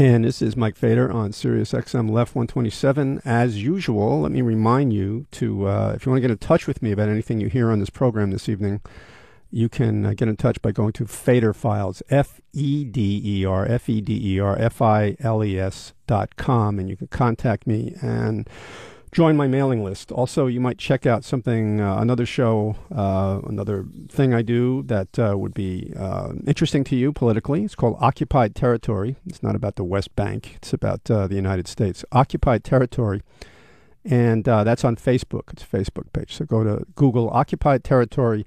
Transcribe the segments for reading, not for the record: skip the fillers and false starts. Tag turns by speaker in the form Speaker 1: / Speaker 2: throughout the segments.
Speaker 1: And this is Mike Fader on Sirius XM Left 127. As usual, let me remind you to, if you want to get in touch with me about anything you hear on this program this evening, you can get in touch by going to Fader Files, FEDER, and you can contact me and join my mailing list. Also, you might check out something, another show, another thing I do that would be interesting to you politically. It's called Occupied Territory. It's not about the West Bank. It's about the United States. Occupied Territory. And that's on Facebook. It's a Facebook page. So go to Google Occupied Territory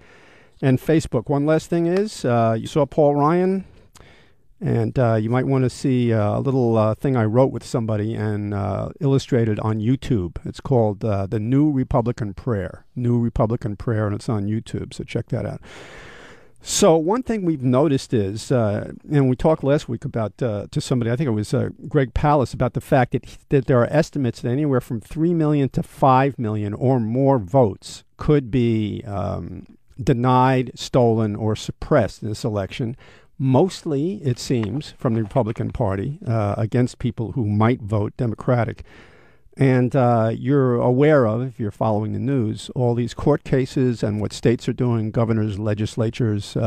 Speaker 1: and Facebook. One last thing is, you saw Paul Ryan, and you might want to see a little thing I wrote with somebody and illustrated on YouTube. It's called The New Republican Prayer. New Republican Prayer, and it's on YouTube, so check that out. So one thing we've noticed is, and we talked last week about, to somebody, I think it was Greg Palast, about the fact that there are estimates that anywhere from 3 million to 5 million or more votes could be denied, stolen, or suppressed in this election. Mostly, it seems, from the Republican Party against people who might vote Democratic. And you're aware of, if you're following the news, all these court cases and what states are doing, governors, legislatures,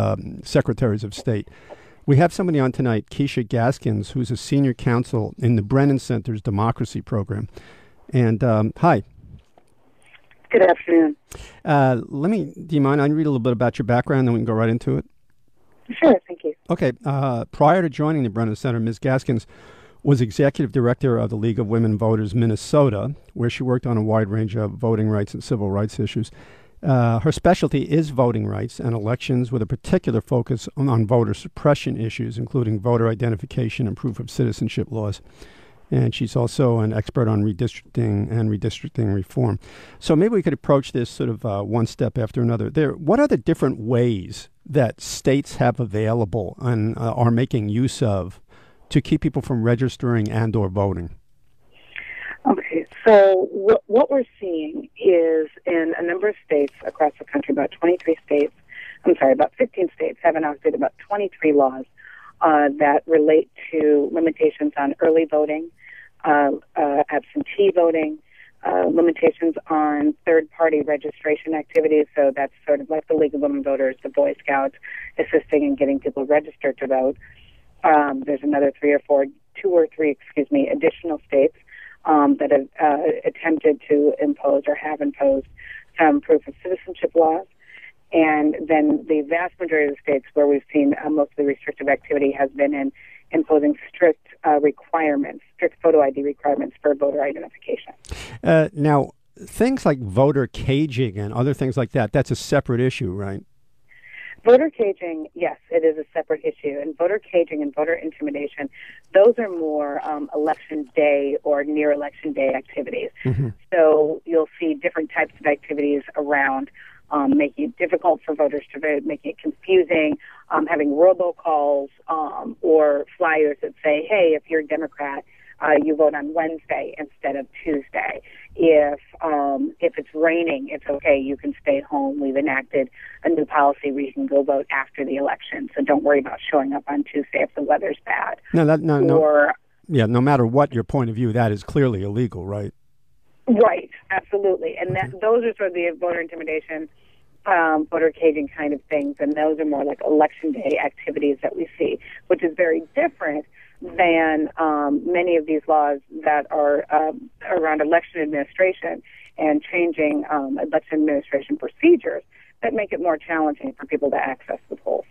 Speaker 1: secretaries of state. We have somebody on tonight, Keisha Gaskins, who's a senior counsel in the Brennan Center's Democracy Program. And hi.
Speaker 2: Good afternoon.
Speaker 1: Do you mind? I read a little bit about your background, then we can go right into it.
Speaker 2: Sure, thank you.
Speaker 1: Okay. Prior to joining the Brennan Center, Ms. Gaskins was executive director of the League of Women Voters Minnesota, where she worked on a wide range of voting rights and civil rights issues. Her specialty is voting rights and elections, with a particular focus on voter suppression issues, including voter identification and proof of citizenship laws. And she's also an expert on redistricting and redistricting reform. So maybe we could approach this sort of one step after another. What are the different ways that states have available and are making use of to keep people from registering and or voting?
Speaker 2: Okay, so what we're seeing is in a number of states across the country, about 15 states have enacted about 23 laws that relate to limitations on early voting, absentee voting, limitations on third-party registration activities. So that's sort of like the League of Women Voters, the Boy Scouts, assisting in getting people registered to vote. There's another two or three additional states that have attempted to impose or have imposed some proof of citizenship laws. And then the vast majority of the states where we've seen most of the restrictive activity has been in imposing strict photo ID requirements for voter identification.
Speaker 1: Now, things like voter caging and other things like that, that's a separate issue, right?
Speaker 2: Voter caging, yes, it is a separate issue. And voter caging and voter intimidation, those are more election day or near election day activities. Mm-hmm. So you'll see different types of activities around making it difficult for voters to vote, making it confusing, having robocalls or flyers that say, hey, if you're a Democrat, you vote on Wednesday instead of Tuesday. If it's raining, it's okay, you can stay home. We've enacted a new policy where you can go vote after the election, so don't worry about showing up on Tuesday if the weather's bad.
Speaker 1: No matter what your point of view, that is clearly illegal, right?
Speaker 2: Right, absolutely. And those are sort of the voter intimidation, voter caging kind of things, and those are more like election day activities that we see, which is very different than many of these laws that are around election administration and changing election administration procedures that make it more challenging for people to access the polls.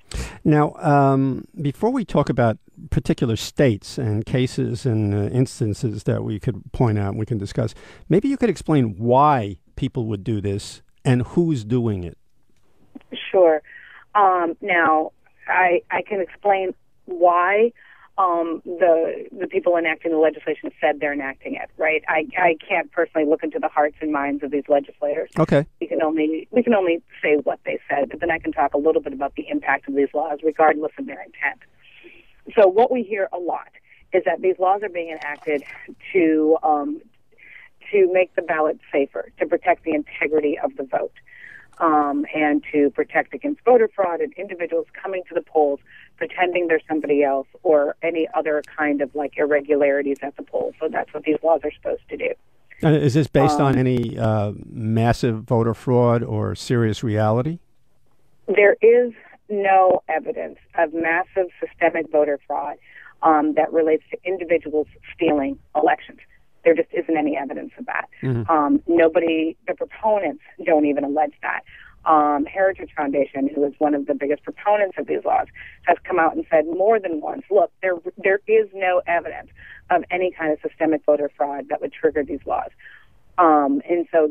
Speaker 1: Now, before we talk about particular states and cases and instances that we could point out and we can discuss, maybe you could explain why people would do this and who's doing it.
Speaker 2: Sure. Now, I can explain why the people enacting the legislation said they're enacting it, right? I can't personally look into the hearts and minds of these legislators.
Speaker 1: Okay.
Speaker 2: We can only say what they said, but then I can talk a little bit about the impact of these laws, regardless of their intent. So what we hear a lot is that these laws are being enacted to make the ballot safer, to protect the integrity of the vote. and to protect against voter fraud and individuals coming to the polls pretending they're somebody else or any other kind of like irregularities at the polls. So that's what these laws are supposed to do.
Speaker 1: Is this based on any massive voter fraud or serious reality?
Speaker 2: There is no evidence of massive systemic voter fraud that relates to individuals stealing elections. There just isn't any evidence of that. The proponents don't even allege that. Heritage Foundation, who is one of the biggest proponents of these laws, has come out and said more than once, look, there is no evidence of any kind of systemic voter fraud that would trigger these laws. And so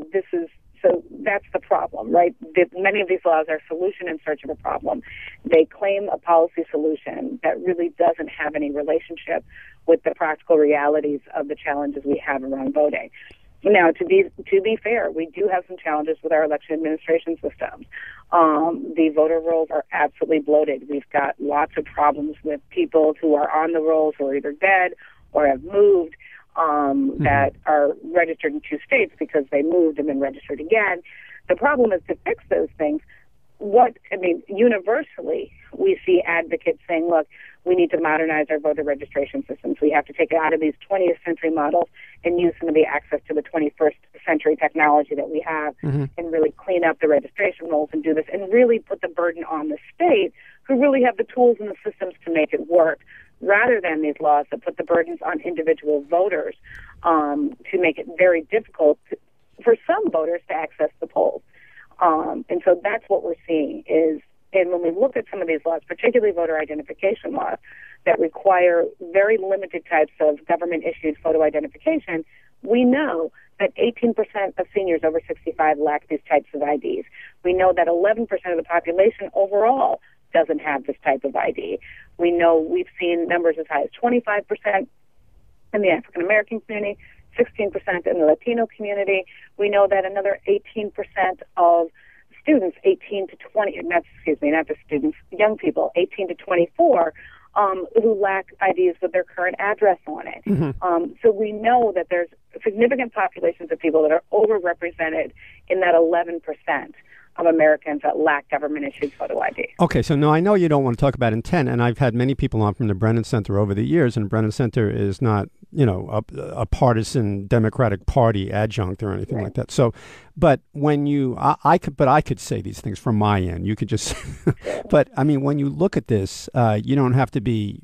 Speaker 2: that's the problem, right? Many of these laws are solution in search of a problem. They claim a policy solution that really doesn't have any relationship with the practical realities of the challenges we have around voting. Now, to be fair, we do have some challenges with our election administration systems. The voter rolls are absolutely bloated. We've got lots of problems with people who are on the rolls who are either dead or have moved, that are registered in 2 states because they moved and then registered again. The problem is to fix those things. Universally, we see advocates saying, look, we need to modernize our voter registration systems. We have to take it out of these 20th century models and use some of the access to the 21st century technology that we have and really clean up the registration rolls and do this and really put the burden on the state who really have the tools and the systems to make it work, rather than these laws that put the burdens on individual voters to make it very difficult for some voters to access the polls. And so that's what we're seeing is, and when we look at some of these laws, particularly voter identification laws that require very limited types of government-issued photo identification, we know that 18% of seniors over 65 lack these types of IDs. We know that 11% of the population overall doesn't have this type of ID. We know we've seen numbers as high as 25% in the African American community, 16% in the Latino community. We know that another 18% of students, 18 to 20, not the students, young people, 18 to 24, who lack IDs with their current address on it. So we know that there's significant populations of people that are overrepresented in that 11% of Americans that lack government-issued photo ID.
Speaker 1: Okay, so no, I know you don't want to talk about intent, and I've had many people on from the Brennan Center over the years, and Brennan Center is not, a partisan Democratic Party adjunct or anything like that. So, but when I could say these things from my end. You could just, but I mean, when you look at this, you don't have to be,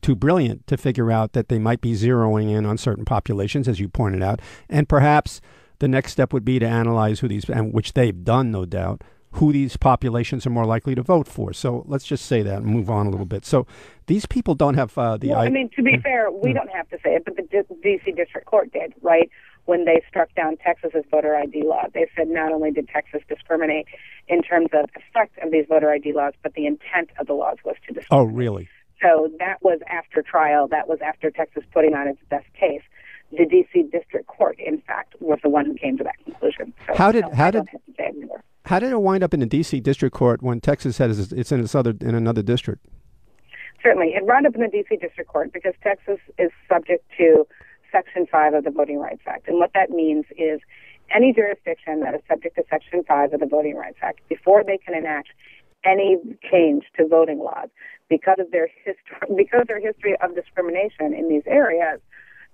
Speaker 1: too brilliant to figure out that they might be zeroing in on certain populations, as you pointed out, and perhaps the next step would be to analyze who these, and which they've done, no doubt, who these populations are more likely to vote for. So let's just say that and move on a little bit. So these people don't have to be
Speaker 2: fair, we don't have to say it, but the D.C. District Court did, right? When they struck down Texas's voter ID law, they said not only did Texas discriminate in terms of effect of these voter ID laws, but the intent of the laws was to discriminate.
Speaker 1: Oh, really?
Speaker 2: So that was after trial. That was after Texas putting on its best case. The D.C. District Court, in fact, was the one who came to that conclusion. So
Speaker 1: how did it wind up in the D.C. District Court when Texas has it's in another district?
Speaker 2: Certainly, it wound up in the D.C. District Court because Texas is subject to Section 5 of the Voting Rights Act, and what that means is any jurisdiction that is subject to Section 5 of the Voting Rights Act, before they can enact any change to voting laws, because of their history of discrimination in these areas,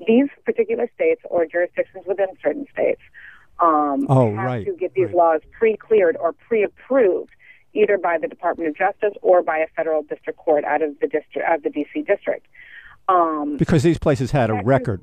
Speaker 2: these particular states or jurisdictions within certain states have to get these laws pre-cleared or pre-approved either by the Department of Justice or by a federal district court out of the D.C. district.
Speaker 1: Because these places had a record,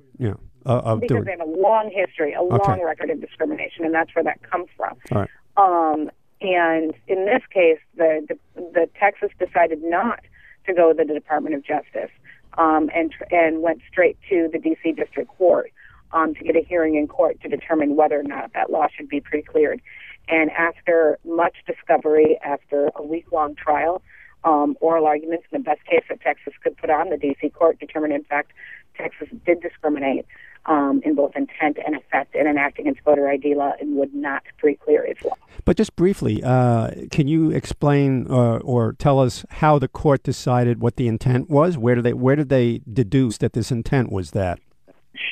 Speaker 1: of
Speaker 2: because
Speaker 1: doing.
Speaker 2: They have a long history, long record of discrimination, and that's where that comes from.
Speaker 1: All right.
Speaker 2: And in this case, the Texas decided not to go to the Department of Justice. And went straight to the D.C. District Court to get a hearing in court to determine whether or not that law should be pre-cleared. And after much discovery, after a week-long trial, oral arguments, in the best case that Texas could put on, the D.C. Court determined, in fact, Texas did discriminate in both intent and effect in enacting its voter ID law and would not pre-clear its law.
Speaker 1: But just briefly, can you explain or tell us how the court decided what the intent was? Where did they deduce that this intent was that?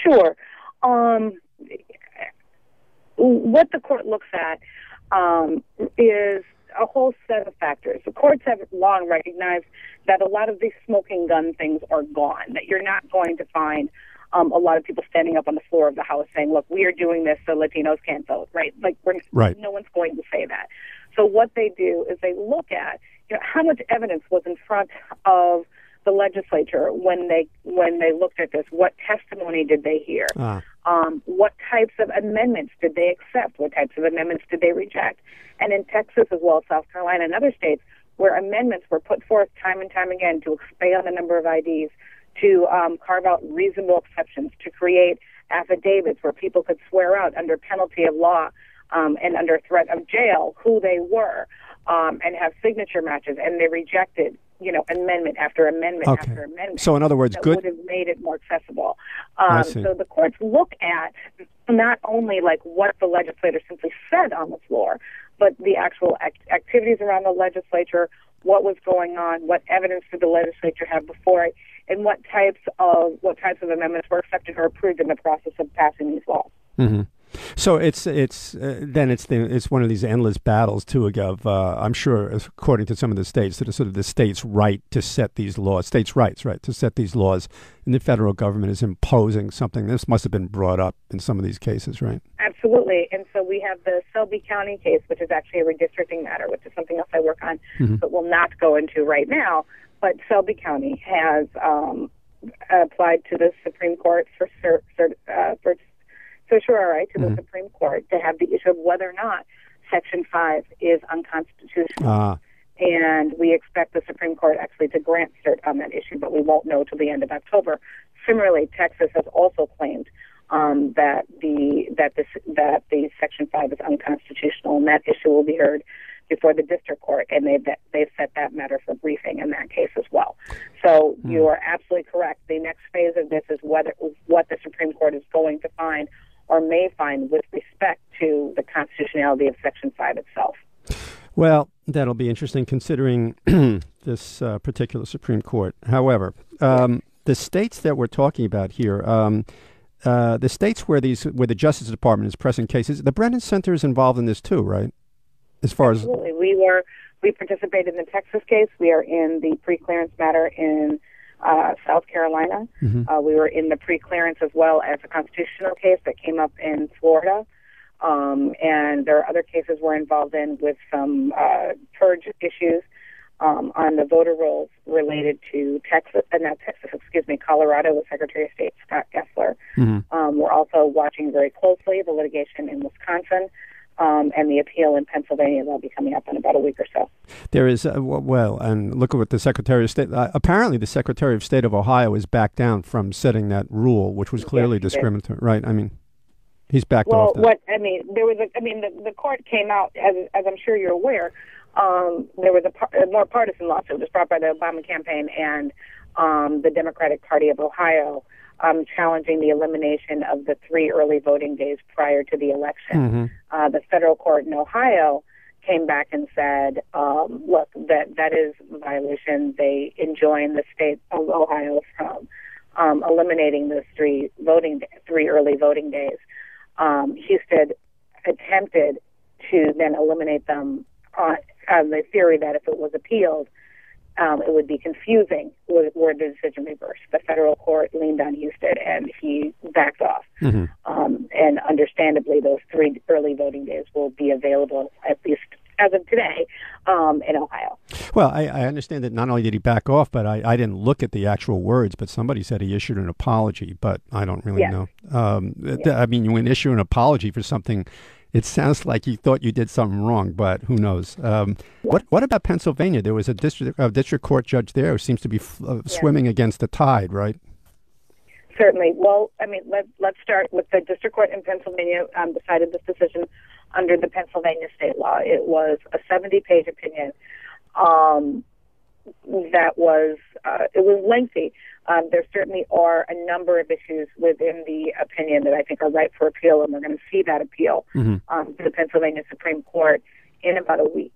Speaker 2: Sure. What the court looks at is a whole set of factors. The courts have long recognized that a lot of these smoking gun things are gone, that you're not going to find a lot of people standing up on the floor of the House saying, look, we are doing this so Latinos can't vote, right? No one's going to say that. So what they do is they look at, how much evidence was in front of the legislature when they looked at this. What testimony did they hear? What types of amendments did they accept? What types of amendments did they reject? And in Texas as well as South Carolina and other states where amendments were put forth time and time again to expand the number of IDs, to carve out reasonable exceptions, to create affidavits where people could swear out under penalty of law and under threat of jail who they were, and have signature matches, and they rejected amendment after amendment after amendment.
Speaker 1: So in other words,
Speaker 2: that
Speaker 1: good
Speaker 2: would have made it more accessible.
Speaker 1: So
Speaker 2: the courts look at not only like what the legislator simply said on the floor, but the actual activities around the legislature, what was going on, what evidence did the legislature have before it, and what types of amendments were accepted or approved in the process of passing these laws.
Speaker 1: Mm-hmm. So it's one of these endless battles too. I'm sure, according to some of the states, that are sort of the state's right to set these laws, states' rights, right, to set these laws, and the federal government is imposing something. This must have been brought up in some of these cases, right?
Speaker 2: Absolutely. And so we have the Selby County case, which is actually a redistricting matter, which is something else I work on, but will not go into right now. But Selby County has applied to the Supreme Court for certiorari to the Supreme Court to have the issue of whether or not Section 5 is unconstitutional. And we expect the Supreme Court actually to grant cert on that issue, but we won't know till the end of October. Similarly, Texas has also claimed that the Section 5 is unconstitutional, and that issue will be heard before the district court, and they've set that matter for briefing in that case as well. So you are absolutely correct. The next phase of this is what the Supreme Court is going to find or may find with respect to the constitutionality of Section 5 itself.
Speaker 1: Well, that'll be interesting considering this particular Supreme Court. However, the states that we're talking about here, the states where the Justice Department is pressing cases, the Brennan Center is involved in this too, right?
Speaker 2: Absolutely. We participated in the Texas case. We are in the pre-clearance matter in South Carolina. We were in the pre-clearance as well as a constitutional case that came up in Florida. And there are other cases we're involved in with some purge issues on the voter rolls related to Colorado with Secretary of State Scott Gessler. We're also watching very closely the litigation in Wisconsin. And the appeal in Pennsylvania will be coming up in about a week or so.
Speaker 1: There is, and look at what the Secretary of State, apparently the Secretary of State of Ohio is back down from setting that rule, which was clearly discriminatory, right? I mean, he's backed off that.
Speaker 2: The court came out, as I'm sure you're aware, there was a more partisan lawsuit. It was brought by the Obama campaign and the Democratic Party of Ohio, challenging the elimination of the 3 early voting days prior to the election. The federal court in Ohio came back and said, look, that is a violation. They enjoin the state of Ohio from eliminating those 3 early voting days. Houston attempted to then eliminate them on the theory that if it was appealed, it would be confusing were the decision reversed. The federal court leaned on Houston, and he backed off. And understandably, those 3 early voting days will be available, at least as of today, in Ohio.
Speaker 1: Well, I understand that not only did he back off, but I didn't look at the actual words, but somebody said he issued an apology, but I don't really know. I mean, when you issue an apology for something, it sounds like you thought you did something wrong, but who knows? What about Pennsylvania? There was a district court judge there who seems to be swimming against the tide, right?
Speaker 2: Certainly. Well, I mean, let's start with the district court in Pennsylvania decided this decision under the Pennsylvania state law. It was a 70-page opinion that was lengthy. There certainly are a number of issues within the opinion that I think are ripe for appeal, and we're going to see that appeal to the Pennsylvania Supreme Court in about a week.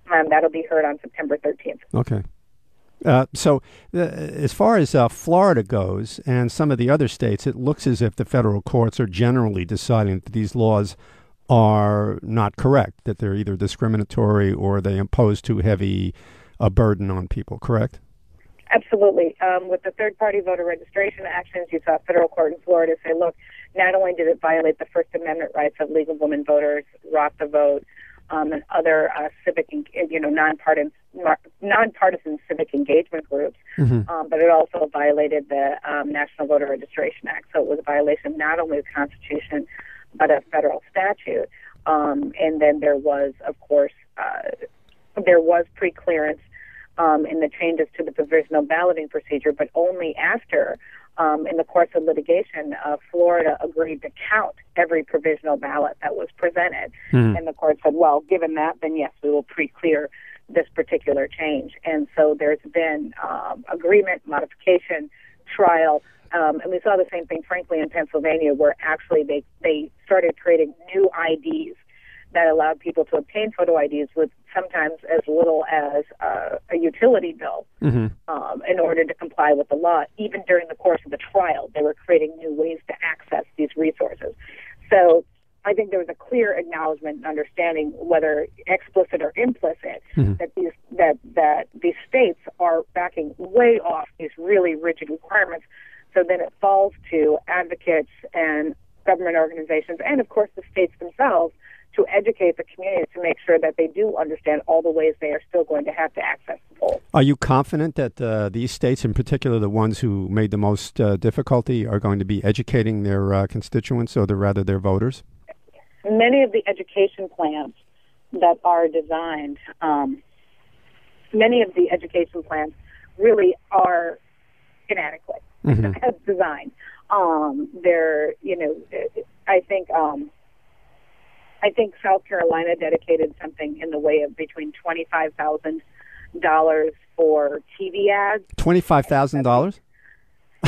Speaker 2: That'll be heard on September 13th.
Speaker 1: Okay. So as far as Florida goes and some of the other states, it looks as if the federal courts are generally deciding that these laws are not correct, that they're either discriminatory or they impose too heavy a burden on people, correct?
Speaker 2: Absolutely. With the third-party voter registration actions, you saw a federal court in Florida say, look, not only did it violate the First Amendment rights of legal women voters, Rock the Vote, and other civic, nonpartisan civic engagement groups, but it also violated the National Voter Registration Act. So it was a violation not only of the Constitution, but a federal statute. And then there was, of course, pre-clearance in the changes to the provisional balloting procedure, but only after, in the course of litigation, Florida agreed to count every provisional ballot that was presented. And the court said, well, given that, then yes, we will pre-clear this particular change. And so there's been agreement, modification, trial, and we saw the same thing, frankly, in Pennsylvania, where actually they started creating new IDs that allowed people to obtain photo IDs with sometimes as little as a utility bill in order to comply with the law. Even during the course of the trial, they were creating new ways to access these resources. So I think there was a clear acknowledgement and understanding, whether explicit or implicit, that these states are backing way off these really rigid requirements. So then it falls to advocates and government organizations and, of course, the states themselves to educate the community to make sure that they do understand all the ways they are still going to have to access the polls.
Speaker 1: Are you confident that these states, in particular the ones who made the most difficulty, are going to be educating their constituents, or rather their voters?
Speaker 2: Many of the education plans that are designed, really are inadequate as designed. I think South Carolina dedicated something in the way of between $25,000 for TV ads.
Speaker 1: $25,000?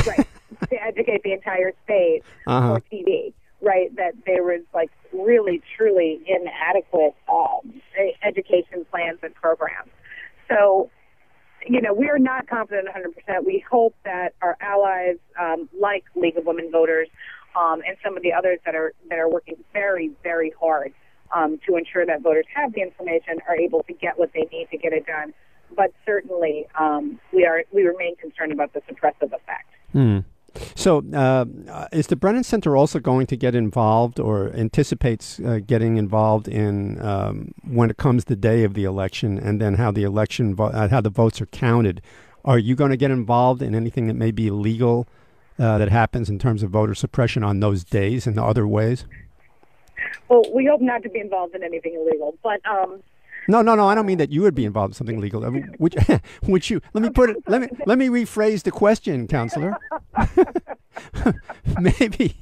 Speaker 2: Right, to educate the entire state for TV. Right, that there was really, truly inadequate education plans and programs. So, we are not confident 100%. We hope that our allies, like League of Women Voters, and some of the others that are working very, very hard to ensure that voters have the information, are able to get what they need to get it done. But certainly, we remain concerned about the suppressive effect.
Speaker 1: So, is the Brennan Center also going to get involved, or anticipates getting involved in when it comes the day of the election, and then how the election, how the votes are counted? Are you going to get involved in anything that may be illegal that happens in terms of voter suppression on those days and other ways?
Speaker 2: Well, we hope not to be involved in anything illegal, but
Speaker 1: No, I don't mean that you would be involved in something illegal. Would you? Let me rephrase the question, Counselor. Maybe,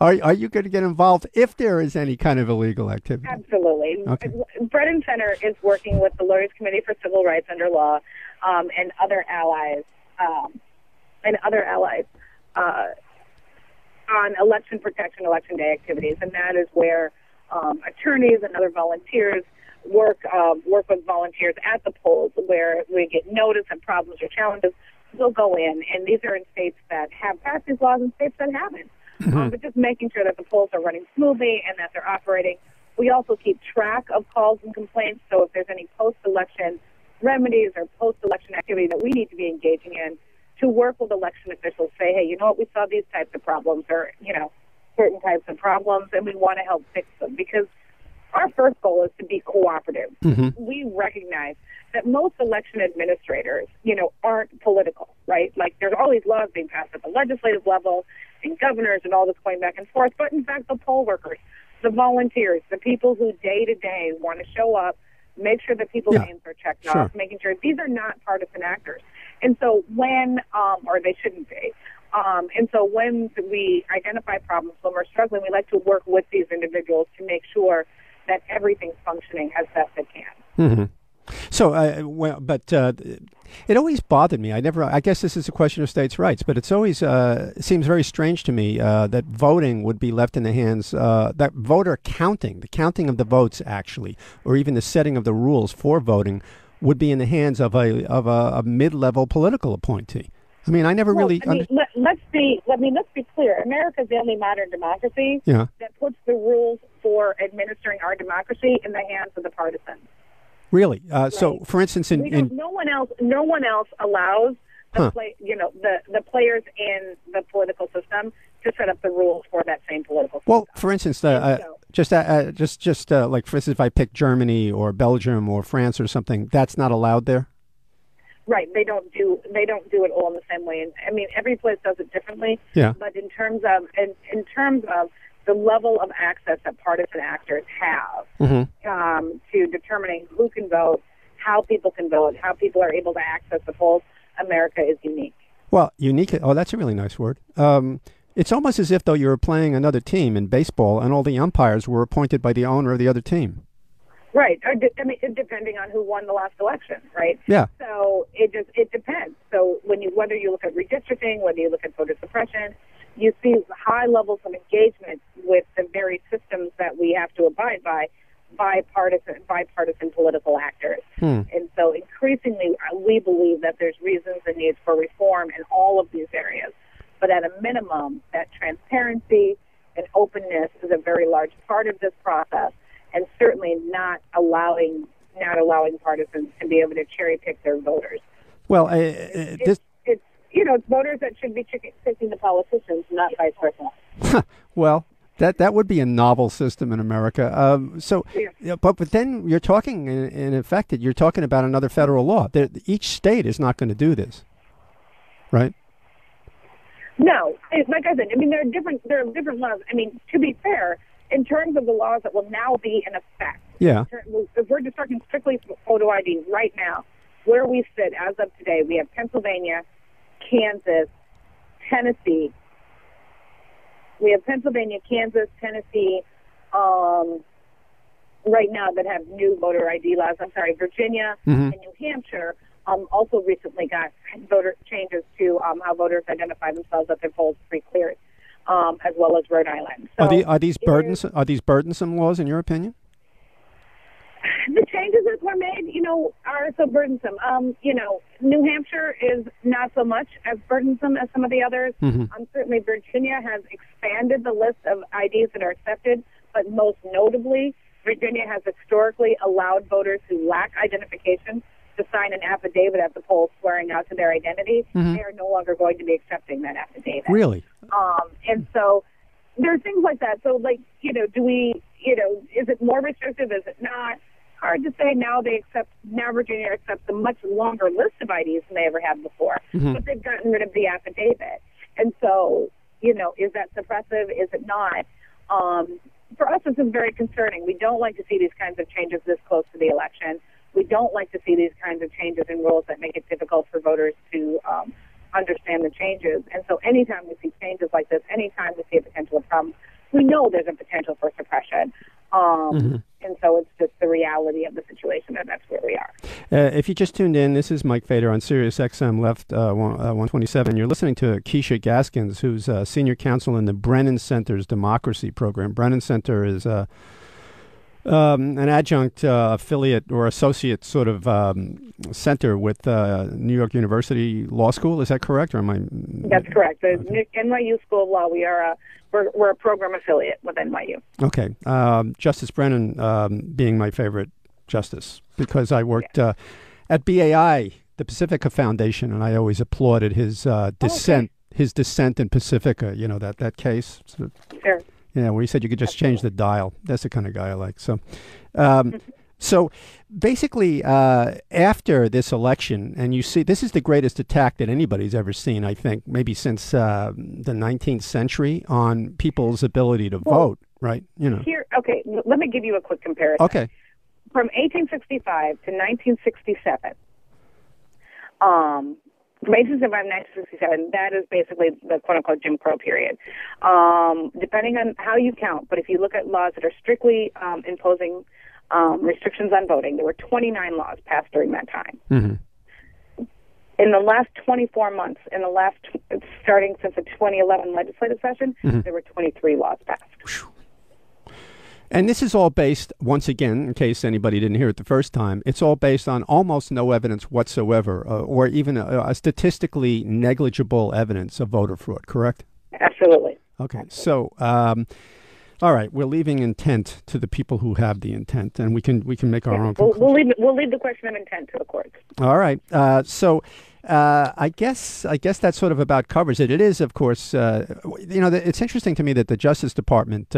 Speaker 1: are you going to get involved if there is any kind of illegal activity?
Speaker 2: Absolutely.
Speaker 1: Okay.
Speaker 2: Brennan Center is working with the Lawyers Committee for Civil Rights under Law and other allies on election protection, election day activities, and that is where attorneys and other volunteers work with volunteers at the polls where we get notice and problems or challenges. We'll go in, and these are in states that have passed these laws and states that haven't. But just making sure that the polls are running smoothly and that they're operating. We also keep track of calls and complaints, so if there's any post-election remedies or post-election activity that we need to be engaging in, to work with election officials, say, hey, you know what, we saw these types of problems, or, certain types of problems, and we want to help fix them, because our first goal is to be cooperative. We recognize that most election administrators, aren't political, right? There's all these laws being passed at the legislative level, and governors and all this going back and forth, but in fact the poll workers, the volunteers, the people who day to day want to show up, make sure that people's names are checked off, making sure these are not partisan actors. And so when, or they shouldn't be, and so when we identify problems, when we're struggling, we like to work with these individuals to make sure that everything's functioning as best it can.
Speaker 1: So, it always bothered me. I guess this is a question of states' rights, but it's always it seems very strange to me that voting would be left in the hands, that voter counting, the counting of the votes actually, or even the setting of the rules for voting, would be in the hands of a mid-level political appointee. I mean, I never really.
Speaker 2: Let's be clear. America is the only modern democracy that puts the rules for administering our democracy in the hands of the partisans.
Speaker 1: Really?
Speaker 2: Right.
Speaker 1: So, for instance,
Speaker 2: no one else allows the players in the political system to set up the rules for that same political system.
Speaker 1: Well, for instance, like for instance, if I pick Germany or Belgium or France or something, that's not allowed there.
Speaker 2: Right, they don't do it all in the same way. And I mean, every place does it differently.
Speaker 1: Yeah.
Speaker 2: But in terms of the level of access that partisan actors have to determining who can vote, how people can vote, how people are able to access the polls, America is unique.
Speaker 1: Well, unique. Oh, that's a really nice word. It's almost as if though you were playing another team in baseball, and all the umpires were appointed by the owner of the other team.
Speaker 2: Right. I mean, depending on who won the last election, right?
Speaker 1: Yeah.
Speaker 2: So it depends. So whether you look at redistricting, whether you look at voter suppression, you see high levels of engagement with the very systems that we have to abide by bipartisan political actors. And so increasingly, we believe that there's reasons and needs for reform in all of these areas. But at a minimum, that transparency and openness is a very large part of this process. And certainly not allowing partisans to be able to cherry pick their voters.
Speaker 1: Well,
Speaker 2: it's voters that should be picking the politicians, not vice versa.
Speaker 1: Well, that would be a novel system in America. But then you're talking in effect you're talking about another federal law. Each state is not going to do this, right?
Speaker 2: No, like I said, I mean there are different laws. I mean, to be fair, in terms of the laws that will now be in effect, if we're just talking strictly photo ID right now, where we sit as of today, we have Pennsylvania, Kansas, Tennessee. We have Pennsylvania, Kansas, Tennessee, right now that have new voter ID laws. I'm sorry, Virginia and New Hampshire also recently got voter changes to how voters identify themselves at their polls pre-cleared. As well as Rhode Island. So
Speaker 1: are these burdensome laws in your opinion?
Speaker 2: The changes that were made, are so burdensome. New Hampshire is not so much as burdensome as some of the others. Certainly, Virginia has expanded the list of IDs that are accepted, but most notably, Virginia has historically allowed voters who lack identification to sign an affidavit at the polls swearing out to their identity. They are no longer going to be accepting that affidavit.
Speaker 1: Really?
Speaker 2: And so there's things like that. So, like, is it more restrictive? Is it not? Hard to say. Now Virginia accepts a much longer list of IDs than they ever had before. But they've gotten rid of the affidavit. And so, is that suppressive? Is it not? For us, this is very concerning. We don't like to see these kinds of changes this close to the election. We don't like to see these kinds of changes in rules that make it difficult for voters to understand the changes. And so anytime we see changes like this, anytime we see a potential problem, we know there's a potential for suppression. And so it's just the reality of the situation, and that's where we are.
Speaker 1: If you just tuned in, this is Mike Feder on Sirius XM Left 127. You're listening to Keisha Gaskins, who's senior counsel in the Brennan Center's Democracy Program. Brennan Center is an adjunct affiliate or associate sort of center with New York University Law School. Is that correct, or am I?
Speaker 2: That's correct. The NYU School of Law. We're a program affiliate with NYU.
Speaker 1: Okay. Justice Brennan being my favorite justice, because I worked at BAI, the Pacifica Foundation, and I always applauded his dissent. His dissent in Pacifica. That case.
Speaker 2: Sure.
Speaker 1: Yeah, where he said you could just change the dial. That's the kind of guy I like. So, so basically, after this election, and you see, this is the greatest attack that anybody's ever seen, I think, maybe since the 19th century, on people's ability to vote, right?
Speaker 2: Here, okay, let me give you a quick comparison.
Speaker 1: Okay.
Speaker 2: From 1865 to 1967, from 1865 to 1967, that is basically the quote-unquote Jim Crow period. Depending on how you count, but if you look at laws that are strictly imposing restrictions on voting, there were 29 laws passed during that time. In the last 24 months, starting since the 2011 legislative session, there were 23 laws passed.
Speaker 1: And this is all based, once again, in case anybody didn't hear it the first time, it's all based on almost no evidence whatsoever, or even a statistically negligible evidence of voter fraud, correct?
Speaker 2: Absolutely.
Speaker 1: Okay. So All right, we're leaving intent to the people who have the intent, and we can make our own
Speaker 2: We'll
Speaker 1: conclusion.
Speaker 2: we'll leave the question of intent to the courts.
Speaker 1: All right. I guess that sort of about covers it. It is, of course, it's interesting to me that the Justice Department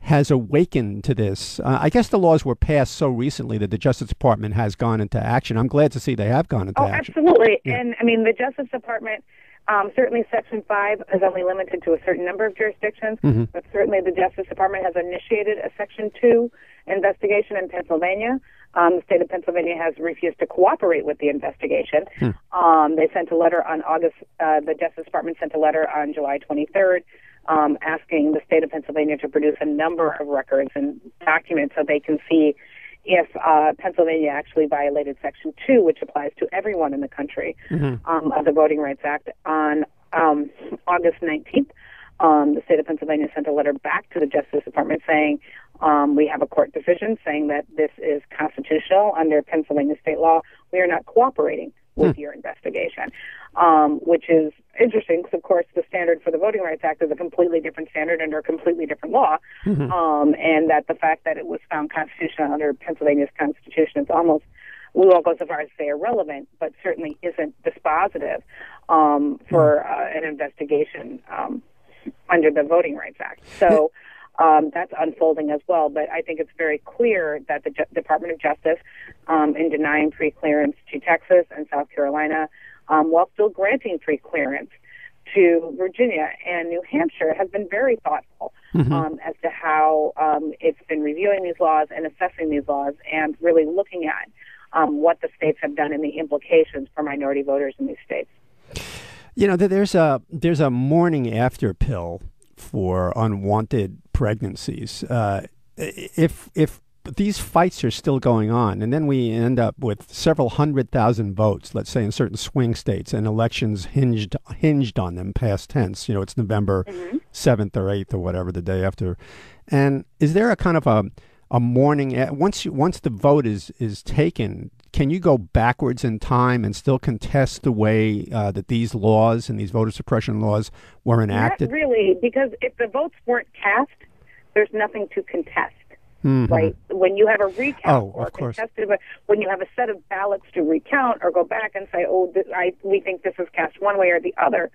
Speaker 1: has awakened to this. I guess the laws were passed so recently that the Justice Department has gone into action. I'm glad to see they have gone into action.
Speaker 2: Absolutely.
Speaker 1: Yeah.
Speaker 2: And I mean, the Justice Department, certainly Section 5 is only limited to a certain number of jurisdictions, but certainly the Justice Department has initiated a Section 2 investigation in Pennsylvania. The state of Pennsylvania has refused to cooperate with the investigation. They sent a letter on the Justice Department sent a letter on July 23rd asking the state of Pennsylvania to produce a number of records and documents so they can see if Pennsylvania actually violated Section 2, which applies to everyone in the country, of the Voting Rights Act. On August 19th, the state of Pennsylvania sent a letter back to the Justice Department saying, we have a court decision saying that this is constitutional under Pennsylvania state law. We are not cooperating with your investigation, which is interesting because, of course, the standard for the Voting Rights Act is a completely different standard under a completely different law, and that the fact that it was found constitutional under Pennsylvania's constitution is almost, we won't go so far as to say irrelevant, but certainly isn't dispositive for an investigation under the Voting Rights Act. So that's unfolding as well. But I think it's very clear that the Department of Justice, in denying free clearance to Texas and South Carolina, while still granting free clearance to Virginia and New Hampshire, has been very thoughtful as to how it's been reviewing these laws and assessing these laws and really looking at what the states have done and the implications for minority voters in these states.
Speaker 1: You know, there's a morning after pill for unwanted pregnancies. If these fights are still going on, and then we end up with several 100,000 votes, let's say in certain swing states, and elections hinged on them, past tense. You know, it's November 7th or 8th or whatever, the day after. And is there a kind of a morning once the vote is taken? Can you go backwards in time and still contest the way that these laws and these voter suppression laws were enacted?
Speaker 2: Not really, because if the votes weren't cast, there's nothing to contest, right? When you have a recount or contested, when you have a set of ballots to recount or go back and say, we think this is cast one way or the other.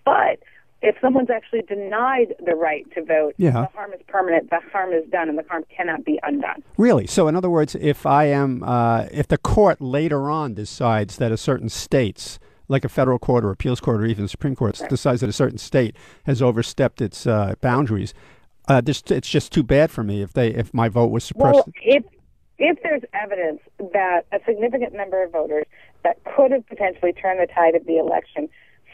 Speaker 2: But if someone's actually denied the right to vote, the harm is permanent, the harm is done, and the harm cannot be undone.
Speaker 1: Really? So in other words, if the court later on decides that a certain state's, like a federal court or appeals court or even the Supreme Court, decides that a certain state has overstepped its boundaries, it's just too bad for me if my vote was suppressed.
Speaker 2: Well, if there's evidence that a significant number of voters that could have potentially turned the tide of the election,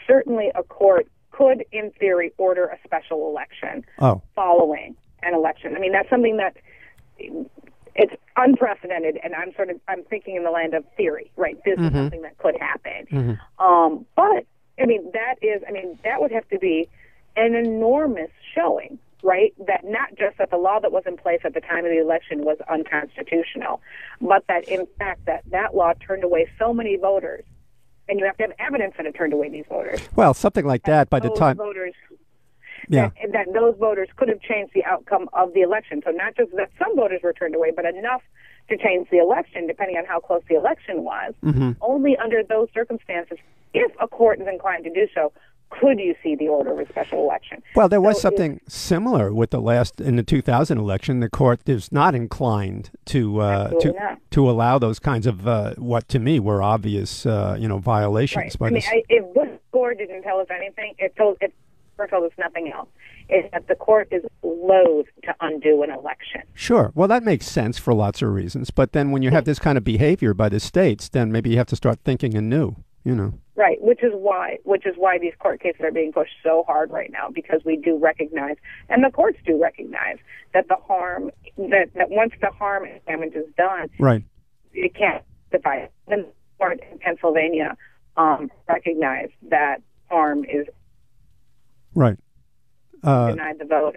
Speaker 2: certainly a court could, in theory, order a special election following an election. I mean, that's something that it's unprecedented, and I'm thinking in the land of theory, right? This is something that could happen. But that would have to be an enormous showing, right? That not just that the law that was in place at the time of the election was unconstitutional, but that in fact that law turned away so many voters. And you have to have evidence that it turned away these voters.
Speaker 1: Well, something like that by the time... That those voters could have changed the outcome of the election. So not just that some voters were turned away, but enough to change the election, depending on how close the election was. Only under those circumstances, if a court is inclined to do so, could you see the order of a special election. Well, there was something similar with in the 2000 election. The court is not inclined to allow those kinds of what to me were obvious violations.
Speaker 2: Right. If Bush Gore didn't tell us anything, it told us nothing else. It's that the court is loath to undo an election. Sure.
Speaker 1: Well, that makes sense for lots of reasons. But then when you have this kind of behavior by the states, then maybe you have to start thinking anew.
Speaker 2: Right, which is why these court cases are being pushed so hard right now, because we do recognize, and the courts do recognize, that the harm that once the harm and damage is done, it can't justify it. The court in Pennsylvania recognized that harm is denied the vote.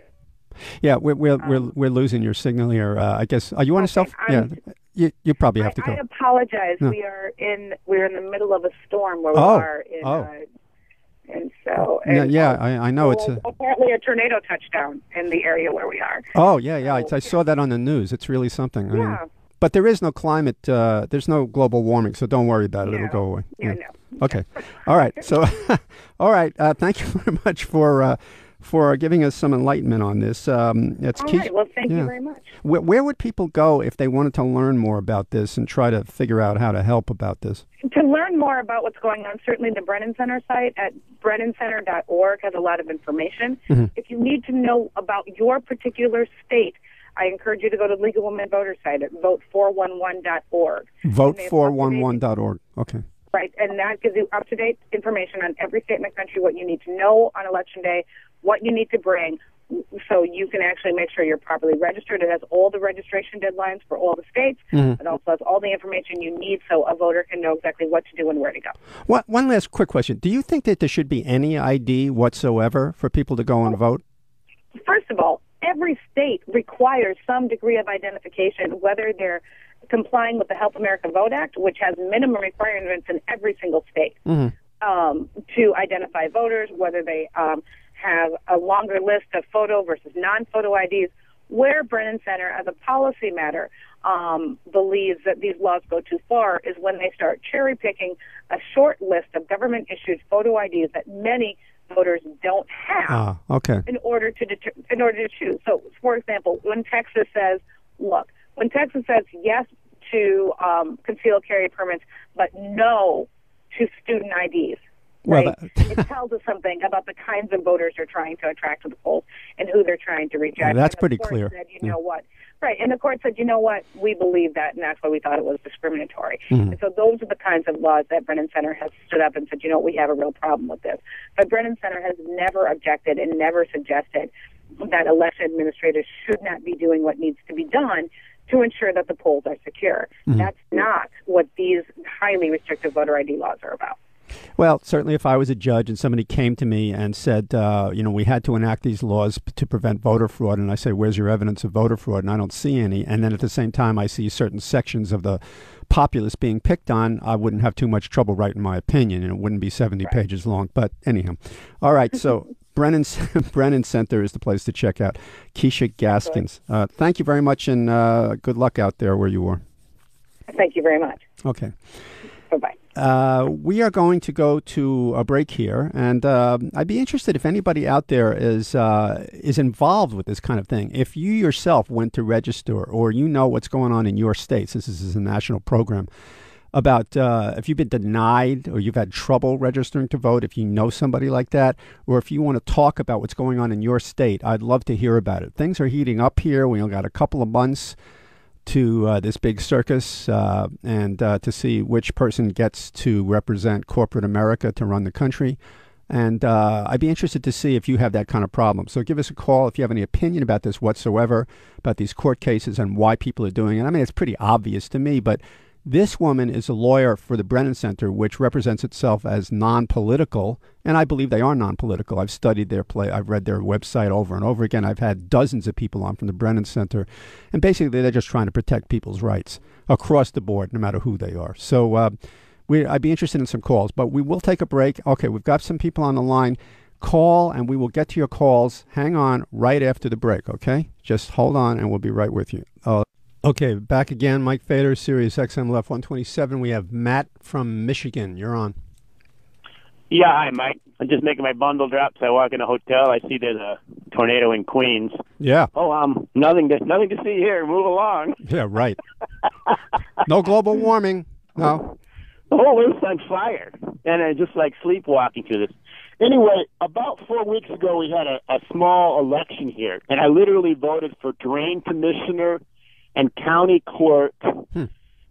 Speaker 1: Yeah, we're losing your signal here. I guess you want to self? You probably have to go.
Speaker 2: I apologize. No. We're in the middle of a storm where we are And so,
Speaker 1: I know it's
Speaker 2: apparently a tornado touchdown in the area where we are.
Speaker 1: Oh, yeah. I saw that on the news. It's really something. I mean, but there is no climate, there's no global warming, so don't worry about it. It'll go away.
Speaker 2: No.
Speaker 1: Okay. All right. So, all right. Thank you very much for giving us some enlightenment on this. It's
Speaker 2: all right. Well, thank you very much.
Speaker 1: Where would people go if they wanted to learn more about this and try to figure out how to help about this?
Speaker 2: To learn more about what's going on, certainly the Brennan Center site at BrennanCenter.org has a lot of information. Mm-hmm. If you need to know about your particular state, I encourage you to go to the League of Women Voters site at vote411.org.
Speaker 1: Vote411.org. Okay.
Speaker 2: Right, and that gives you up-to-date information on every state in the country, what you need to know on Election Day, what you need to bring, so you can actually make sure you're properly registered. It has all the registration deadlines for all the states. Mm-hmm. It also has all the information you need so a voter can know exactly what to do and where to go.
Speaker 1: One last quick question. Do you think that there should be any ID whatsoever for people to go and vote?
Speaker 2: First of all, every state requires some degree of identification, whether they're complying with the Help America Vote Act, which has minimum requirements in every single state to identify voters, whether they have a longer list of photo versus non-photo IDs. Where Brennan Center, as a policy matter, believes that these laws go too far is when they start cherry-picking a short list of government-issued photo IDs that many voters don't have in order to choose. So, for example, when Texas says yes to concealed carry permits, but no to student IDs, right? Well, it tells us something about the kinds of voters they're trying to attract to the polls and who they're trying to reach out.
Speaker 1: That's pretty clear.
Speaker 2: Said, you know what? Right, and the court said, you know what? We believe that, and that's why we thought it was discriminatory. Mm-hmm. And so those are the kinds of laws that Brennan Center has stood up and said, you know, we have a real problem with this. But Brennan Center has never objected and never suggested that election administrators should not be doing what needs to be done to ensure that the polls are secure. Mm-hmm. That's not what these highly restrictive voter ID laws are about.
Speaker 1: Well, certainly if I was a judge and somebody came to me and said, we had to enact these laws to prevent voter fraud, and I say, where's your evidence of voter fraud? And I don't see any. And then at the same time, I see certain sections of the populace being picked on, I wouldn't have too much trouble writing my opinion, and it wouldn't be 70 pages long. But anyhow. All right, so Brennan Center is the place to check out. Keisha Gaskins, thank you very much, and good luck out there where you are.
Speaker 2: Thank you very much.
Speaker 1: Okay.
Speaker 2: Bye-bye.
Speaker 1: We are going to go to a break here, and I'd be interested if anybody out there is involved with this kind of thing. If you yourself went to register, or you know what's going on in your states, this is a national program, about if you've been denied or you've had trouble registering to vote, if you know somebody like that, or if you want to talk about what's going on in your state, I'd love to hear about it. Things are heating up here. We only got a couple of months to this big circus and to see which person gets to represent corporate America to run the country. And I'd be interested to see if you have that kind of problem. So give us a call if you have any opinion about this whatsoever, about these court cases and why people are doing it. I mean, it's pretty obvious to me, but this woman is a lawyer for the Brennan Center, which represents itself as non-political, and I believe they are non-political. I've studied their I've read their website over and over again. I've had dozens of people on from the Brennan Center, and basically they're just trying to protect people's rights across the board, no matter who they are. So I'd be interested in some calls, but we will take a break. Okay, we've got some people on the line. Call, and we will get to your calls. Hang on right after the break, okay? Just hold on, and we'll be right with you. Okay, back again. Mike Fader, Sirius XM Left 127. We have Matt from Michigan. You're on.
Speaker 3: Yeah, hi, Mike. I'm just making my bundle drops. I walk in a hotel. I see there's a tornado in Queens.
Speaker 1: Yeah.
Speaker 3: Oh, nothing to see here. Move along.
Speaker 1: Yeah, right. No global warming. No.
Speaker 3: The whole Earth's on fire, and I just like sleepwalking through this. Anyway, about 4 weeks ago, we had a small election here, and I literally voted for drain commissioner and county clerk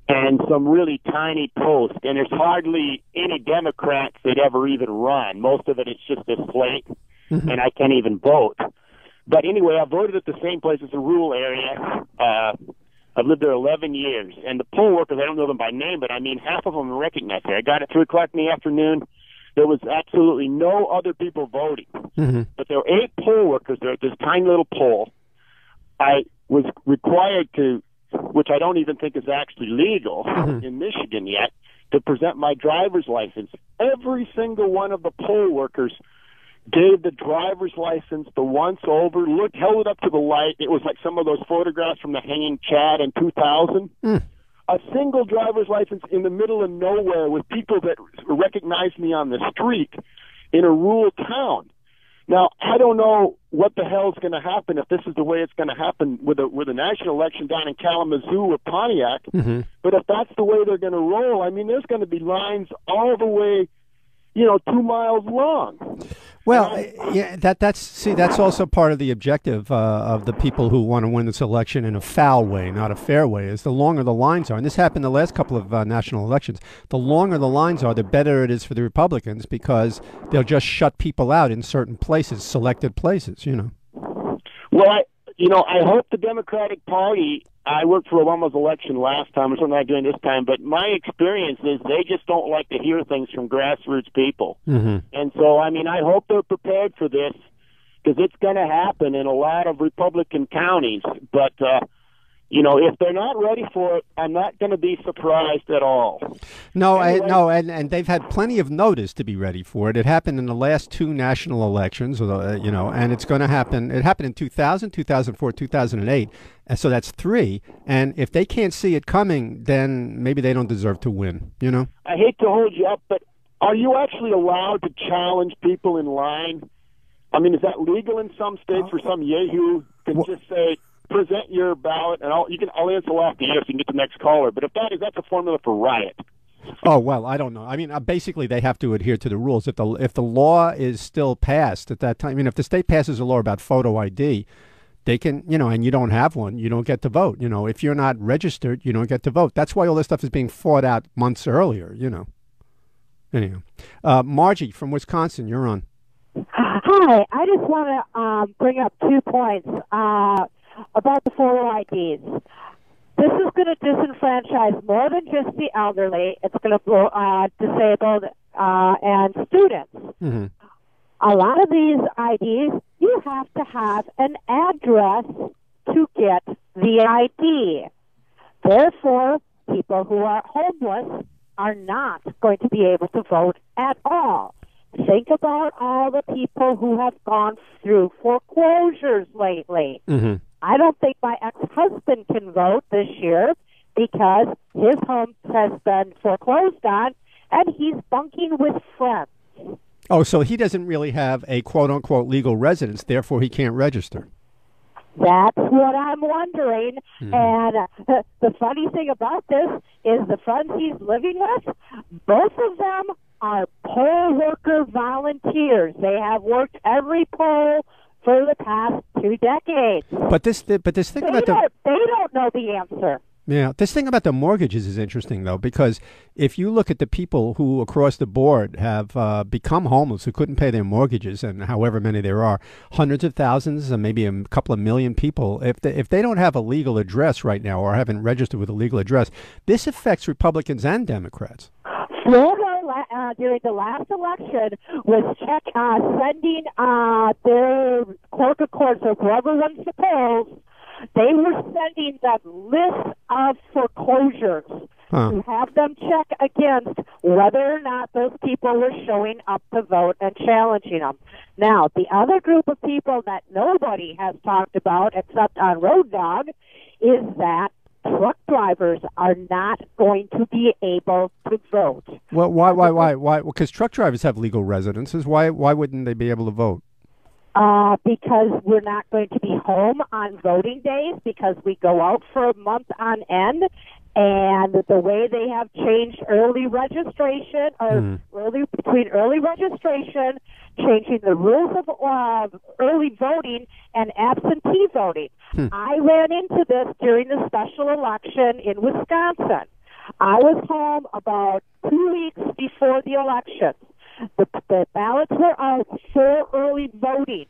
Speaker 3: and some really tiny posts. And there's hardly any Democrats that ever even run. Most of it's just a slate, and I can't even vote. But anyway, I voted at the same place as a rural area. I've lived there 11 years. And the poll workers, I don't know them by name, but I mean, half of them are recognized there. I got at 3 o'clock in the afternoon. There was absolutely no other people voting. But there were 8 poll workers there at this tiny little poll. I was required to, which I don't even think is actually legal in Michigan yet, to present my driver's license every single one of the poll workers gave the driver's license the once over, held it up to the light. It was like some of those photographs from the Hanging Chad in 2000. A single driver's license in the middle of nowhere with people that recognized me on the street in a rural town. Now, I don't know what the hell's going to happen if this is the way it's going to happen with a national election down in Kalamazoo or Pontiac. But if that's the way they're going to roll, I mean, there's going to be lines all the way, 2 miles long.
Speaker 1: Well, yeah, that's also part of the objective of the people who want to win this election in a foul way, not a fair way, is the longer the lines are. And this happened the last couple of national elections. The longer the lines are, the better it is for the Republicans because they'll just shut people out in certain places, selected places,
Speaker 3: Well, I hope the Democratic Party, I worked for Obama's election last time, so I'm not doing this time, but my experience is they just don't like to hear things from grassroots people. And so, I hope they're prepared for this because it's going to happen in a lot of Republican counties. But, if they're not ready for it, I'm not going to be surprised at all.
Speaker 1: No, and they've had plenty of notice to be ready for it. It happened in the last 2 national elections, and it's going to happen. It happened in 2000, 2004, 2008, and so that's 3. And if they can't see it coming, then maybe they don't deserve to win,
Speaker 3: I hate to hold you up, but are you actually allowed to challenge people in line? I mean, is that legal in some states where some yahoo can just say, present your ballot, and I'll answer off the air so you can get the next caller. But if that's a formula for riot.
Speaker 1: Oh, well, I don't know. I mean, basically, they have to adhere to the rules. If the law is still passed at that time, if the state passes a law about photo ID, they can, and you don't have one, you don't get to vote. If you're not registered, you don't get to vote. That's why all this stuff is being fought out months earlier, Anyhow, Margie from Wisconsin, you're on.
Speaker 4: Hi, I just want to bring up 2 points about the photo IDs. This is going to disenfranchise more than just the elderly. It's going to disabled and students. A lot of these IDs, you have to have an address to get the ID. Therefore, people who are homeless are not going to be able to vote at all. Think about all the people who have gone through foreclosures lately. I don't think my ex-husband can vote this year because his home has been foreclosed on, and he's bunking with friends.
Speaker 1: Oh, so he doesn't really have a quote-unquote legal residence, therefore he can't register.
Speaker 4: That's what I'm wondering. And the funny thing about this is the friends he's living with, both of them are poll worker volunteers. They have worked every poll for the past 2 decades.
Speaker 1: But this thing about
Speaker 4: they don't know the answer.
Speaker 1: Yeah, this thing about the mortgages is interesting, though, because if you look at the people who across the board have become homeless, who couldn't pay their mortgages, and however many there are, hundreds of thousands, and maybe a couple of million people, if they don't have a legal address right now or haven't registered with a legal address, this affects Republicans and Democrats.
Speaker 4: Florida, during the last election, was sending their clerk of courts or whoever runs the polls. They were sending that list of foreclosures to have them check against whether or not those people were showing up to vote and challenging them. Now, the other group of people that nobody has talked about except on Road Dog is that truck drivers are not going to be able to vote.
Speaker 1: Well, why? Because truck drivers have legal residences. Why wouldn't they be able to vote?
Speaker 4: Because we're not going to be home on voting days because we go out for a month on end. And the way they have changed early registration, or between early registration, changing the rules of early voting and absentee voting. I ran into this during the special election in Wisconsin. I was home about 2 weeks before the election. The ballots were out for early voting.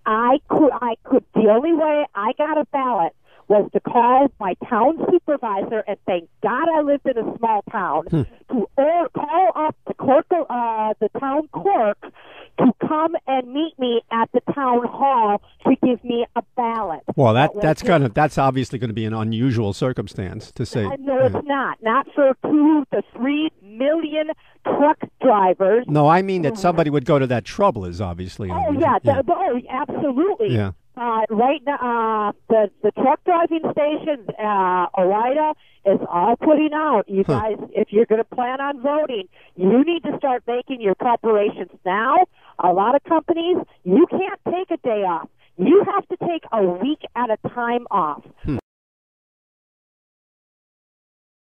Speaker 4: The only way I got a ballot was to call my town supervisor, and thank God I lived in a small town, or call up the town clerk to come and meet me at the town hall to give me a ballot.
Speaker 1: Well, that's obviously going to be an unusual circumstance to say.
Speaker 4: No, it's not. Not for 2 to 3 million truck drivers.
Speaker 1: No, I mean that somebody would go to that trouble is obviously.
Speaker 4: Oh, yeah. Absolutely.
Speaker 1: Yeah.
Speaker 4: Right now, the truck driving stations, OOIDA is all putting out. You guys, if you're going to plan on voting, you need to start making your preparations now. A lot of companies, you can't take a day off. You have to take a week at a time off.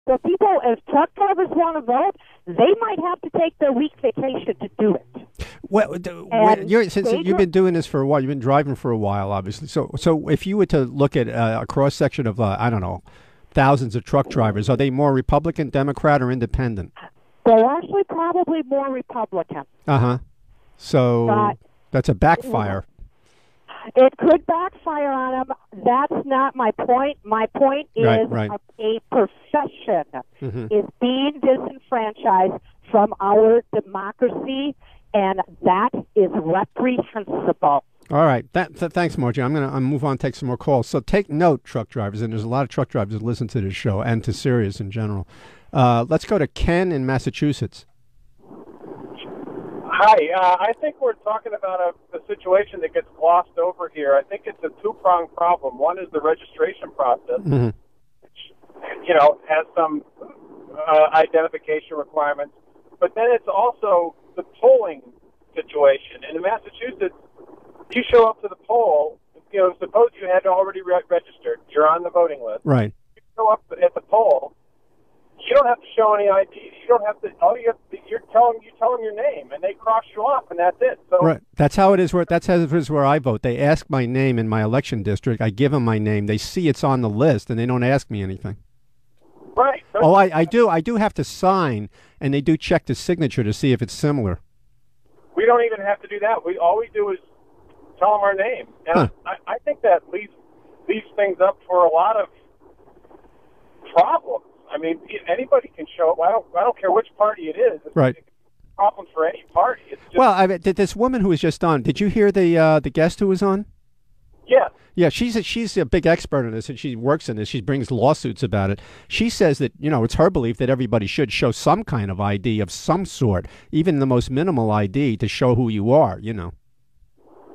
Speaker 4: So if truck drivers want to vote, they might have to take their week vacation to do it.
Speaker 1: Well, since you've been doing this for a while, you've been driving for a while, obviously. So if you were to look at a cross section of, I don't know, thousands of truck drivers, are they more Republican, Democrat, or Independent?
Speaker 4: They're actually probably more Republican.
Speaker 1: So that's a backfire.
Speaker 4: It could backfire on them. That's not my point. My point is a profession is being disenfranchised from our democracy, and that is reprehensible.
Speaker 1: All right. Thanks, Margie. I'm going to move on and take some more calls. So take note, truck drivers, and there's a lot of truck drivers that listen to this show and to Sirius in general. Let's go to Ken in Massachusetts.
Speaker 5: Hi. I think we're talking about a situation that gets glossed over here. I think it's a two-pronged problem. One is the registration process, which, has some identification requirements. But then it's also the polling situation. And in Massachusetts, you show up to the poll, suppose you had already registered. You're on the voting list.
Speaker 1: Right.
Speaker 5: You show up at the poll. You don't have to show any ID. You don't have to. All you have to, you're telling your name, and they cross you off, and that's it. So
Speaker 1: right. That's how it is. That's how it is where I vote. They ask my name in my election district. I give them my name. They see it's on the list, and they don't ask me anything.
Speaker 5: Right.
Speaker 1: Oh, I do have to sign, and they do check the signature to see if it's similar.
Speaker 5: We don't even have to do that. All we do is tell them our name, and I think that leaves things up for a lot of problems. I mean, anybody can show up. I don't care which party it is.
Speaker 1: Right.
Speaker 5: It's a problem for any party. It's just,
Speaker 1: well, I mean, this woman who was just on, did you hear the guest who was on?
Speaker 5: Yeah.
Speaker 1: Yeah, she's a big expert in this, and she works in this. She brings lawsuits about it. She says that, it's her belief that everybody should show some kind of ID of some sort, even the most minimal ID, to show who you are,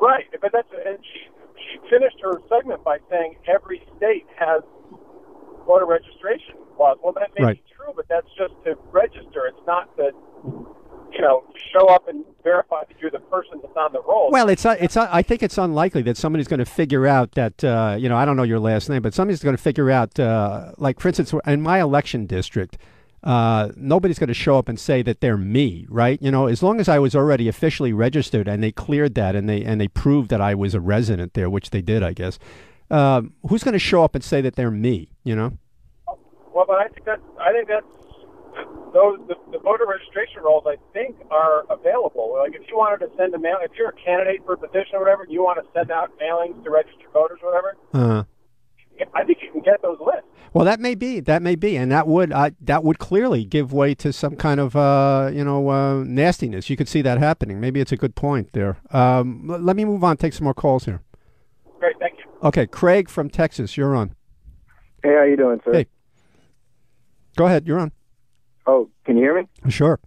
Speaker 5: Right, but and she finished her segment by saying every state has voter registration laws. Well, that may be true, but that's just to register. It's not to, show up and verify that you're the person that's on the roll.
Speaker 1: Well, I think it's unlikely that somebody's going to figure out that, I don't know your last name, but somebody's going to figure out, like, for instance, in my election district, nobody's going to show up and say that they're me, right? As long as I was already officially registered and they cleared that and they proved that I was a resident there, which they did, I guess. Who's going to show up and say that they're me?
Speaker 5: Well, but I think that's the voter registration rolls, I think, are available. Like, if you wanted to send if you're a candidate for a position or whatever, and you want to send out mailings to registered voters or whatever, I think you can get those lists.
Speaker 1: Well, that may be, and that would clearly give way to some kind of nastiness. You could see that happening. Maybe it's a good point there. Let me move on. Take some more calls here.
Speaker 5: Great, thank you.
Speaker 1: Okay, Craig from Texas, you're on.
Speaker 6: Hey, how you doing, sir?
Speaker 1: Hey, go ahead. You're on.
Speaker 6: Oh, can you hear me?
Speaker 1: Sure.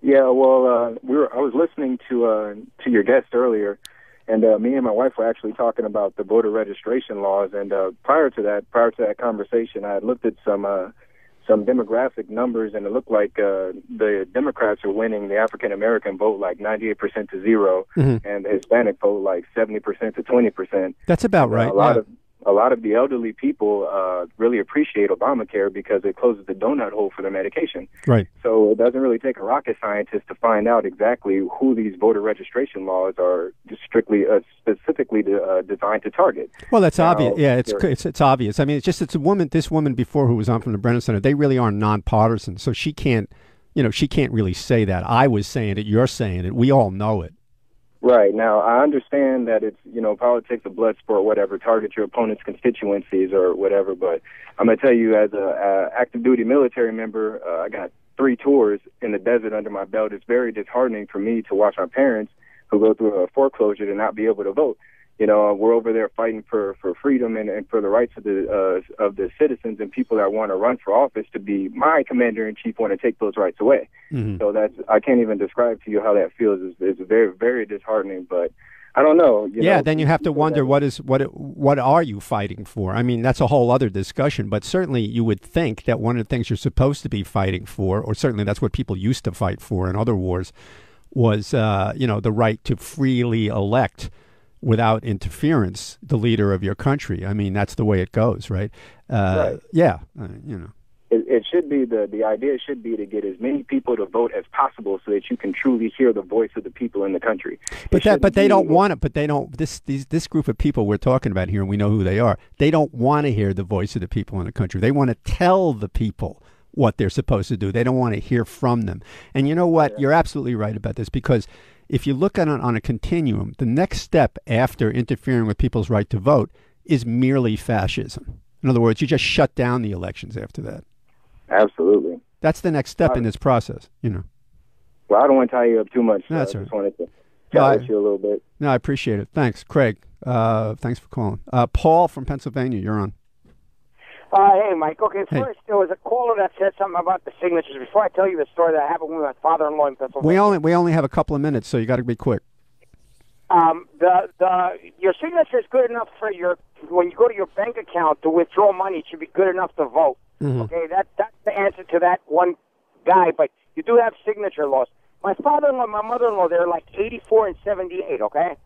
Speaker 6: Yeah. Well, I was listening to your guest earlier. And me and my wife were actually talking about the voter registration laws. And prior to that conversation, I had looked at some demographic numbers, and it looked like the Democrats are winning the African American vote like 98% to 0, and the Hispanic vote like 70% to 20%.
Speaker 1: That's about right.
Speaker 6: A lot of the elderly people really appreciate Obamacare because it closes the donut hole for their medication.
Speaker 1: Right.
Speaker 6: So it doesn't really take a rocket scientist to find out exactly who these voter registration laws are specifically designed to target.
Speaker 1: Well, that's obvious. Yeah, it's obvious. I mean, it's a woman. This woman before who was on from the Brennan Center. They really are nonpartisan, so she can't really say that. I was saying it. You're saying it. We all know it.
Speaker 6: Right. Now, I understand that it's, politics, a blood sport, whatever, target your opponent's constituencies or whatever, but I'm going to tell you, as a active duty military member, I got 3 tours in the desert under my belt. It's very disheartening for me to watch my parents who go through a foreclosure to not be able to vote. We're over there fighting for freedom and for the rights of the citizens and people that want to run for office to be my commander in chief want to take those rights away. Mm-hmm. So I can't even describe to you how that feels. It's very, very disheartening, but I don't know.
Speaker 1: Then you have to wonder what are you fighting for? I mean, that's a whole other discussion, but certainly you would think that one of the things you're supposed to be fighting for, or certainly that's what people used to fight for in other wars, was, the right to freely elect without interference the leader of your country. I mean, that's the way it goes, right?
Speaker 6: Right.
Speaker 1: Yeah,
Speaker 6: It should be the idea should be to get as many people to vote as possible so that you can truly hear the voice of the people in the country. But
Speaker 1: they don't want it. But they don't. This group of people we're talking about here, and we know who they are. They don't want to hear the voice of the people in the country. They want to tell the people what they're supposed to do. They don't want to hear from them. And you know what? Yeah. You're absolutely right about this, because if you look at it on a continuum, the next step after interfering with people's right to vote is merely fascism. In other words, you just shut down the elections after that.
Speaker 6: Absolutely.
Speaker 1: That's the next step in this process,
Speaker 6: Well, I don't want to tie you up too much.
Speaker 1: No, that's
Speaker 6: I
Speaker 1: right.
Speaker 6: just wanted to chat with you a little bit.
Speaker 1: No, I appreciate it. Thanks, Craig. Thanks for calling. Paul from Pennsylvania, you're on.
Speaker 7: Hey, Mike. Okay, first, there was a caller that said something about the signatures. Before I tell you the story that happened with my father-in-law in Pennsylvania.
Speaker 1: We only have a couple of minutes, so you got to be quick.
Speaker 7: Your signature is good enough for when you go to your bank account to withdraw money. It should be good enough to vote. Mm-hmm. Okay, that's the answer to that one guy. But you do have signature laws. My father-in-law, my mother-in-law, they're like 84 and 78. Okay,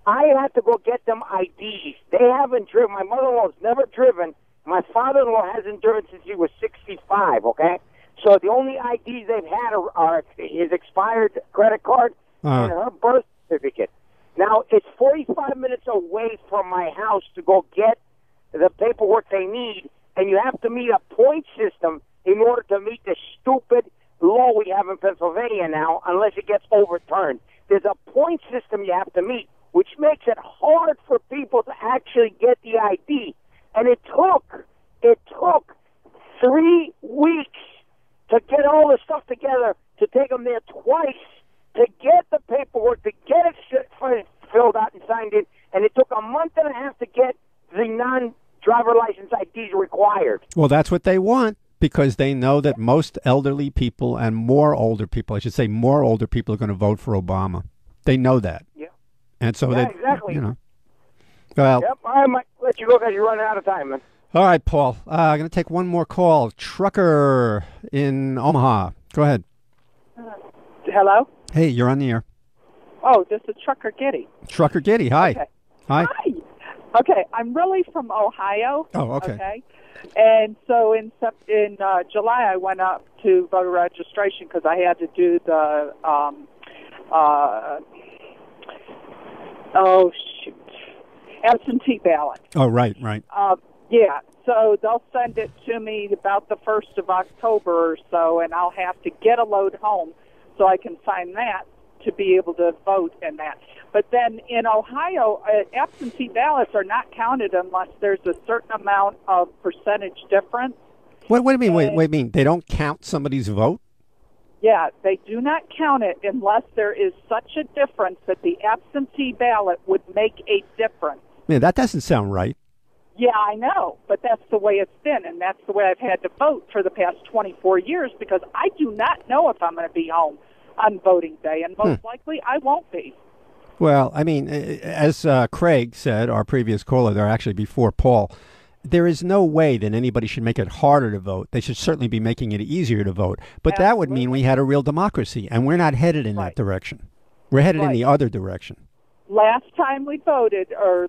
Speaker 7: I had to go get them IDs. They haven't driven. My mother-in-law's never driven. My father-in-law hasn't driven since he was 65, okay? So the only IDs they've had are his expired credit card and her birth certificate. Now, it's 45 minutes away from my house to go get the paperwork they need, and you have to meet a point system in order to meet the stupid law we have in Pennsylvania now, unless it gets overturned. There's a point system you have to meet, which makes it hard for people to actually get the ID. And it took 3 weeks to get all the stuff together, to take them there twice, to get the paperwork, to get it filled out and signed in, and it took a month and a half to get the non-driver license IDs required.
Speaker 1: Well, that's what they want, because they know that most elderly people and more older people, I should say more older people, are going to vote for Obama. They know that.
Speaker 7: Yeah.
Speaker 1: And so
Speaker 7: exactly.
Speaker 1: Well,
Speaker 7: yep, I might let you go because you're running out of time, man.
Speaker 1: All right, Paul. I'm going to take one more call. Trucker in Omaha. Go ahead.
Speaker 8: Hello?
Speaker 1: Hey, you're on the air.
Speaker 8: Oh, this is Trucker Giddy.
Speaker 1: Trucker Giddy, hi.
Speaker 8: Okay.
Speaker 1: Hi.
Speaker 8: Okay, I'm really from Ohio.
Speaker 1: Oh, okay.
Speaker 8: And so in July, I went up to voter registration because I had to do the absentee ballot.
Speaker 1: Oh, right.
Speaker 8: Yeah, so they'll send it to me about the 1st of October or so, and I'll have to get a load home so I can sign that to be able to vote in that. But then in Ohio, absentee ballots are not counted unless there's a certain amount of percentage difference.
Speaker 1: What do you mean? Wait, you mean they don't count somebody's vote?
Speaker 8: Yeah, they do not count it unless there is such a difference that the absentee ballot would make a difference.
Speaker 1: Man, that doesn't sound right.
Speaker 8: Yeah, I know, but that's the way it's been, and that's the way I've had to vote for the past 24 years because I do not know if I'm going to be home on voting day, and most likely I won't be.
Speaker 1: Well, I mean, as Craig said, our previous caller there, actually before Paul, there is no way that anybody should make it harder to vote. They should certainly be making it easier to vote. But that would mean we had a real democracy, and we're not headed in that direction. We're headed in the other direction.
Speaker 8: Last time we voted, or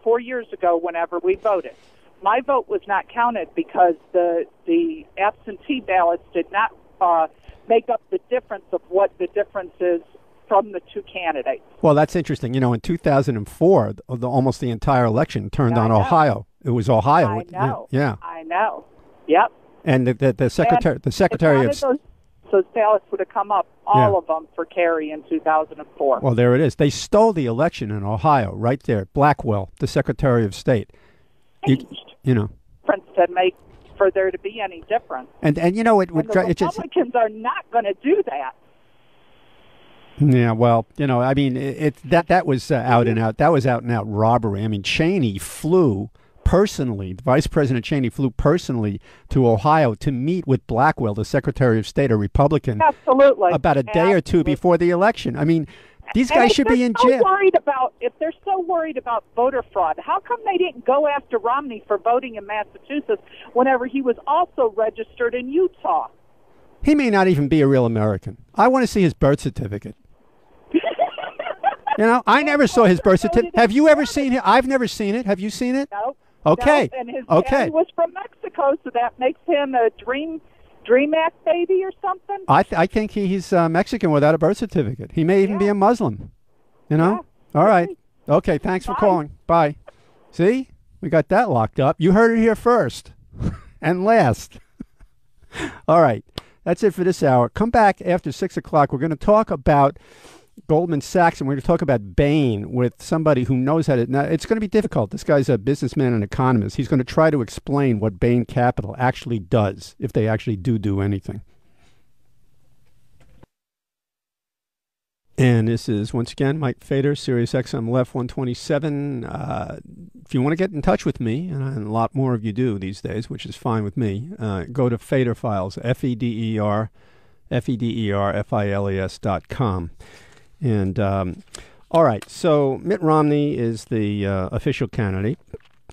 Speaker 8: 4 years ago, whenever we voted, my vote was not counted because the absentee ballots did not make up the difference of what the difference is from the two candidates.
Speaker 1: Well, that's interesting. You know, in 2004, almost the entire election turned on Ohio. It was Ohio.
Speaker 8: I know.
Speaker 1: Yeah.
Speaker 8: I know. Yep.
Speaker 1: And the secretary of
Speaker 8: those ballots would have come up, all of them, for Kerry in 2004.
Speaker 1: Well, there it is. They stole the election in Ohio, right there. Blackwell, the Secretary of State. You know.
Speaker 8: To make for there to be any difference.
Speaker 1: And you know,
Speaker 8: the Republicans are not going to do that.
Speaker 1: Yeah, well, I mean, that was out and out. That was out and out robbery. I mean, Cheney flew personally. Vice President Cheney flew personally to Ohio to meet with Blackwell, the Secretary of State, a Republican,
Speaker 8: absolutely,
Speaker 1: about a day or two before the election. I mean, these guys should be in jail.
Speaker 8: If they're so worried about voter fraud, how come they didn't go after Romney for voting in Massachusetts whenever he was also registered in Utah?
Speaker 1: He may not even be a real American. I want to see his birth certificate. I never saw his birth certificate. Have you ever seen it? I've never seen it. Have you seen it?
Speaker 8: No.
Speaker 1: Okay.
Speaker 8: No, and his dad was from Mexico, so that makes him a Dream Act baby or something.
Speaker 1: I think he's Mexican without a birth certificate. He may even be a Muslim.
Speaker 8: Yeah.
Speaker 1: All right. Okay. Thanks for calling. Bye. See, we got that locked up. You heard it here first and last. All right. That's it for this hour. Come back after 6 o'clock. We're going to talk about Goldman Sachs, and we're going to talk about Bain with somebody who knows how to. Now, it's going to be difficult. This guy's a businessman and economist. He's going to try to explain what Bain Capital actually does, if they actually do anything. And this is, once again, Mike Fader, Sirius XM Left 127. If you want to get in touch with me, and a lot more of you do these days, which is fine with me, go to Fader Files, FEDERFILES.com. And, all right, so Mitt Romney is the official candidate.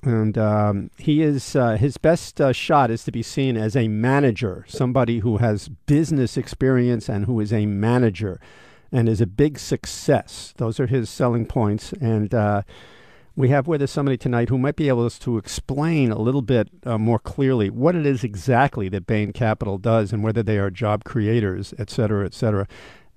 Speaker 1: And he is his best shot is to be seen as a manager, somebody who has business experience and who is a manager and is a big success. Those are his selling points. And we have with us somebody tonight who might be able to explain a little bit more clearly what it is exactly that Bain Capital does and whether they are job creators, et cetera, et cetera.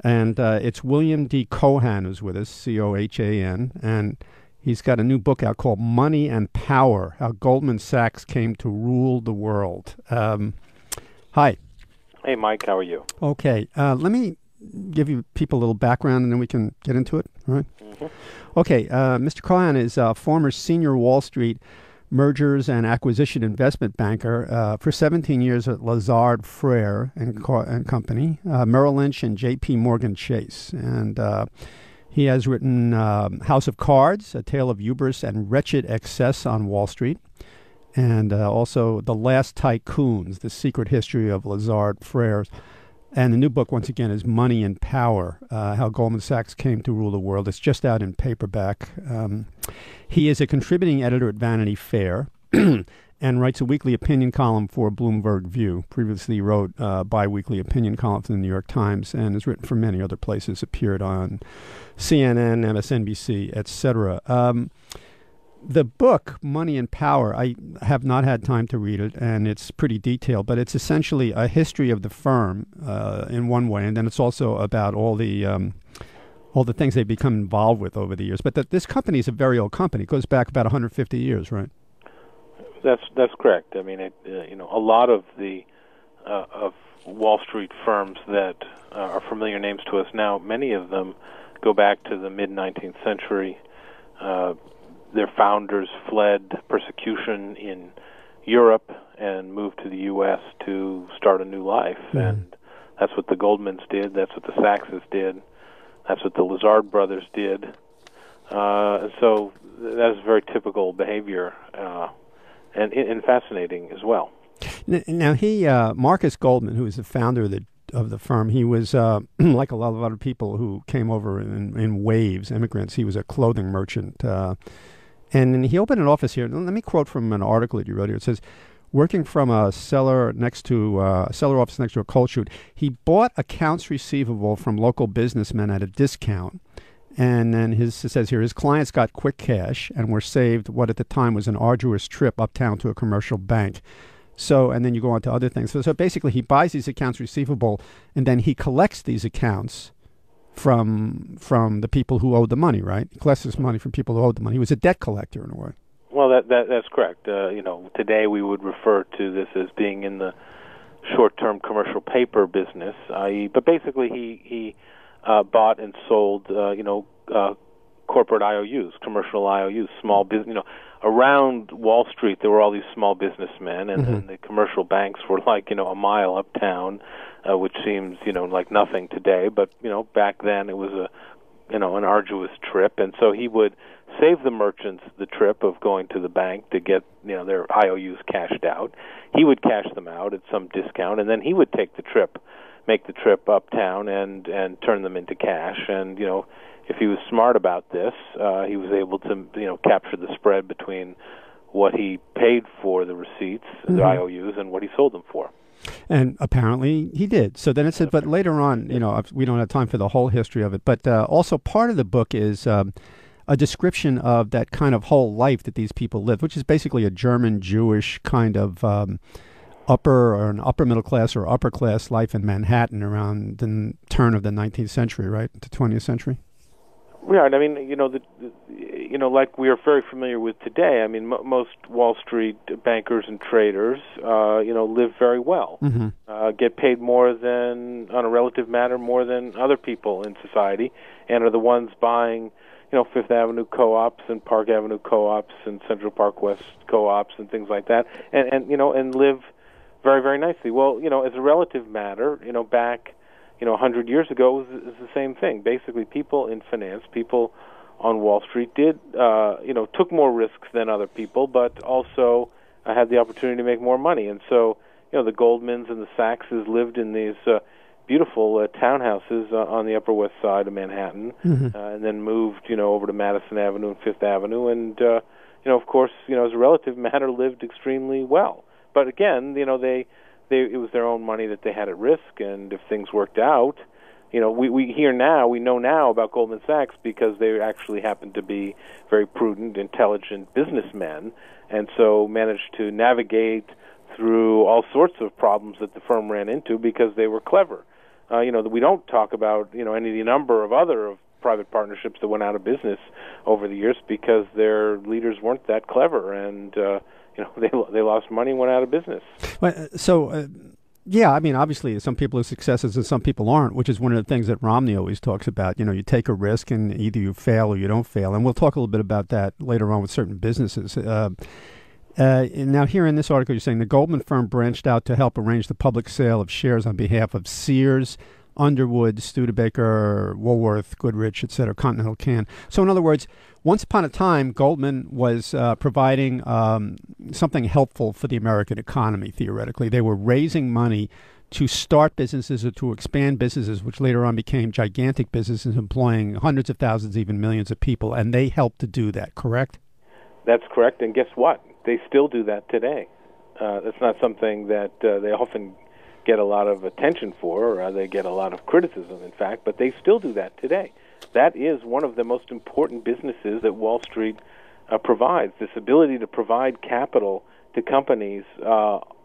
Speaker 1: And it's William D. Cohan who's with us, C-O-H-A-N, and he's got a new book out called Money and Power, How Goldman Sachs Came to Rule the World. Hi.
Speaker 9: Hey, Mike, how are you?
Speaker 1: Okay, let me give you people a little background and then we can get into it, all right? Mm-hmm. Okay, Mr. Cohan is a former senior Wall Street mergers and acquisition investment banker for 17 years at Lazard Frères and Company, Merrill Lynch, and J.P. Morgan Chase. And he has written House of Cards, A Tale of Hubris and Wretched Excess on Wall Street, and also The Last Tycoons, The Secret History of Lazard Frères. And the new book, once again, is Money and Power, How Goldman Sachs Came to Rule the World. It's just out in paperback. He is a contributing editor at Vanity Fair and writes a weekly opinion column for Bloomberg View. Previously he wrote bi-weekly opinion columns in the New York Times and has written for many other places, appeared on CNN, MSNBC, etc. The book, Money and Power, I have not had time to read it, and it's pretty detailed, but it's essentially a history of the firm in one way, and then it's also about all the things they've become involved with over the years. But this company is a very old company. It goes back about 150 years, right?
Speaker 9: That's correct. I mean, a lot of the of Wall Street firms that are familiar names to us now, many of them go back to the mid-19th century. Their founders fled persecution in Europe and moved to the U.S. to start a new life. Mm. And that's what the Goldmans did. That's what the Sachses did. That's what the Lazard brothers did. And so that is very typical behavior and fascinating as well.
Speaker 1: Now, Marcus Goldman, who is the founder of the firm, he was like a lot of other people who came over in waves, immigrants. He was a clothing merchant. And he opened an office here. Let me quote from an article that you wrote here. It says, working from a cellar office next to a coal chute, he bought accounts receivable from local businessmen at a discount. And then it says here, his clients got quick cash and were saved what at the time was an arduous trip uptown to a commercial bank. So, and then you go on to other things. So basically he buys these accounts receivable and then he collects these accounts from the people who owed the money, right? He collects this money from people who owed the money. He was a debt collector in a way.
Speaker 9: Well, that's correct. Today we would refer to this as being in the short-term commercial paper business, i.e., but basically he bought and sold, corporate IOUs, commercial IOUs, small business. Around Wall Street there were all these small businessmen, and then the commercial banks were like a mile uptown, which seems like nothing today, but back then it was an arduous trip, and so he would save the merchants the trip of going to the bank to get their IOUs cashed out. He would cash them out at some discount, and then he would make the trip uptown and turn them into cash. And if he was smart about this, he was able to capture the spread between what he paid for the receipts, the IOUs, and what he sold them for.
Speaker 1: And apparently he did. So then it said, but later on, we don't have time for the whole history of it, but also part of the book is a description of that kind of whole life that these people lived, which is basically a German Jewish kind of upper middle class or upper class life in Manhattan around the turn of the 19th century, right, to 20th century.
Speaker 9: Right. I mean, like we are very familiar with today. I mean, most Wall Street bankers and traders, live very well, get paid more than, on a relative matter, more than other people in society, and are the ones buying, Fifth Avenue co-ops and Park Avenue co-ops and Central Park West co-ops and things like that, and live very, very nicely. Well, as a relative matter, back 100 years ago, it was the same thing. Basically, people in finance, people on Wall Street took more risks than other people, but also had the opportunity to make more money. And so, the Goldmans and the Sachses lived in these beautiful townhouses on the Upper West Side of Manhattan, and then moved, over to Madison Avenue and Fifth Avenue, and of course, as a relative matter, lived extremely well. But again, it was their own money that they had at risk, and if things worked out, we know now about Goldman Sachs because they actually happened to be very prudent, intelligent businessmen, and so managed to navigate through all sorts of problems that the firm ran into because they were clever. We don't talk about any of the number of other private partnerships that went out of business over the years because their leaders weren't that clever, and they lost money and went out of business.
Speaker 1: Yeah, I mean, obviously some people are successes and some people aren't, which is one of the things that Romney always talks about. You take a risk and either you fail or you don't fail. And we'll talk a little bit about that later on with certain businesses. Now, here in this article, you're saying the Goldman firm branched out to help arrange the public sale of shares on behalf of Sears, Underwood, Studebaker, Woolworth, Goodrich, etc., Continental Can. So in other words, once upon a time, Goldman was providing something helpful for the American economy, theoretically. They were raising money to start businesses or to expand businesses, which later on became gigantic businesses employing hundreds of thousands, even millions of people, and they helped to do that, correct?
Speaker 9: That's correct, and guess what? They still do that today. That's not something that they often get a lot of attention for, or they get a lot of criticism, in fact, but they still do that today. That is one of the most important businesses that Wall Street provides, this ability to provide capital to companies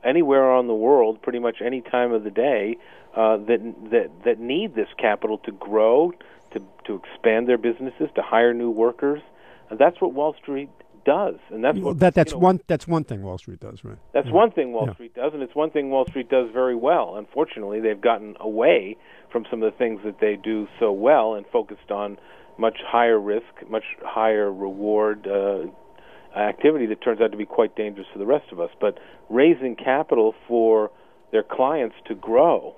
Speaker 9: anywhere on the world, pretty much any time of the day, that need this capital to grow, to expand their businesses, to hire new workers. And that's what Wall Street does, and that's what
Speaker 1: that's one thing Wall Street does, right?
Speaker 9: That's one thing Wall Street does, and it's one thing Wall Street does very well. Unfortunately, they've gotten away from some of the things that they do so well and focused on much higher risk, much higher reward activity that turns out to be quite dangerous for the rest of us. But raising capital for their clients to grow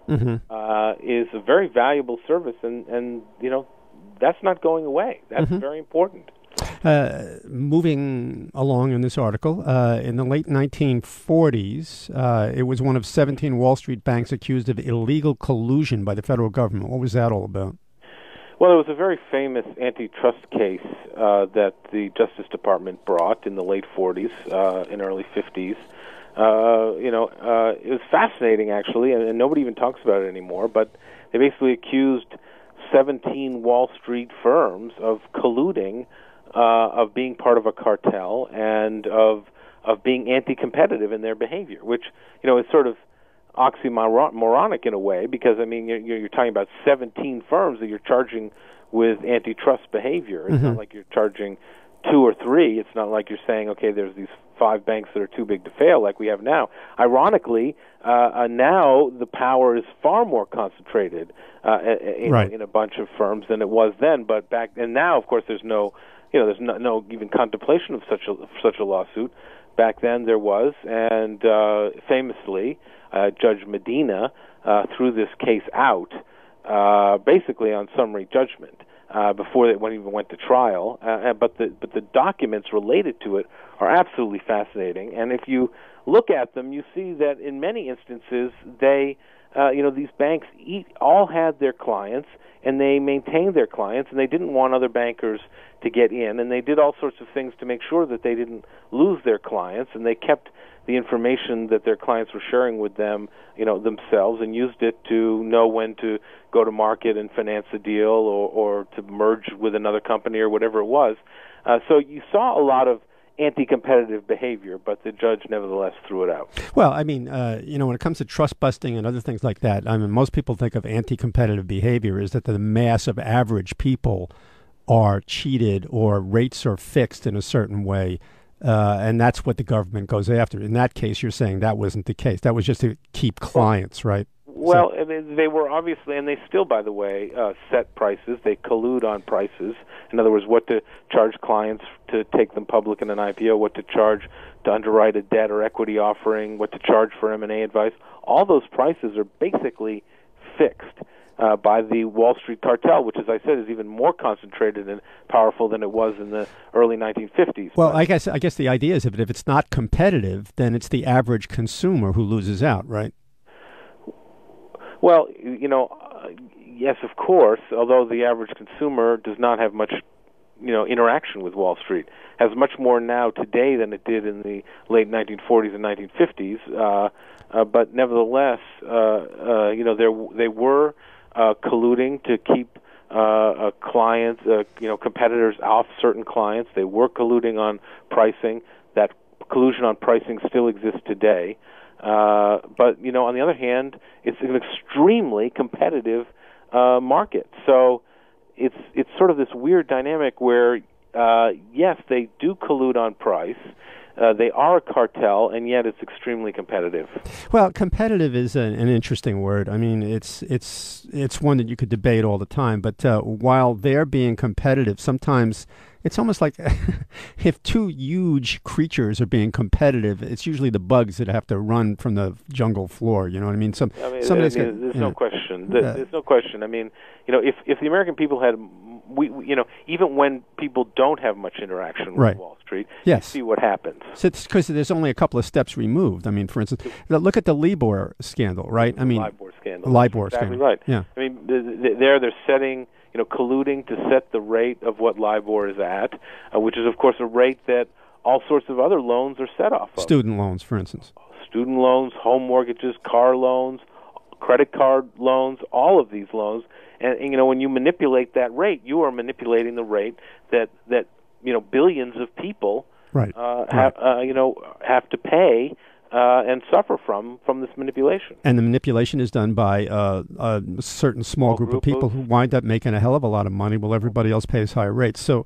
Speaker 9: is a very valuable service, and that's not going away. That's very important.
Speaker 1: Moving along in this article, in the late 1940s, it was one of 17 Wall Street banks accused of illegal collusion by the federal government. What was that all about?
Speaker 9: Well, it was a very famous antitrust case that the Justice Department brought in the late 40s and early 50s. It was fascinating, actually, and nobody even talks about it anymore, but they basically accused 17 Wall Street firms of colluding, of being part of a cartel, and of being anti-competitive in their behavior, which is sort of oxymoronic in a way, because you're talking about 17 firms that you're charging with antitrust behavior. It's not like you're charging 2 or 3. It's not like you're saying, okay, there's these 5 banks that are too big to fail like we have now. Ironically, now the power is far more concentrated in a bunch of firms than it was then. But now, of course, there's no even contemplation of such a lawsuit. Back then there was, and famously, Judge Medina threw this case out basically on summary judgment before it even went to trial. But the documents related to it are absolutely fascinating. And if you look at them, you see that in many instances these banks all had their clients, and they maintained their clients, and they didn't want other bankers to get in, and they did all sorts of things to make sure that they didn't lose their clients, and they kept the information that their clients were sharing with them, themselves, and used it to know when to go to market and finance a deal or to merge with another company or whatever it was. So you saw a lot of anti-competitive behavior, but the judge nevertheless threw it out.
Speaker 1: Well, I mean, when it comes to trust busting and other things like that, I mean, most people think of anti-competitive behavior is that the mass of average people are cheated or rates are fixed in a certain way, and that's what the government goes after. In that case, you're saying that wasn't the case. That was just to keep clients, right?
Speaker 9: Well, they were obviously, and they still, by the way, set prices. They collude on prices. In other words, what to charge clients to take them public in an IPO, what to charge to underwrite a debt or equity offering, what to charge for M&A advice. All those prices are basically fixed by the Wall Street cartel, which, as I said, is even more concentrated and powerful than it was in the early 1950s.
Speaker 1: Well, I guess the idea is if it's not competitive, then it's the average consumer who loses out, right?
Speaker 9: Well, yes, of course, although the average consumer does not have much, interaction with Wall Street, has much more now today than it did in the late 1940s and 1950s. But nevertheless, they were colluding to keep clients, competitors off certain clients. They were colluding on pricing. That collusion on pricing still exists today. But on the other hand, it's an extremely competitive market. So it's sort of this weird dynamic where yes, they do collude on price. They are a cartel, and yet it's extremely competitive.
Speaker 1: Well, competitive is an interesting word. I mean, it's one that you could debate all the time. But while they're being competitive, sometimes it's almost like if two huge creatures are being competitive, it's usually the bugs that have to run from the jungle floor. You know what I mean?
Speaker 9: There's no question. There's no question. I mean, if the American people had, even when people don't have much interaction with Wall Street, you see what happens.
Speaker 1: So it's because there's only a couple of steps removed. I mean, for instance, look at the LIBOR scandal, right? I mean,
Speaker 9: LIBOR scandal.
Speaker 1: LIBOR
Speaker 9: exactly
Speaker 1: scandal.
Speaker 9: Right.
Speaker 1: Yeah.
Speaker 9: I mean, they're setting, colluding to set the rate of what LIBOR is at, which is, of course, a rate that all sorts of other loans are set off of.
Speaker 1: Student loans, for instance.
Speaker 9: Student loans, home mortgages, car loans, credit card loans, all of these loans. And when you manipulate that rate, you are manipulating the rate that billions of people have to pay and suffer from this manipulation.
Speaker 1: And the manipulation is done by a certain small group of people who wind up making a hell of a lot of money while everybody else pays higher rates. So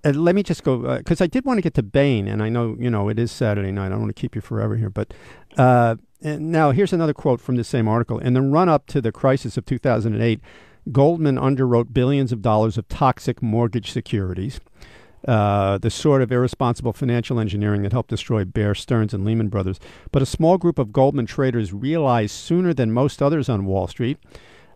Speaker 1: let me just go, because I did want to get to Bain, and I know, it is Saturday night. I don't want to keep you forever here. But now here's another quote from the same article. In the run-up to the crisis of 2008, Goldman underwrote billions of dollars of toxic mortgage securities, the sort of irresponsible financial engineering that helped destroy Bear Stearns and Lehman Brothers. But a small group of Goldman traders realized sooner than most others on Wall Street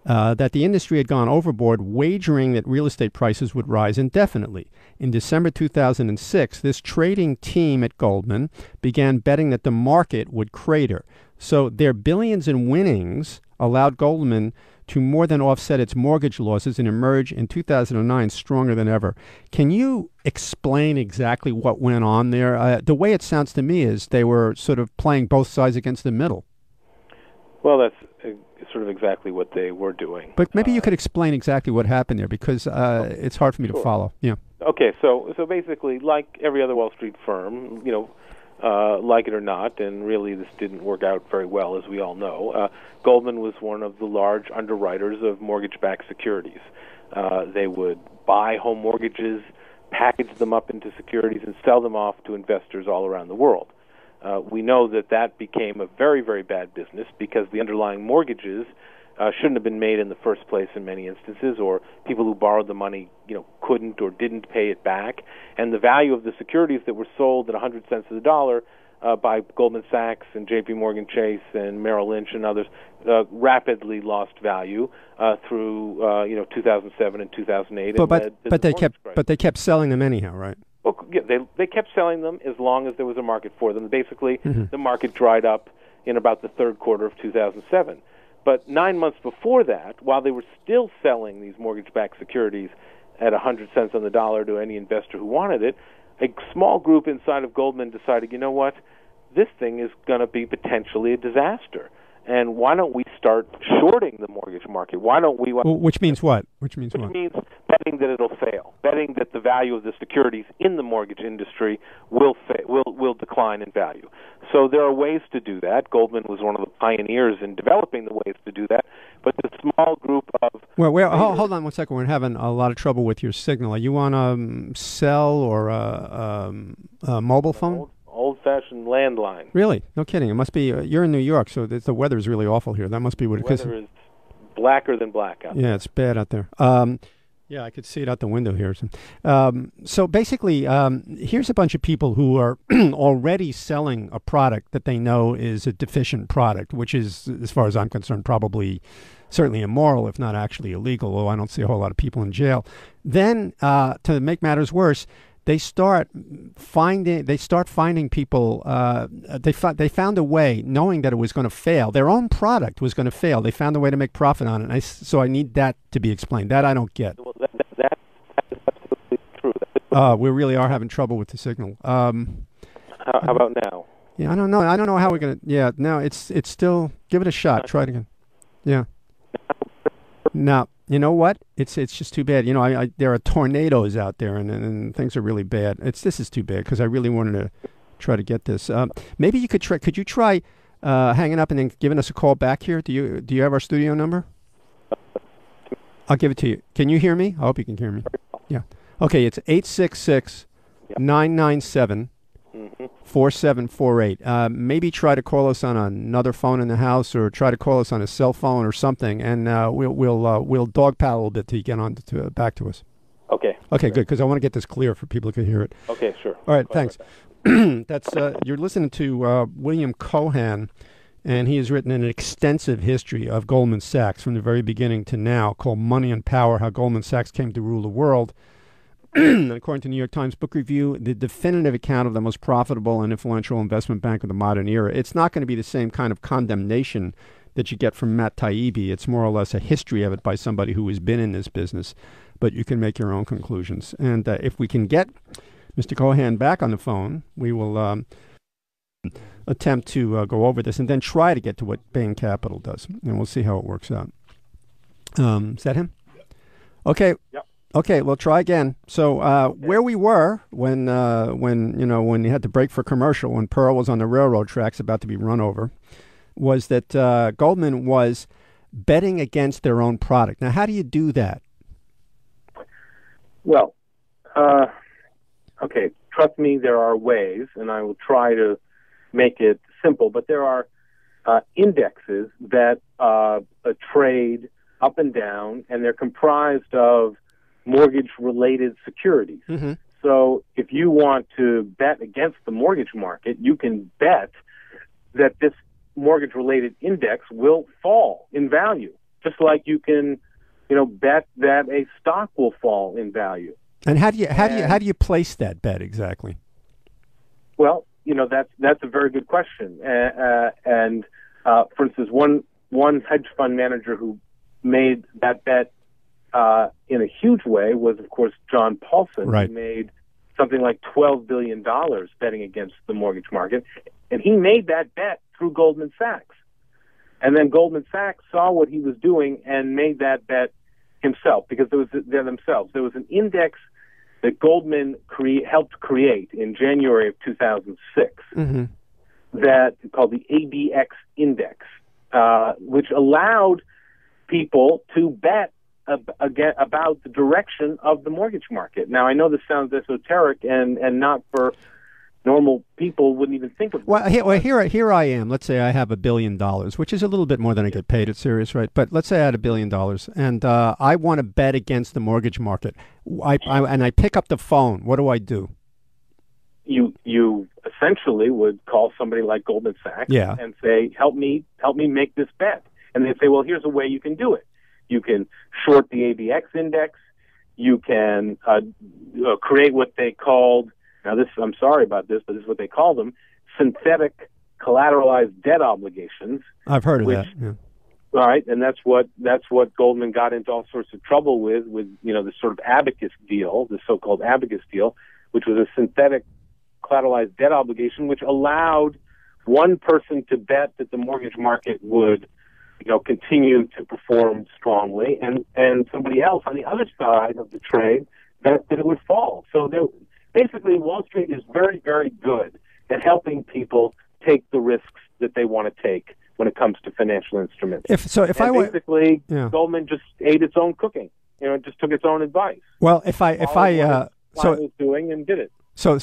Speaker 1: that the industry had gone overboard, wagering that real estate prices would rise indefinitely. In December 2006, this trading team at Goldman began betting that the market would crater. So their billions in winnings allowed Goldman to more than offset its mortgage losses and emerge in 2009 stronger than ever. Can you explain exactly what went on there? The way it sounds to me is they were sort of playing both sides against the middle.
Speaker 9: Well, that's sort of exactly what they were doing.
Speaker 1: But maybe you could explain exactly what happened there, because it's hard for me to follow. Yeah.
Speaker 9: Okay, so basically, like every other Wall Street firm, like it or not, and really this didn't work out very well, as we all know, Goldman was one of the large underwriters of mortgage-backed securities. They would buy home mortgages package them up into securities and sell them off to investors all around the world. We know that became a very, very bad business because the underlying mortgages shouldn't have been made in the first place in many instances, or people who borrowed the money, couldn't or didn't pay it back, and the value of the securities that were sold at 100 cents of the dollar by Goldman Sachs and J.P. Morgan Chase and Merrill Lynch and others rapidly lost value through 2007 and 2008.
Speaker 1: But they kept selling them anyhow, right?
Speaker 9: Well, yeah, they kept selling them as long as there was a market for them. Basically, the market dried up in about the third quarter of 2007. But 9 months before that, while they were still selling these mortgage-backed securities at 100 cents on the dollar to any investor who wanted it, a small group inside of Goldman decided, you know what, this thing is going to be potentially a disaster. And why don't we start shorting the mortgage market? Why don't we...
Speaker 1: Which means what?
Speaker 9: Which means betting that it'll fail, betting that the value of the securities in the mortgage industry will decline in value. So there are ways to do that. Goldman was one of the pioneers in developing the ways to do that. But the small group of...
Speaker 1: Hold on one second. We're having a lot of trouble with your signal. Are you on a cell or a mobile phone?
Speaker 9: Old-fashioned landline.
Speaker 1: Really? No kidding. It must be. You're in New York, so the weather is really awful here. That must be what it is.
Speaker 9: The weather is blacker than black out there.
Speaker 1: Yeah, it's bad out there. Yeah, I could see it out the window here. So basically, here's a bunch of people who are already selling a product that they know is a deficient product, which is, as far as I'm concerned, probably certainly immoral, if not actually illegal, although I don't see a whole lot of people in jail. Then, to make matters worse, they start finding people. They found a way, knowing that it was going to fail. Their own product was going to fail. They found a way to make profit on it. So I need that to be explained. That I don't get.
Speaker 9: Well, that is absolutely true.
Speaker 1: We really are having trouble with the signal.
Speaker 9: How about now?
Speaker 1: Yeah, I don't know. I don't know how we're gonna. Yeah, no, it's still. Give it a shot. Try it again. Yeah. Now, you know what? It's just too bad. There are tornadoes out there, and things are really bad. This is too bad because I really wanted to try to get this. Maybe you could try. Could you try hanging up and then giving us a call back here? Do you have our studio number? I'll give it to you. Can you hear me? I hope you can hear me. Yeah. Okay. It's 866-997. 4748. Maybe try to call us on another phone in the house, or try to call us on a cell phone or something, and we'll dog paddle a little bit till you get on back to us.
Speaker 9: Okay.
Speaker 1: Okay, good, because I want to get this clear for people who can hear it.
Speaker 9: Okay, sure.
Speaker 1: All right, thanks. That's you're listening to William Cohan, and he has written an extensive history of Goldman Sachs from the very beginning to now, called Money and Power: How Goldman Sachs Came to Rule the World. According to New York Times Book Review, the definitive account of the most profitable and influential investment bank of the modern era. It's not going to be the same kind of condemnation that you get from Matt Taibbi. It's more or less a history of it by somebody who has been in this business, but you can make your own conclusions. And if we can get Mr. Cohan back on the phone, we will attempt to go over this and then try to get to what Bain Capital does, and we'll see how it works out. Is that him? Okay.
Speaker 5: Yep.
Speaker 1: Okay, well, try again. So where we were when you had to break for commercial, when Pearl was on the railroad tracks about to be run over, was that Goldman was betting against their own product. Now, how do you do that?
Speaker 10: Well, okay, trust me, there are ways, and I will try to make it simple, but there are indexes that trade up and down, and they're comprised of mortgage-related securities.
Speaker 1: Mm-hmm.
Speaker 10: So if you want to bet against the mortgage market, you can bet that this mortgage-related index will fall in value, just like you can, bet that a stock will fall in value.
Speaker 1: And how do you place that bet exactly?
Speaker 10: Well, that's a very good question. And for instance, one hedge fund manager who made that bet in a huge way was, of course, John Paulson.
Speaker 1: Right.
Speaker 10: He made something like $12 billion betting against the mortgage market, and he made that bet through Goldman Sachs. And then Goldman Sachs saw what he was doing and made that bet himself, because there was an index that Goldman helped create in January of 2006
Speaker 1: mm-hmm.
Speaker 10: that called the ABX index, which allowed people to bet about the direction of the mortgage market. Now, I know this sounds esoteric and not for normal people wouldn't even think of it.
Speaker 1: Here I am. Let's say I have $1 billion, which is a little bit more than I get paid at Sirius, right? But let's say I had $1 billion, and I want to bet against the mortgage market. I pick up the phone. What do I do?
Speaker 10: You essentially would call somebody like Goldman Sachs and say, help me make this bet. And they say, well, here's a way you can do it. You can short the ABX index. You can create what they called, I'm sorry about this, but this is what they call them, synthetic collateralized debt obligations.
Speaker 1: I've heard of that. Yeah.
Speaker 10: All right, and that's what Goldman got into all sorts of trouble with this sort of abacus deal, the so-called abacus deal, which was a synthetic collateralized debt obligation, which allowed one person to bet that the mortgage market would, continue to perform strongly, and somebody else on the other side of the trade bet that it would fall. So basically, Wall Street is very, very good at helping people take the risks that they want to take when it comes to financial instruments. Goldman just ate its own cooking. It just took its own advice.
Speaker 1: Well, was
Speaker 10: doing and did it.
Speaker 1: So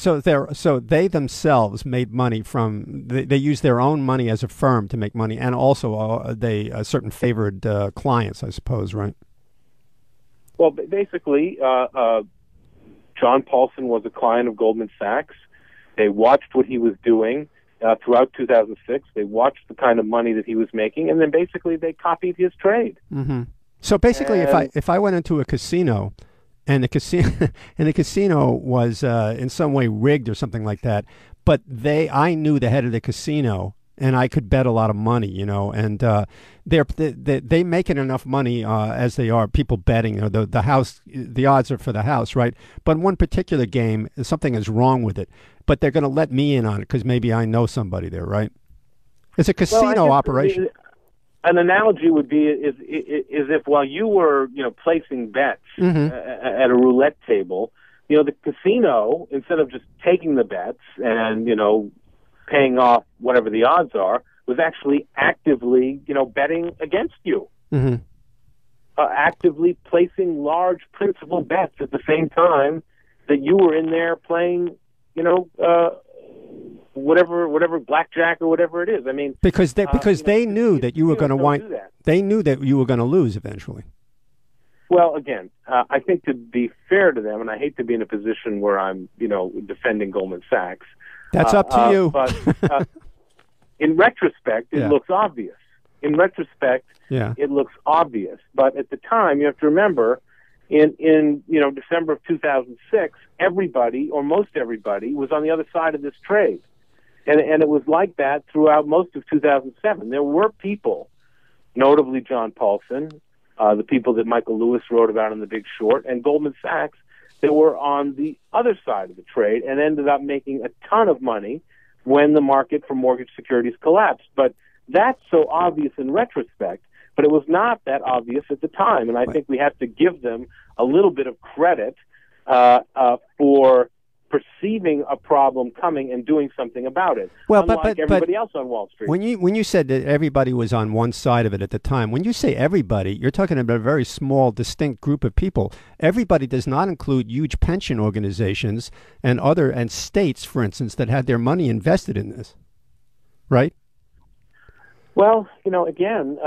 Speaker 1: they themselves made money from they used their own money as a firm to make money, and also they certain favored clients, I suppose, right?
Speaker 10: Well, basically, John Paulson was a client of Goldman Sachs. They watched what he was doing throughout 2006. They watched the kind of money that he was making, and then basically they copied his trade.
Speaker 1: Mm-hmm. So basically, if I went into a casino, and the casino was in some way rigged or something like that, but I knew the head of the casino, and I could bet a lot of money, and they making enough money as they are, people betting, the house, the odds are for the house, right? But in one particular game, something is wrong with it, but they're going to let me in on it because maybe I know somebody there, right? It's a casino operation.
Speaker 10: An analogy would be is if while you were placing bets at a roulette table, the casino, instead of just taking the bets and paying off whatever the odds are, was actually actively betting against you, actively placing large principal bets at the same time that you were in there playing whatever blackjack or whatever it is. I mean,
Speaker 1: because they knew that you were going to they knew that you were going to lose eventually.
Speaker 10: Well, again, I think to be fair to them, and I hate to be in a position where I'm defending Goldman Sachs.
Speaker 1: That's up to you.
Speaker 10: But in retrospect, it looks obvious. In retrospect, it looks obvious. But at the time, you have to remember, in December of 2006, everybody or most everybody was on the other side of this trade. And it was like that throughout most of 2007. There were people, notably John Paulson, the people that Michael Lewis wrote about in The Big Short, and Goldman Sachs, that were on the other side of the trade and ended up making a ton of money when the market for mortgage securities collapsed. But that's so obvious in retrospect, but it was not that obvious at the time. And I think we have to give them a little bit of credit for perceiving a problem coming and doing something about it.
Speaker 1: Well,
Speaker 10: unlike everybody else on Wall Street.
Speaker 1: When you said that everybody was on one side of it at the time, when you say everybody, you're talking about a very small, distinct group of people. Everybody does not include huge pension organizations and states, for instance, that had their money invested in this, right?
Speaker 10: Well, again,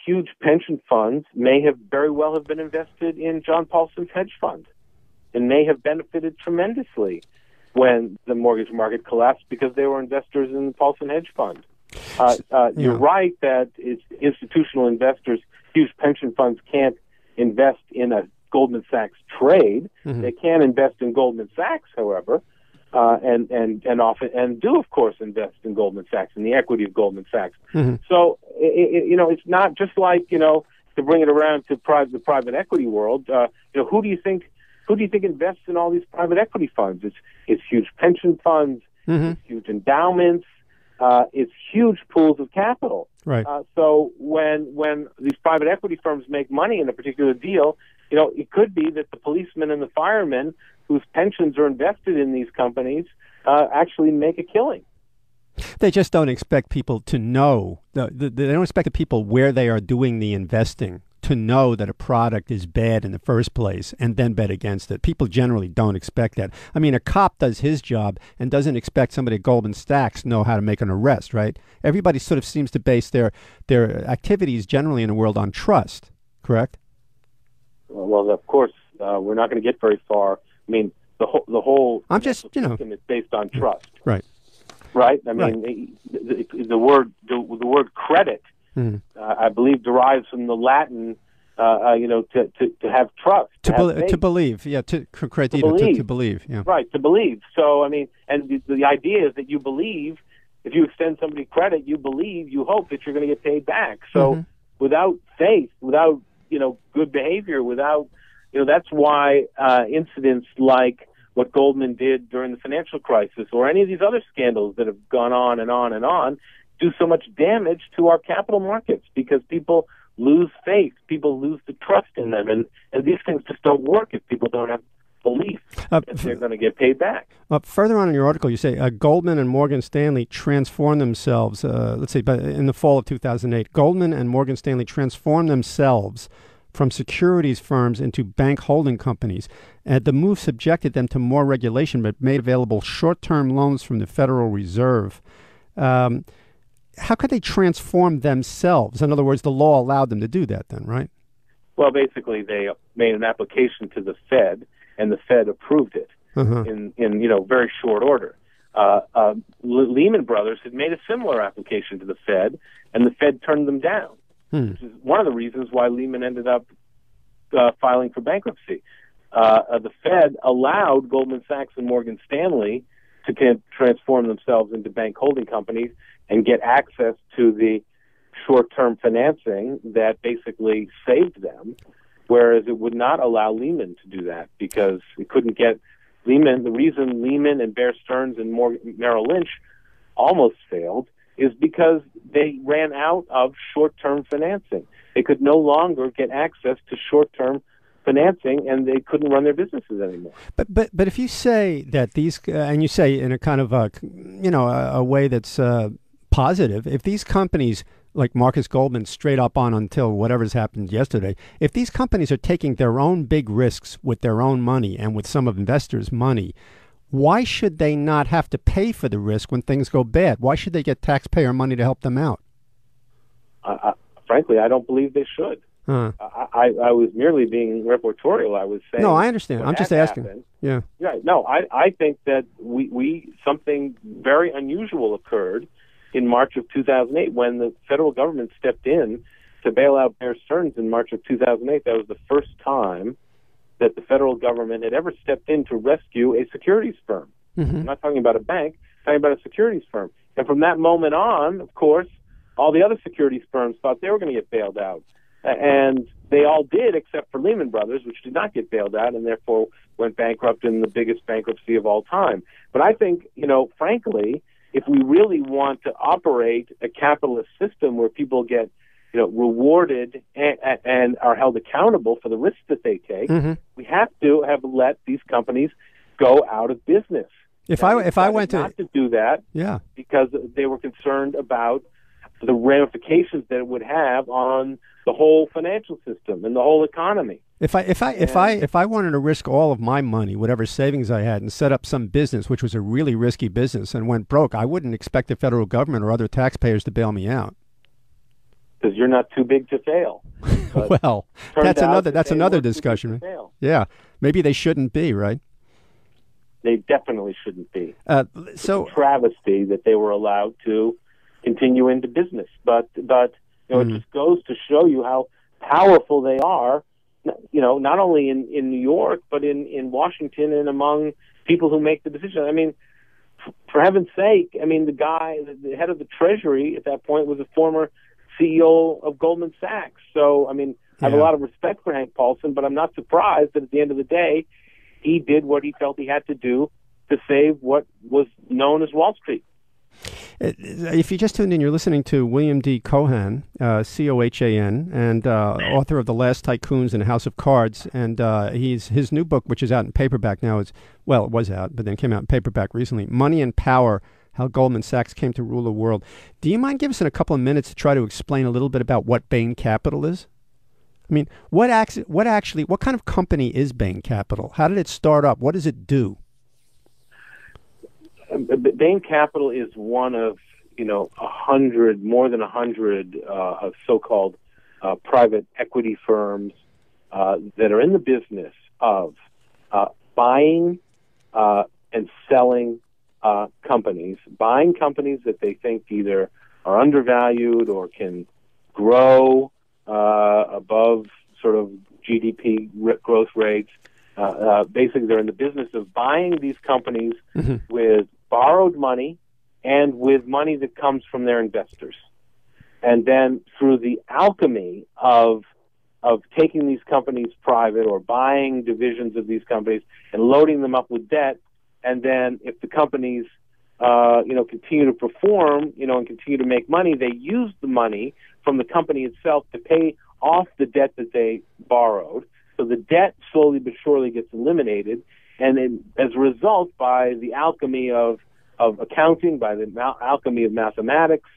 Speaker 10: huge pension funds may have very well have been invested in John Paulson's hedge fund, and may have benefited tremendously when the mortgage market collapsed because they were investors in the Paulson hedge fund. You're right that institutional investors, huge pension funds, can't invest in a Goldman Sachs trade. Mm-hmm. They can invest in Goldman Sachs, however, and often do, of course, invest in Goldman Sachs and the equity of Goldman Sachs. Mm-hmm. So it's not just like to bring it around to the private equity world. Who do you think invests in all these private equity funds? It's huge pension funds, it's huge endowments, it's huge pools of capital.
Speaker 1: Right.
Speaker 10: So when these private equity firms make money in a particular deal, it could be that the policemen and the firemen whose pensions are invested in these companies actually make a killing.
Speaker 1: They just don't expect people to know. They don't expect the people where they are doing the investing to know that a product is bad in the first place and then bet against it. People generally don't expect that. I mean, a cop does his job and doesn't expect somebody at Goldman Sachs know how to make an arrest, right? Everybody sort of seems to base their activities generally in the world on trust, correct?
Speaker 10: Well, of course, we're not going to get very far. I mean, the whole system is based on trust,
Speaker 1: right?
Speaker 10: Right. I mean, the word credit, I believe, derives from the Latin, to have trust,
Speaker 1: to believe, yeah, to believe, yeah,
Speaker 10: right, to believe. So, I mean, and the idea is that you believe. If you extend somebody credit, you believe, you hope that you're going to get paid back. So, without faith, without good behavior, without that's why incidents like what Goldman did during the financial crisis or any of these other scandals that have gone on and on and on do so much damage to our capital markets, because people lose faith, people lose the trust in them, and these things just don't work if people don't have belief that they're going to get paid back.
Speaker 1: Further on in your article, you say Goldman and Morgan Stanley transformed themselves, let's say in the fall of 2008, Goldman and Morgan Stanley transformed themselves from securities firms into bank holding companies. And the move subjected them to more regulation, but made available short-term loans from the Federal Reserve. How could they transform themselves? In other words, the law allowed them to do that then, right?
Speaker 10: Well, basically, they made an application to the Fed, and the Fed approved it in very short order. Lehman Brothers had made a similar application to the Fed, and the Fed turned them down. Which is one of the reasons why Lehman ended up filing for bankruptcy. The Fed allowed Goldman Sachs and Morgan Stanley to transform themselves into bank holding companies and get access to the short-term financing that basically saved them, whereas it would not allow Lehman to do that because it couldn't get Lehman. The reason Lehman and Bear Stearns and Merrill Lynch almost failed is because they ran out of short-term financing. They could no longer get access to short-term financing, and they couldn't run their businesses anymore.
Speaker 1: But if you say that these, and you say in a kind of a way that's positive, if these companies like Marcus Goldman straight up on until whatever's happened yesterday, if these companies are taking their own big risks with their own money and with some of investors' money, why should they not have to pay for the risk when things go bad? Why should they get taxpayer money to help them out?
Speaker 10: Frankly, I don't believe they should. I was merely being reportorial. I was saying.
Speaker 1: No, I understand. I'm just asking.
Speaker 10: Happened.
Speaker 1: Yeah.
Speaker 10: Right. No, I think that we something very unusual occurred in March of 2008 when the federal government stepped in to bail out Bear Stearns in March of 2008. That was the first time that the federal government had ever stepped in to rescue a securities firm. I'm not talking about a bank, I'm talking about a securities firm. And from that moment on, of course, all the other securities firms thought they were going to get bailed out. And they all did, except for Lehman Brothers, which did not get bailed out and therefore went bankrupt in the biggest bankruptcy of all time. But I think, frankly, if we really want to operate a capitalist system where people get rewarded and are held accountable for the risks that they take, we have to have let these companies go out of business.
Speaker 1: If I went
Speaker 10: to do that, because they were concerned about the ramifications that it would have on the whole financial system and the whole economy.
Speaker 1: If I wanted to risk all of my money, whatever savings I had, and set up some business which was a really risky business and went broke, I wouldn't expect the federal government or other taxpayers to bail me out.
Speaker 10: Because you're not too big to fail.
Speaker 1: Well, that's another discussion. Yeah, maybe they shouldn't be, right?
Speaker 10: They definitely shouldn't be.
Speaker 1: It's a
Speaker 10: travesty that they were allowed to continue into business, but it just goes to show you how powerful they are. Not only in New York, but in Washington and among people who make the decision. I mean, for heaven's sake, the head of the Treasury at that point was a former CEO of Goldman Sachs. So, I have a lot of respect for Hank Paulson, but I'm not surprised that at the end of the day, he did what he felt he had to do to save what was known as Wall Street.
Speaker 1: If you just tuned in, you're listening to William D. Cohan, Cohan, and author of The Last Tycoons and House of Cards. And his new book, which is out in paperback now, it was out, but then came out in paperback recently, Money and Power, How Goldman Sachs Came to Rule the World. Do you mind giving us in a couple of minutes to try to explain a little bit about what Bain Capital is? I mean, what kind of company is Bain Capital? How did it start up? What does it do?
Speaker 10: Bain Capital is one of more than 100 of so-called private equity firms that are in the business of buying and selling companies, buying companies that they think either are undervalued or can grow above sort of GDP growth rates. Basically, they're in the business of buying these companies with borrowed money and with money that comes from their investors. And then through the alchemy of taking these companies private or buying divisions of these companies and loading them up with debt, and then if the companies continue to perform, and continue to make money, they use the money from the company itself to pay off the debt that they borrowed. So the debt slowly but surely gets eliminated, and then as a result, by the alchemy of accounting, by the alchemy of mathematics,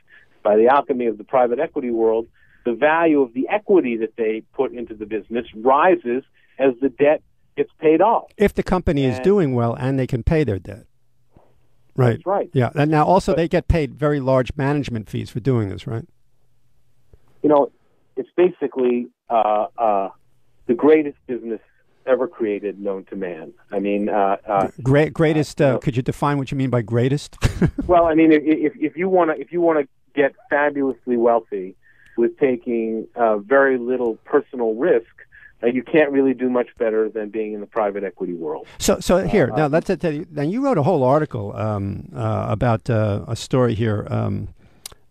Speaker 10: by the alchemy of the private equity world, the value of the equity that they put into the business rises as the debt gets paid off.
Speaker 1: If the company is doing well and they can pay their debt. Right.
Speaker 10: That's right.
Speaker 1: Yeah. And now also they get paid very large management fees for doing this, right?
Speaker 10: It's basically the greatest business ever created known to man. I mean,
Speaker 1: greatest. Could you define what you mean by greatest?
Speaker 10: Well, I mean, if you want to get fabulously wealthy with taking very little personal risk, you can't really do much better than being in the private equity world.
Speaker 1: So here now, let's tell you. Now you wrote a whole article about a story here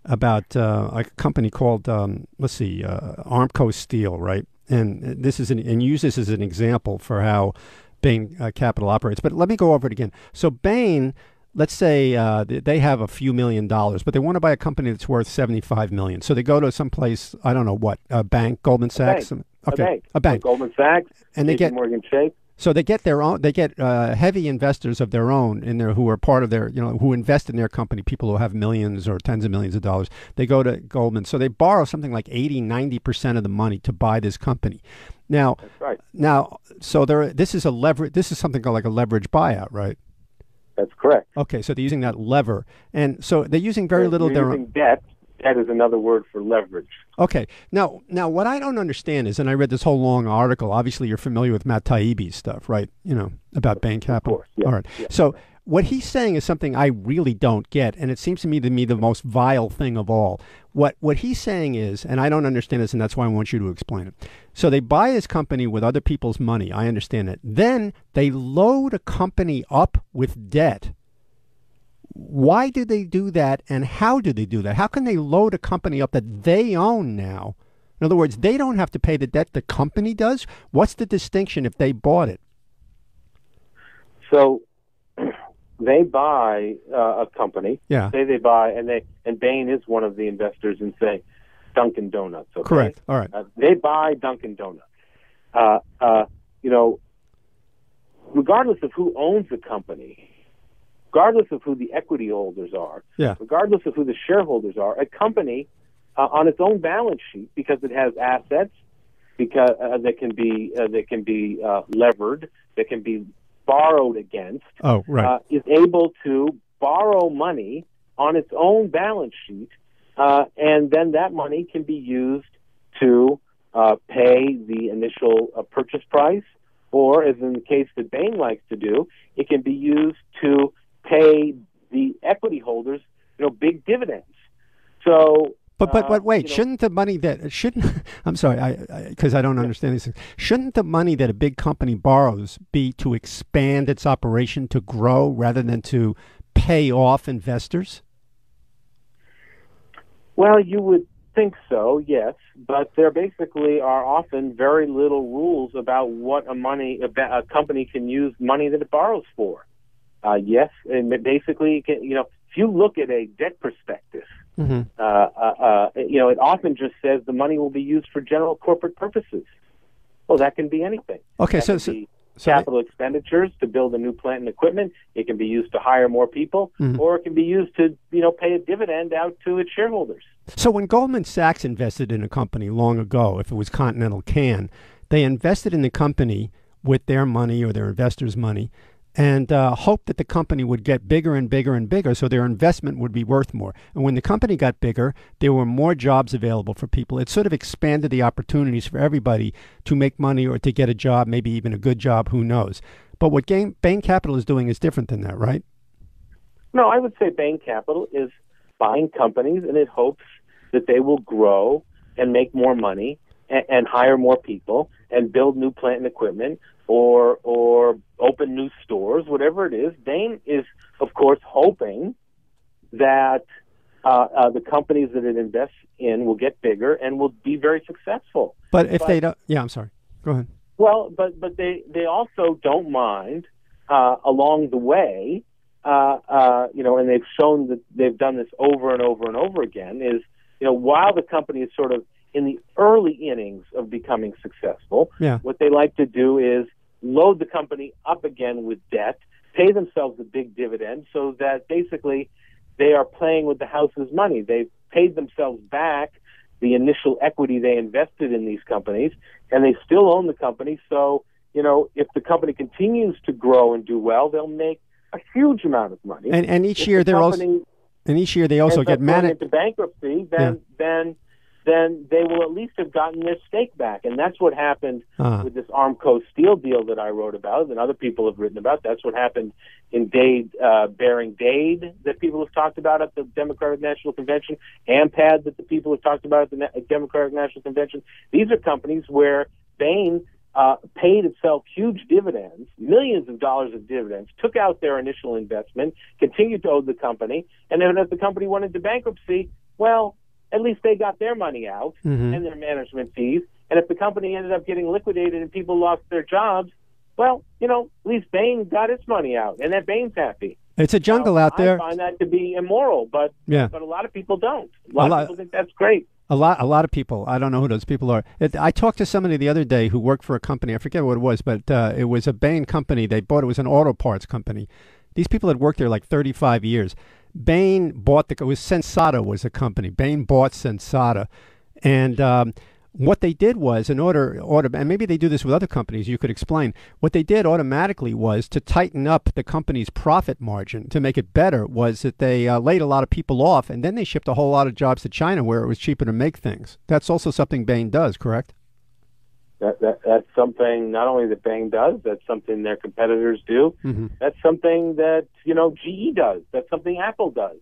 Speaker 1: about a company called Armco Steel, right? And this is and use this as an example for how Bain Capital operates. But let me go over it again. So Bain, let's say they have a few $1 million, but they want to buy a company that's worth $75 million. So they go to some place, I don't know what, a bank, Goldman Sachs.
Speaker 10: A bank. Goldman Sachs,
Speaker 1: and they get
Speaker 10: Morgan Chase.
Speaker 1: So they get their own. They get heavy investors of their own in there who are part of their, who invest in their company. People who have millions or tens of millions of dollars. They go to Goldman. So they borrow something like 80-90% of the money to buy this company. Now,
Speaker 10: that's right.
Speaker 1: Now, so this is a leverage. This is something called like a leverage buyout, right?
Speaker 10: That's correct.
Speaker 1: Okay, so they're using that lever, and so they're using very little of their own
Speaker 10: debt. That is another word for leverage.
Speaker 1: Okay. Now, what I don't understand is, and I read this whole long article. Obviously, you're familiar with Matt Taibbi's stuff, right? About Bain Capital.
Speaker 10: Of course, yeah.
Speaker 1: All right.
Speaker 10: Yeah.
Speaker 1: So what he's saying is something I really don't get, and it seems to me the most vile thing of all. What he's saying is, and I don't understand this, and that's why I want you to explain it. So they buy his company with other people's money. I understand it. Then they load a company up with debt. Why do they do that, and how do they do that? How can they load a company up that they own now? In other words, they don't have to pay the debt, the company does? What's the distinction if they bought it?
Speaker 10: So they buy a company.
Speaker 1: Yeah.
Speaker 10: Say they buy, and Bain is one of the investors in, say, Dunkin' Donuts. Okay?
Speaker 1: Correct. All right.
Speaker 10: They buy Dunkin' Donuts. Regardless of who owns the company, regardless of who the equity holders are, regardless of who the shareholders are, a company on its own balance sheet, because it has assets, because that can be levered, that can be borrowed against, is able to borrow money on its own balance sheet, and then that money can be used to pay the initial purchase price, or, as in the case that Bain likes to do, it can be used to pay the equity holders, big dividends. So,
Speaker 1: but wait, shouldn't the money I'm sorry, because I don't understand these things. Shouldn't the money that a big company borrows be to expand its operation, to grow, rather than to pay off investors?
Speaker 10: Well, you would think so, yes, but there basically are often very little rules about what a company can use money that it borrows for. Yes, and basically, if you look at a debt prospectus, it often just says the money will be used for general corporate purposes. Well, that can be anything.
Speaker 1: Okay,
Speaker 10: capital expenditures to build a new plant and equipment. It can be used to hire more people, or it can be used to, pay a dividend out to its shareholders.
Speaker 1: So when Goldman Sachs invested in a company long ago, if it was Continental Can, they invested in the company with their money or their investors' money, and hoped that the company would get bigger and bigger and bigger, so their investment would be worth more. And when the company got bigger, there were more jobs available for people. It sort of expanded the opportunities for everybody to make money or to get a job, maybe even a good job, who knows. But what Bain Capital is doing is different than that, right?
Speaker 10: No, I would say Bain Capital is buying companies, and it hopes that they will grow and make more money and hire more people and build new plant and equipment or open new stores, whatever it is. Bain is, of course, hoping that the companies that it invests in will get bigger and will be very successful.
Speaker 1: But if they don't, I'm sorry. Go ahead.
Speaker 10: Well, but they also don't mind along the way, and they've shown that they've done this over and over and over again, is, while the company is sort of in the early innings of becoming successful, what they like to do is load the company up again with debt, pay themselves a big dividend, so that basically they are playing with the house's money. They've paid themselves back the initial equity they invested in these companies, and they still own the company. So, if the company continues to grow and do well, they'll make a huge amount of money.
Speaker 1: And each year they also get managed
Speaker 10: into bankruptcy. Then they will at least have gotten their stake back. And that's what happened with this Armco steel deal that I wrote about and other people have written about. That's what happened in Bering Dade that people have talked about at the Democratic National Convention, AMPAD that the people have talked about at the Democratic National Convention. These are companies where Bain paid itself huge dividends, millions of dollars of dividends, took out their initial investment, continued to own the company, and then if the company went into bankruptcy, well, at least they got their money out and their management fees. And if the company ended up getting liquidated and people lost their jobs, well, at least Bain got its money out, and that Bain's happy.
Speaker 1: It's a jungle out there.
Speaker 10: I find that to be immoral, but a lot of people don't. A lot of people think that's great.
Speaker 1: A lot of people. I don't know who those people are. I talked to somebody the other day who worked for a company. I forget what it was, but it was a Bain company. They bought it. Was an auto parts company. These people had worked there like 35 years. Bain bought it was Sensata was a company. Bain bought Sensata, and what they did was, in order, and maybe they do this with other companies, you could explain, what they did automatically was to tighten up the company's profit margin, to make it better, was that they laid a lot of people off, and then they shipped a whole lot of jobs to China where it was cheaper to make things. That's also something Bain does, correct?
Speaker 10: That's something not only that Bain does, that's something their competitors do. That's something that, GE does. That's something Apple does.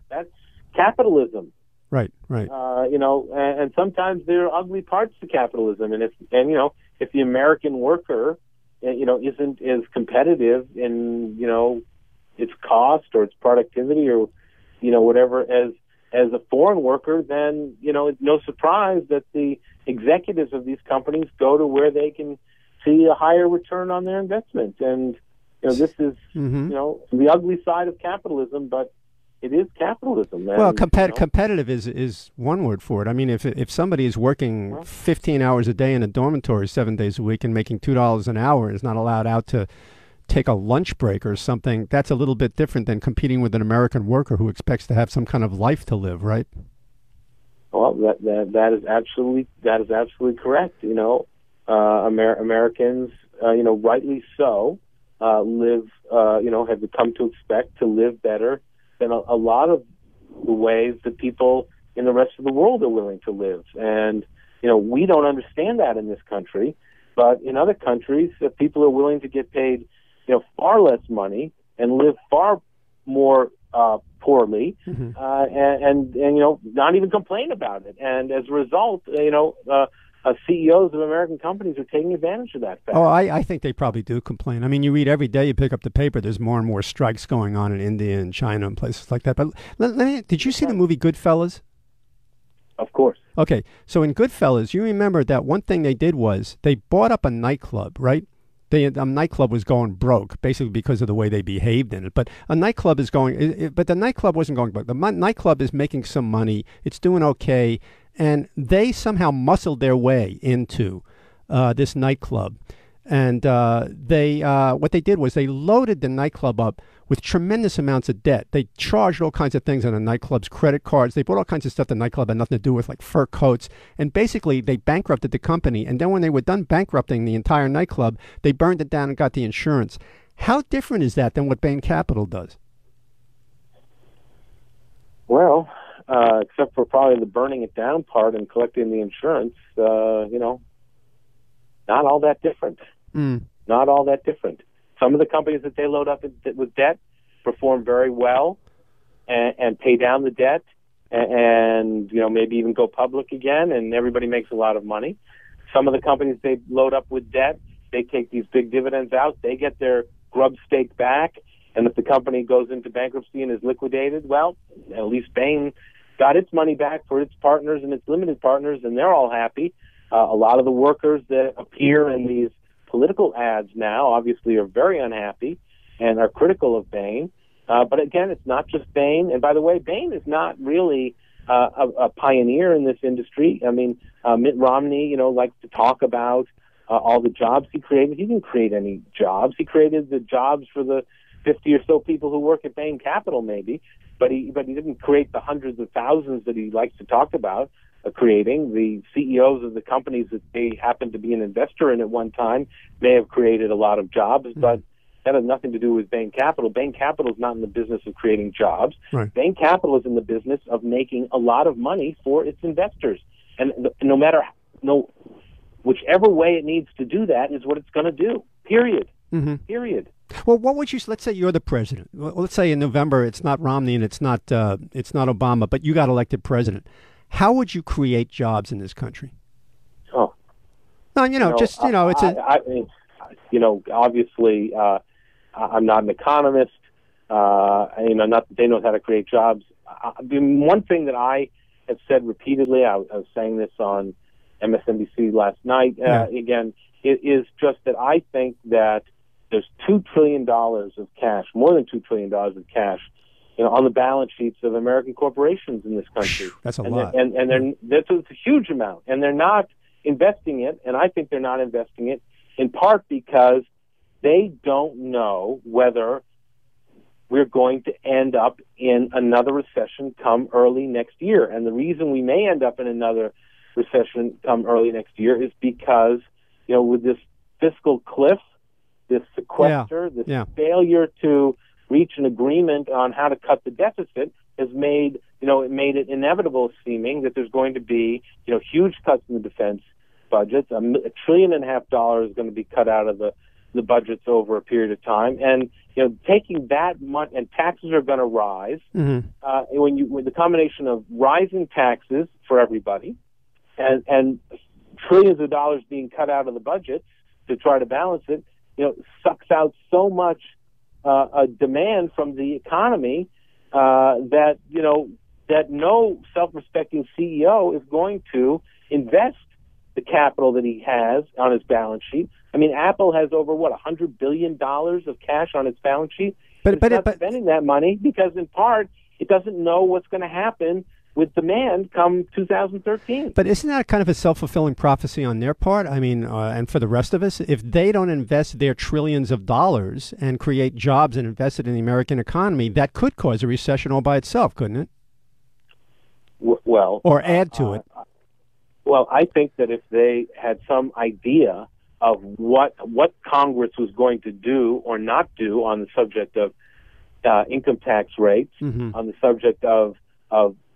Speaker 10: That's capitalism.
Speaker 1: Right.
Speaker 10: And sometimes there are ugly parts to capitalism. And if the American worker, isn't as competitive in, its cost or its productivity or, whatever as a foreign worker, then, it's no surprise that the executives of these companies go to where they can see a higher return on their investment. And, this is, the ugly side of capitalism, but it is capitalism.
Speaker 1: Well, competitive is one word for it. I mean, if somebody is working 15 hours a day in a dormitory 7 days a week and making $2 an hour and is not allowed out to take a lunch break or something, that's a little bit different than competing with an American worker who expects to have some kind of life to live, right?
Speaker 10: Well, that is absolutely correct. Americans, rightly so, live, have come to expect to live better than a lot of the ways that people in the rest of the world are willing to live. And, we don't understand that in this country, but in other countries, people are willing to get paid, far less money and live far more poorly, and not even complain about it. And as a result, CEOs of American companies are taking advantage of that fact.
Speaker 1: Oh, I think they probably do complain. I mean, you read every day, you pick up the paper, there's more and more strikes going on in India and China and places like that. But did you see the movie Goodfellas?
Speaker 10: Of course.
Speaker 1: Okay, so in Goodfellas, you remember that one thing they did was they bought up a nightclub, right? A nightclub was going broke, basically because of the way they behaved in it. But a nightclub is going, but the nightclub wasn't going broke. The nightclub is making some money. It's doing okay. And they somehow muscled their way into this nightclub. And what they did was they loaded the nightclub up with tremendous amounts of debt. They charged all kinds of things on the nightclub's credit cards. They bought all kinds of stuff the nightclub had nothing to do with, like fur coats. And basically, they bankrupted the company. And then when they were done bankrupting the entire nightclub, they burned it down and got the insurance. How different is that than what Bain Capital does?
Speaker 10: Well, except for probably the burning it down part and collecting the insurance, not all that different. Not all that different. Some of the companies that they load up with debt perform very well and pay down the debt and maybe even go public again, and everybody makes a lot of money. Some of the companies they load up with debt, they take these big dividends out, they get their grub stake back, and if the company goes into bankruptcy and is liquidated, well, at least Bain got its money back for its partners and its limited partners, and they're all happy. A lot of the workers that appear in these political ads now obviously are very unhappy and are critical of Bain. But again, it's not just Bain. And by the way, Bain is not really a pioneer in this industry. I mean, Mitt Romney, likes to talk about all the jobs he created. He didn't create any jobs. He created the jobs for the 50 or so people who work at Bain Capital, maybe. But he didn't create the hundreds of thousands that he likes to talk about. Creating. The CEOs of the companies that they happen to be an investor in at one time may have created a lot of jobs, but that has nothing to do with Bain Capital. Bain Capital is not in the business of creating jobs.
Speaker 1: Right.
Speaker 10: Bain Capital is in the business of making a lot of money for its investors. And whichever way it needs to do that is what it's going to do, period. Period.
Speaker 1: Well, what would you? Let's say you're the president. Let's say in November it's not Romney and it's not Obama, but you got elected president. How would you create jobs in this country?
Speaker 10: Oh,
Speaker 1: no, it's
Speaker 10: obviously, I'm not an economist. Not that they know how to create jobs. One thing that I have said repeatedly, I was saying this on MSNBC last night. Again, it is just that I think that there's $2 trillion of cash, more than $2 trillion of cash, on the balance sheets of American corporations in this country.
Speaker 1: That's a lot.
Speaker 10: That's a huge amount. And they're not investing it, and I think they're not investing it in part because they don't know whether we're going to end up in another recession come early next year. And the reason we may end up in another recession come early next year is because, with this fiscal cliff, this sequester, this failure to reach an agreement on how to cut the deficit has made it inevitable seeming that there's going to be, huge cuts in the defense budgets. $1.5 trillion is going to be cut out of the budgets over a period of time. And, taking that much, and taxes are going to rise. With the combination of rising taxes for everybody and trillions of dollars being cut out of the budget to try to balance it, sucks out so much a demand from the economy that no self-respecting CEO is going to invest the capital that he has on his balance sheet. I mean, Apple has over $100 billion of cash on its balance sheet. But it's not spending that money because, in part, it doesn't know what's going to happen with demand come 2013.
Speaker 1: But isn't that kind of a self-fulfilling prophecy on their part? I mean, and for the rest of us, if they don't invest their trillions of dollars and create jobs and invest it in the American economy, that could cause a recession all by itself, couldn't it?
Speaker 10: Well,
Speaker 1: or add to it.
Speaker 10: Well, I think that if they had some idea of what Congress was going to do or not do on the subject of income tax rates, on the subject of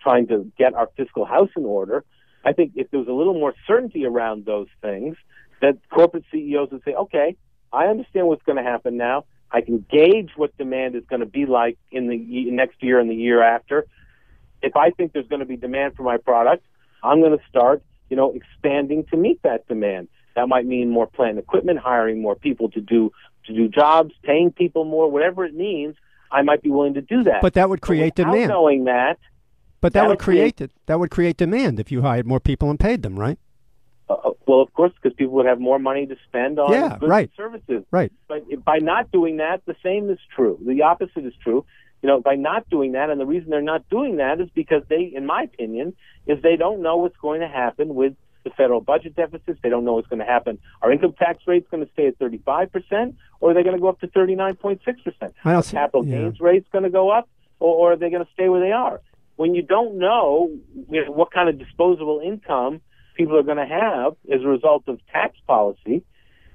Speaker 10: trying to get our fiscal house in order, I think if there was a little more certainty around those things, that corporate CEOs would say, okay, I understand what's going to happen now. I can gauge what demand is going to be like in the next year and the year after. If I think there's going to be demand for my product, I'm going to start, expanding to meet that demand. That might mean more plant equipment, hiring more people to do jobs, paying people more, whatever it means. I might be willing to do that.
Speaker 1: But that would create demand.
Speaker 10: Knowing that.
Speaker 1: But that would create demand if you hired more people and paid them, right?
Speaker 10: Well, of course, because people would have more money to spend on goods and services.
Speaker 1: Right.
Speaker 10: But by not doing that, the same is true. The opposite is true. By not doing that, and the reason they're not doing that is because they, in my opinion, is they don't know what's going to happen with the federal budget deficits. They don't know what's going to happen. Our income tax rate's going to stay at 35%, or are they going to go up to 39.6%? Our capital gains rate's going to go up, or are they going to stay where they are? When you don't know, what kind of disposable income people are going to have as a result of tax policy,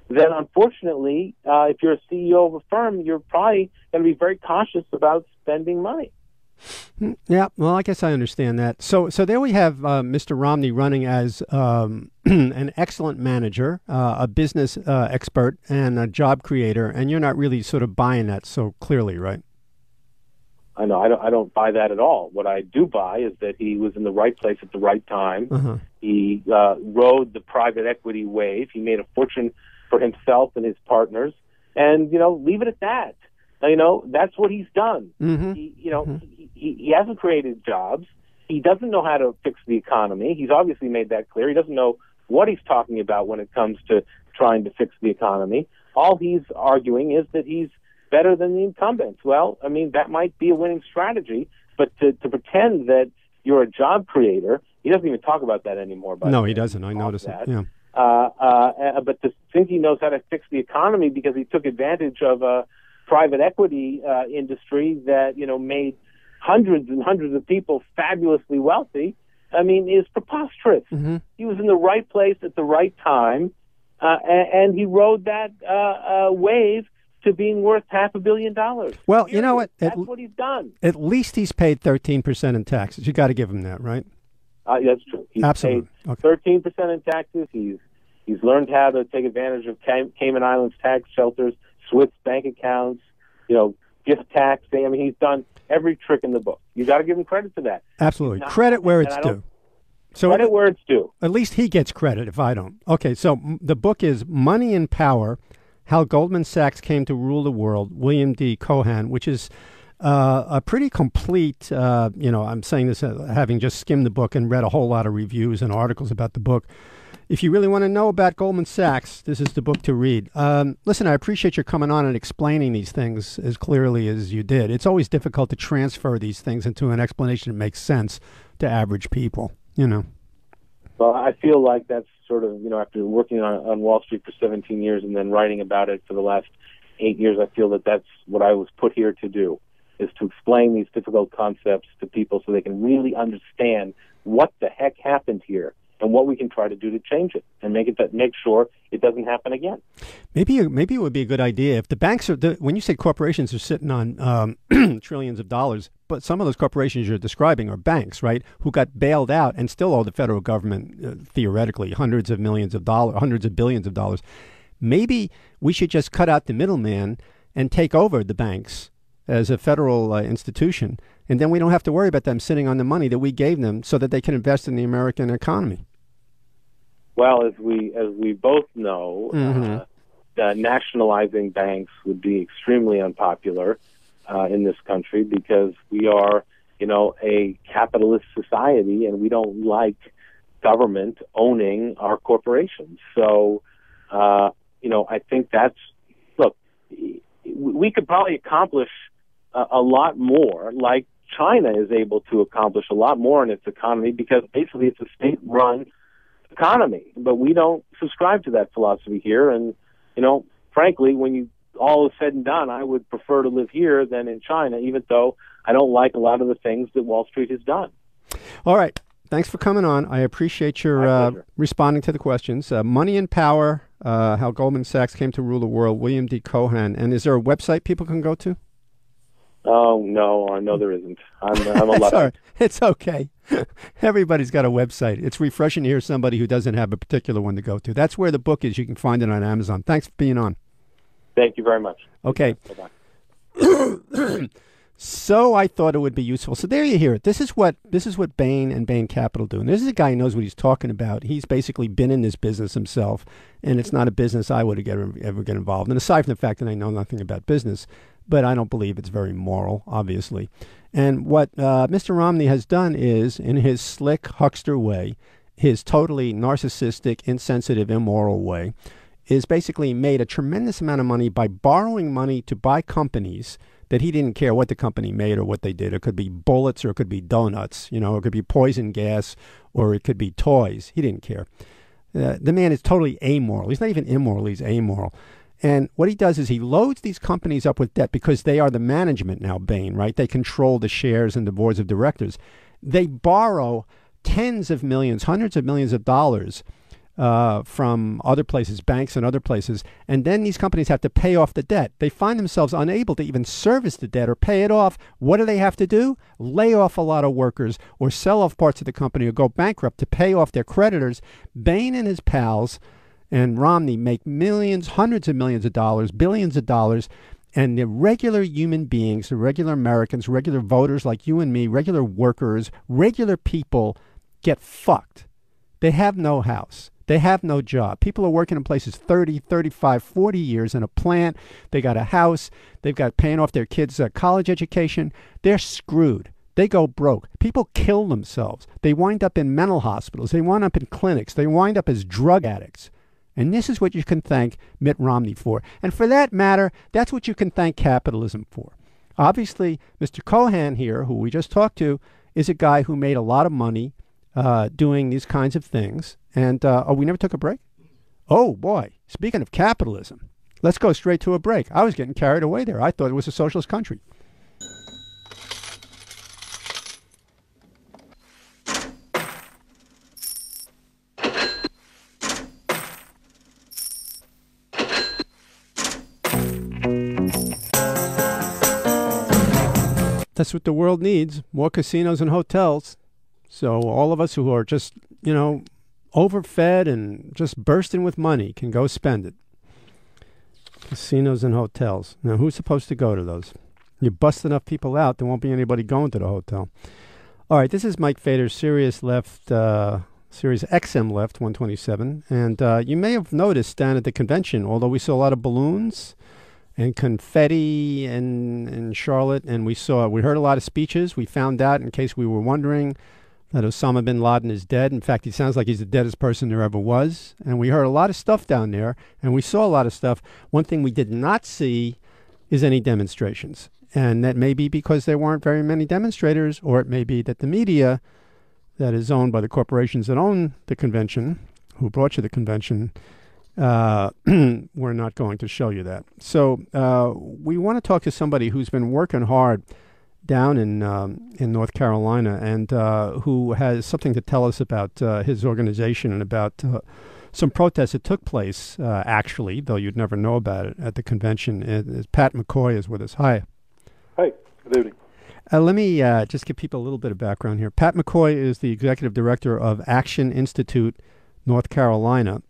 Speaker 10: then unfortunately, if you're a CEO of a firm, you're probably going to be very cautious about spending money.
Speaker 1: Yeah, well, I guess I understand that. So there we have Mr. Romney running as an excellent manager, a business expert, and a job creator, and you're not really sort of buying that so clearly, right?
Speaker 10: I know. I don't buy that at all. What I do buy is that he was in the right place at the right time.
Speaker 1: Uh-huh.
Speaker 10: He rode the private equity wave. He made a fortune for himself and his partners, and leave it at that. That's what he's done.
Speaker 1: Mm-hmm.
Speaker 10: He hasn't created jobs. He doesn't know how to fix the economy. He's obviously made that clear. He doesn't know what he's talking about when it comes to trying to fix the economy. All he's arguing is that he's better than the incumbents. Well, I mean, that might be a winning strategy, but to pretend that you're a job creator, he doesn't even talk about that anymore.
Speaker 1: No, he doesn't. I noticed that. Yeah.
Speaker 10: But to think he knows how to fix the economy because he took advantage of a private equity industry that made hundreds and hundreds of people fabulously wealthy, I mean, is preposterous.
Speaker 1: Mm-hmm.
Speaker 10: He was in the right place at the right time, and he rode that wave to being worth $500 million.
Speaker 1: Well, you know what?
Speaker 10: That's what he's done.
Speaker 1: At least he's paid 13% in taxes. You got to give him that, right?
Speaker 10: That's true. He's
Speaker 1: Absolutely.
Speaker 10: paid 13% in taxes. He's learned how to take advantage of Cayman Islands tax shelters, Swiss bank accounts, gift tax. I mean, he's done every trick in the book. You got to give him credit for that.
Speaker 1: Absolutely. Credit where it's due. So
Speaker 10: credit where it's due.
Speaker 1: At least he gets credit if I don't. Okay, so the book is Money and Power, How Goldman Sachs Came to Rule the World, William D. Cohan, which is a pretty complete, I'm saying this having just skimmed the book and read a whole lot of reviews and articles about the book. If you really want to know about Goldman Sachs, this is the book to read. Listen, I appreciate your coming on and explaining these things as clearly as you did. It's always difficult to transfer these things into an explanation that makes sense to average people,
Speaker 10: Well, I feel like that's sort of, after working on Wall Street for 17 years and then writing about it for the last 8 years, I feel that that's what I was put here to do, is to explain these difficult concepts to people so they can really understand what the heck happened here and what we can try to do to change it and make sure it doesn't happen again.
Speaker 1: Maybe it would be a good idea if the banks are, when you say corporations are sitting on trillions of dollars, but some of those corporations you're describing are banks, right, who got bailed out and still owe the federal government, theoretically, hundreds of billions of dollars. Maybe we should just cut out the middleman and take over the banks as a federal institution, and then we don't have to worry about them sitting on the money that we gave them so that they can invest in the American economy.
Speaker 10: Well, as we both know, nationalizing banks would be extremely unpopular in this country because we are, a capitalist society, and we don't like government owning our corporations. So, I think we could probably accomplish a lot more, like China is able to accomplish a lot more in its economy because basically it's a state-run economy. But we don't subscribe to that philosophy here. And, frankly, when all is said and done, I would prefer to live here than in China, even though I don't like a lot of the things that Wall Street has done.
Speaker 1: All right. Thanks for coming on. I appreciate your responding to the questions. Money and Power, How Goldman Sachs Came to Rule the World, William D. Cohan. And is there a website people can go to?
Speaker 10: Oh, no, there isn't. I'm a Luddite.
Speaker 1: It's okay. Everybody's got a website. It's refreshing to hear somebody who doesn't have a particular one to go to. That's where the book is. You can find it on Amazon. Thanks for being on.
Speaker 10: Thank you very much.
Speaker 1: Okay.
Speaker 10: Bye-bye.
Speaker 1: So I thought it would be useful. So there you hear it. This is what Bain and Bain Capital do. And this is a guy who knows what he's talking about. He's basically been in this business himself, and it's not a business I would ever get involved in, aside from the fact that I know nothing about business. But I don't believe it's very moral, obviously. And what Mr. Romney has done is, in his slick huckster way, his totally narcissistic, insensitive, immoral way, is basically made a tremendous amount of money by borrowing money to buy companies that he didn't care what the company made or what they did. It could be bullets or it could be donuts, it could be poison gas or it could be toys. He didn't care. The man is totally amoral. He's not even immoral, he's amoral. And what he does is he loads these companies up with debt because they are the management now, Bain, right? They control the shares and the boards of directors. They borrow tens of millions, hundreds of millions of dollars from other places, banks and other places, and then these companies have to pay off the debt. They find themselves unable to even service the debt or pay it off. What do they have to do? Lay off a lot of workers or sell off parts of the company or go bankrupt to pay off their creditors. Bain and his pals and Romney make millions, hundreds of millions of dollars, billions of dollars, and the regular human beings, the regular Americans, regular voters like you and me, regular workers, regular people get fucked. They have no house. They have no job. People are working in places 30, 35, 40 years in a plant. They got a house. They've got paying off their kids' college education. They're screwed. They go broke. People kill themselves. They wind up in mental hospitals. They wind up in clinics. They wind up as drug addicts. And this is what you can thank Mitt Romney for. And for that matter, that's what you can thank capitalism for. Obviously, Mr. Cohen here, who we just talked to, is a guy who made a lot of money doing these kinds of things. And, we never took a break? Oh, boy. Speaking of capitalism, let's go straight to a break. I was getting carried away there. I thought it was a socialist country. That's what the world needs, more casinos and hotels. So all of us who are just, overfed and just bursting with money can go spend it. Casinos and hotels. Now, who's supposed to go to those? You bust enough people out, there won't be anybody going to the hotel. All right, this is Mike Fader's Sirius Left, Sirius XM Left 127. And you may have noticed down at the convention, although we saw a lot of balloons and confetti in Charlotte, and we heard a lot of speeches. We found out, in case we were wondering, that Osama bin Laden is dead. In fact, he sounds like he's the deadest person there ever was. And we heard a lot of stuff down there, and we saw a lot of stuff. One thing we did not see is any demonstrations. And that may be because there weren't very many demonstrators, or it may be that the media that is owned by the corporations that own the convention, who brought you the convention, we're not going to show you that. So we want to talk to somebody who's been working hard down in North Carolina and who has something to tell us about his organization and about some protests that took place, actually, though you'd never know about it, at the convention. Pat McCoy is with us. Hi.
Speaker 11: Hi. Good evening.
Speaker 1: Let me just give people a little bit of background here. Pat McCoy is the executive director of Action Institute, North Carolina.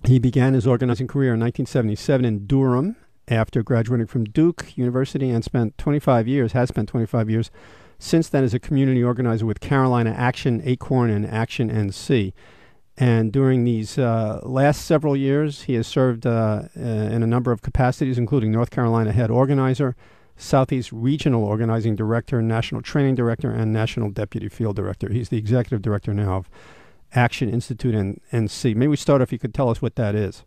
Speaker 1: He began his organizing career in 1977 in Durham after graduating from Duke University and has spent 25 years since then as a community organizer with Carolina Action, Acorn, and Action NC. And during these last several years, he has served in a number of capacities, including North Carolina head organizer, Southeast Regional Organizing Director, National Training Director, and National Deputy Field Director. He's the executive director now of Action Institute and NC. Maybe we start if you could tell us what that is.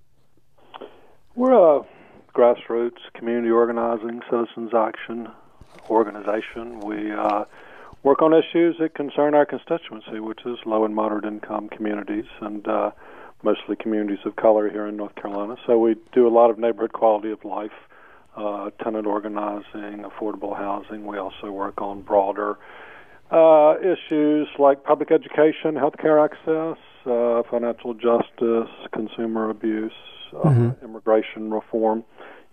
Speaker 11: We're a grassroots community organizing, citizens action organization. We work on issues that concern our constituency, which is low and moderate income communities and mostly communities of color here in North Carolina. So we do a lot of neighborhood quality of life, tenant organizing, affordable housing. We also work on broader issues like public education, healthcare access, financial justice, consumer abuse, immigration reform,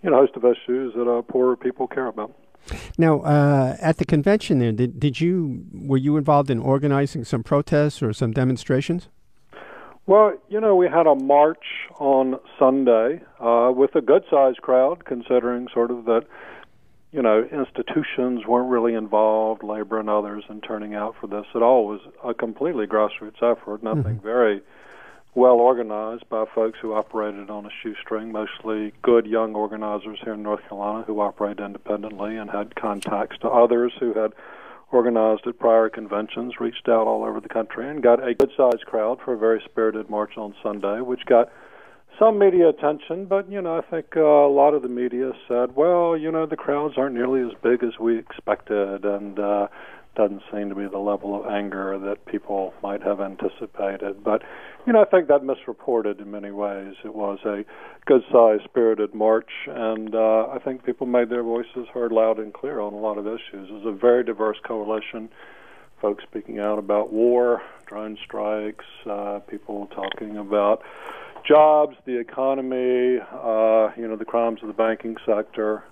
Speaker 11: a host of issues that poorer people care about.
Speaker 1: Now, at the convention there, were you involved in organizing some protests or some demonstrations?
Speaker 11: Well, we had a march on Sunday with a good-sized crowd, considering sort of that institutions weren't really involved, labor and others, in turning out for this at all. It was a completely grassroots effort, nothing very well organized by folks who operated on a shoestring, mostly good young organizers here in North Carolina who operate independently and had contacts to others who had organized at prior conventions, reached out all over the country, and got a good-sized crowd for a very spirited march on Sunday, which got some media attention, but, I think a lot of the media said, well, the crowds aren't nearly as big as we expected, and doesn't seem to be the level of anger that people might have anticipated. But, I think that misreported in many ways. It was a good-sized, spirited march, and I think people made their voices heard loud and clear on a lot of issues. It was a very diverse coalition, folks speaking out about war, drone strikes, people talking about jobs, the economy, the crimes of the banking sector,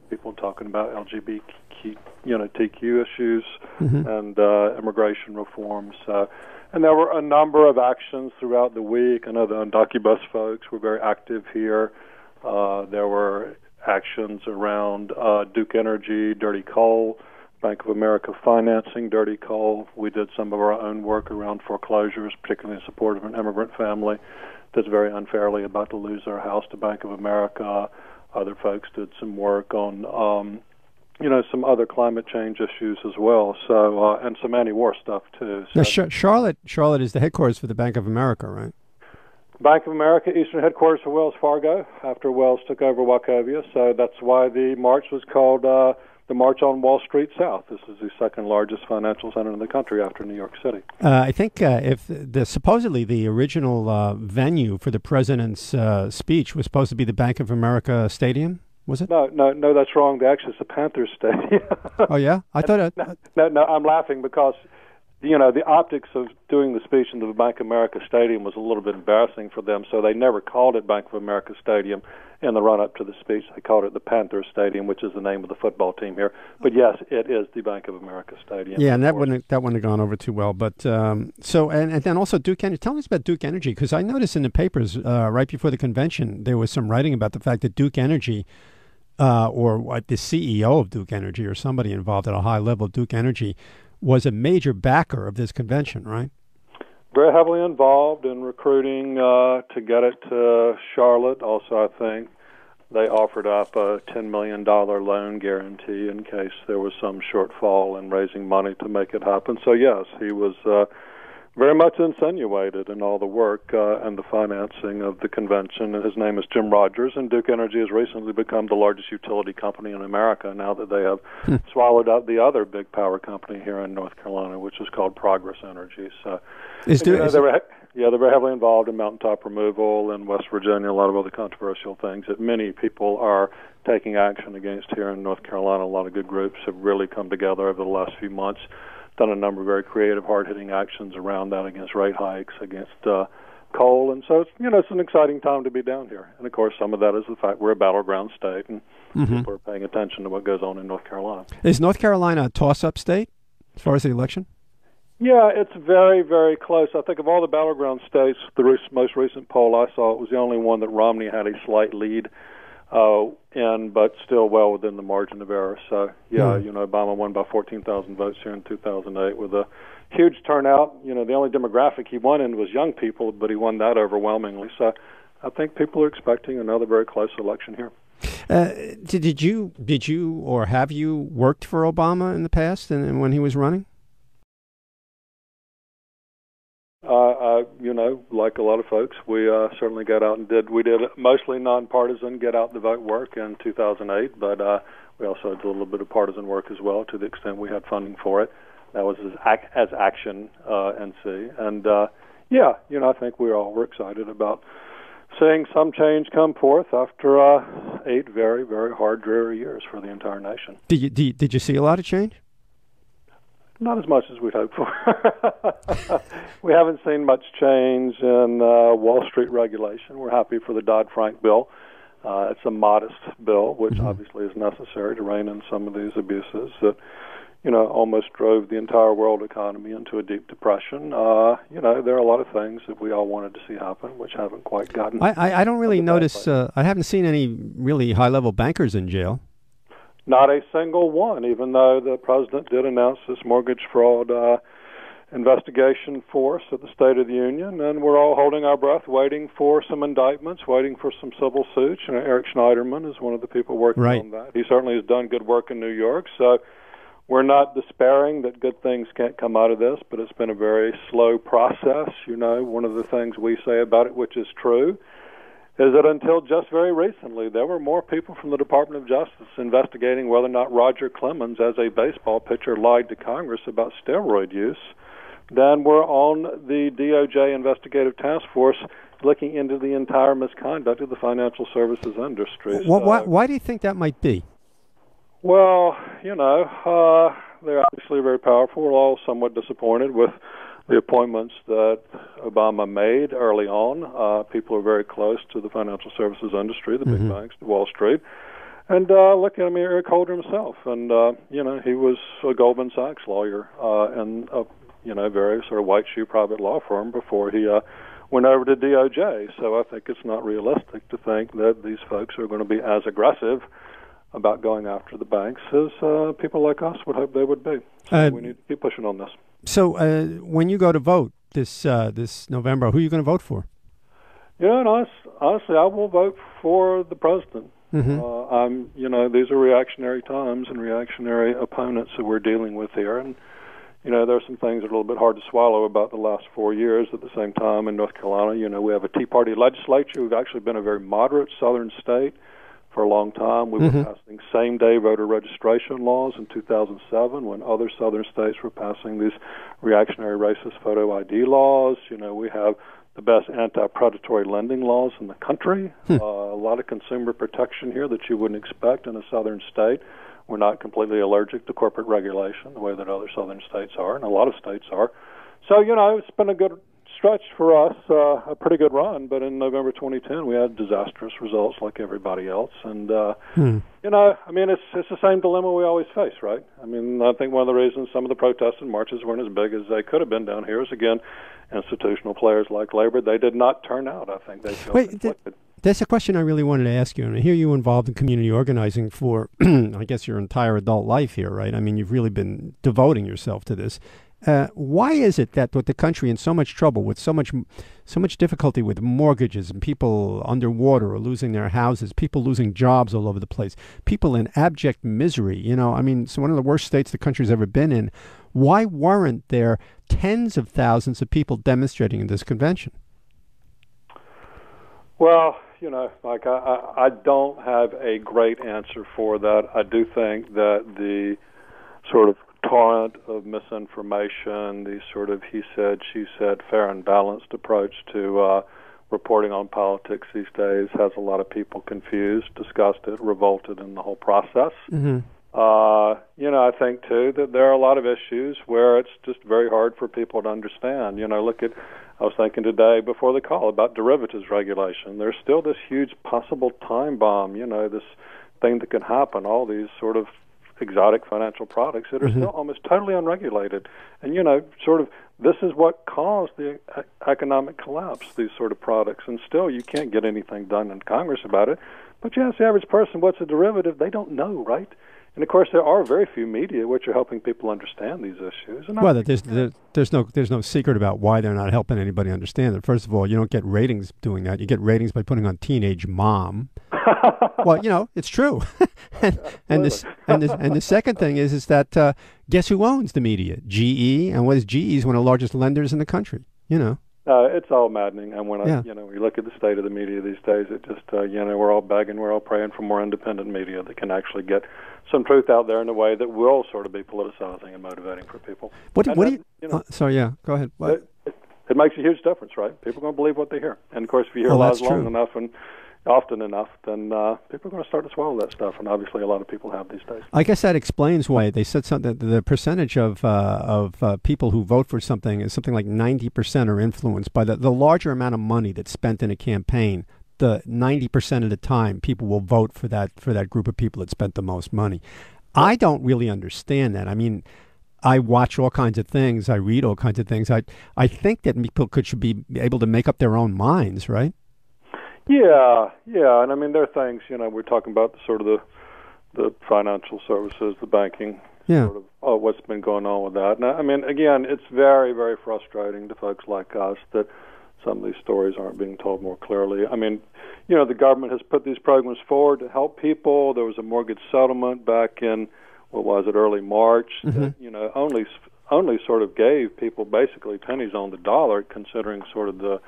Speaker 11: people talking about LGBTQ, TQ issues, and immigration reforms. And there were a number of actions throughout the week. I know the Undockybus folks were very active here. There were actions around Duke Energy, dirty coal, Bank of America financing dirty coal. We did some of our own work around foreclosures, particularly in support of an immigrant family that's very unfairly about to lose their house to Bank of America. Other folks did some work on, some other climate change issues as well. So, and some anti-war stuff too. So.
Speaker 1: Now, Charlotte is the headquarters for the Bank of America, right?
Speaker 11: Bank of America, Eastern headquarters for Wells Fargo after Wells took over Wachovia. So that's why the march was called the March on Wall Street South. This is the second largest financial center in the country after New York City.
Speaker 1: I think if supposedly the original venue for the president's speech was supposed to be the Bank of America Stadium, was it?
Speaker 11: No, that's wrong. Actually, it's the Panthers Stadium.
Speaker 1: Oh yeah, I thought.
Speaker 11: No, I'm laughing because the optics of doing the speech in the Bank of America Stadium was a little bit embarrassing for them, so they never called it Bank of America Stadium in the run-up to the speech. They called it the Panthers Stadium, which is the name of the football team here. But yes, it is the Bank of America Stadium.
Speaker 1: Yeah, and that wouldn't have gone over too well. But so and then also Duke Energy. Tell us about Duke Energy, because I noticed in the papers right before the convention there was some writing about the fact that Duke Energy, or the CEO of Duke Energy, or somebody involved at a high level of Duke Energy, was a major backer of this convention, right?
Speaker 11: Very heavily involved in recruiting to get it to Charlotte. Also, I think they offered up a $10 million loan guarantee in case there was some shortfall in raising money to make it happen. So, yes, he was very much insinuated in all the work and the financing of the convention. And his name is Jim Rogers, and Duke Energy has recently become the largest utility company in America now that they have swallowed up the other big power company here in North Carolina, which is called Progress Energy. So, they're very heavily involved in mountaintop removal in West Virginia, a lot of other controversial things that many people are taking action against here in North Carolina. A lot of good groups have really come together over the last few months, done a number of very creative, hard-hitting actions around that against rate hikes, against coal. And so, it's an exciting time to be down here. And, of course, some of that is the fact we're a battleground state, and people are paying attention to what goes on in North Carolina.
Speaker 1: Is North Carolina a toss-up state as far as the election?
Speaker 11: Yeah, it's very, very close. I think of all the battleground states, the most recent poll I saw, it was the only one that Romney had a slight lead in, but still well within the margin of error. So, Obama won by 14,000 votes here in 2008 with a huge turnout. The only demographic he won in was young people, but he won that overwhelmingly. So I think people are expecting another very close election here.
Speaker 1: Did you or have you worked for Obama in the past and when he was running?
Speaker 11: Like a lot of folks, we certainly got out and we did mostly nonpartisan get out the vote work in 2008, but we also did a little bit of partisan work as well to the extent we had funding for it. That was as Action NC. And, I think we're excited about seeing some change come forth after 8 very, very hard, dreary years for the entire nation.
Speaker 1: Did you see a lot of change?
Speaker 11: Not as much as we'd hoped for. We haven't seen much change in Wall Street regulation. We're happy for the Dodd-Frank bill. It's a modest bill, which obviously is necessary to rein in some of these abuses that, almost drove the entire world economy into a deep depression. There are a lot of things that we all wanted to see happen, which haven't quite gotten.
Speaker 1: I don't really notice. I haven't seen any really high-level bankers in jail.
Speaker 11: Not a single one, even though the president did announce this mortgage fraud investigation force at the State of the Union, and we're all holding our breath, waiting for some indictments, waiting for some civil suits. Eric Schneiderman is one of the people working on that. He certainly has done good work in New York, so we're not despairing that good things can't come out of this, but it's been a very slow process. One of the things we say about it, which is true, is that until just very recently, there were more people from the Department of Justice investigating whether or not Roger Clemens, as a baseball pitcher, lied to Congress about steroid use than were on the DOJ investigative task force looking into the entire misconduct of the financial services industry.
Speaker 1: Why do you think that might be?
Speaker 11: Well, they're obviously very powerful. We're all somewhat disappointed with the appointments that Obama made early on. People are very close to the financial services industry, the big banks, to Wall Street. And look at Eric Holder himself. And, he was a Goldman Sachs lawyer and a very sort of white shoe private law firm before he went over to DOJ. So I think it's not realistic to think that these folks are going to be as aggressive about going after the banks as people like us would hope they would be. So we need to keep pushing on this. So
Speaker 1: when you go to vote this November, who are you going to vote for?
Speaker 11: Honestly, I will vote for the president. These are reactionary times and reactionary opponents that we're dealing with here. And, there are some things that are a little bit hard to swallow about the last 4 years. At the same time, in North Carolina, we have a Tea Party legislature. We've actually been a very moderate southern state for a long time. We were passing same-day voter registration laws in 2007 when other southern states were passing these reactionary racist photo ID laws. We have the best anti-predatory lending laws in the country, a lot of consumer protection here that you wouldn't expect in a southern state. We're not completely allergic to corporate regulation the way that other southern states are, and a lot of states are. So, it's been a good stretch for us, a pretty good run, but in November 2010 we had disastrous results like everybody else. And, it's the same dilemma we always face, right? I think one of the reasons some of the protests and marches weren't as big as they could have been down here is, again, institutional players like labor. They did not turn out, I think. They felt conflicted.
Speaker 1: That's a question I really wanted to ask you. And I hear you involved in community organizing for, I guess, your entire adult life here, right? You've really been devoting yourself to this. Why is it that with the country in so much trouble, with so much difficulty with mortgages and people underwater or losing their houses, people losing jobs all over the place, people in abject misery, it's one of the worst states the country's ever been in. Why weren't there tens of thousands of people demonstrating in this convention?
Speaker 11: Well, I don't have a great answer for that. I do think that the sort of torrent of misinformation, the sort of he said, she said, fair and balanced approach to reporting on politics these days has a lot of people confused, disgusted, revolted in the whole process. I think, too, that there are a lot of issues where it's just very hard for people to understand. I was thinking today before the call about derivatives regulation. There's still this huge possible time bomb, this thing that can happen, all these sort of exotic financial products that are still almost totally unregulated. And, this is what caused the economic collapse, these sort of products. And still, you can't get anything done in Congress about it. But you ask the average person, what's a derivative? They don't know, right? And, of course, there are very few media which are helping people understand these issues. And
Speaker 1: there's no secret about why they're not helping anybody understand it. First of all, you don't get ratings doing that. You get ratings by putting on Teenage Mom. Well, it's true. and the second thing is that guess who owns the media? GE. And what is GE? Is one of the largest lenders in the country,
Speaker 11: It's all maddening. And when we look at the state of the media these days, it just, we're all begging, we're all praying for more independent media that can actually get some truth out there in a way that will sort of be politicizing and motivating for people.
Speaker 1: Go ahead.
Speaker 11: It makes a huge difference, right? People are going to believe what they hear. And, of course, if you hear lies long enough and often enough, then people are going to start to swallow that stuff, and obviously a lot of people have these days.
Speaker 1: I guess that explains why they said something. The percentage of people who vote for something is something like 90% are influenced by the larger amount of money that's spent in a campaign. The 90% of the time, people will vote for that group of people that spent the most money. I don't really understand that. I watch all kinds of things. I read all kinds of things. I think that people should be able to make up their own minds, right?
Speaker 11: Yeah, and there are things, we're talking about the financial services, the banking, sort of what's been going on with that. Now, again, it's very, very frustrating to folks like us that some of these stories aren't being told more clearly. The government has put these programs forward to help people. There was a mortgage settlement back in, early March that, only sort of gave people basically pennies on the dollar, considering sort of the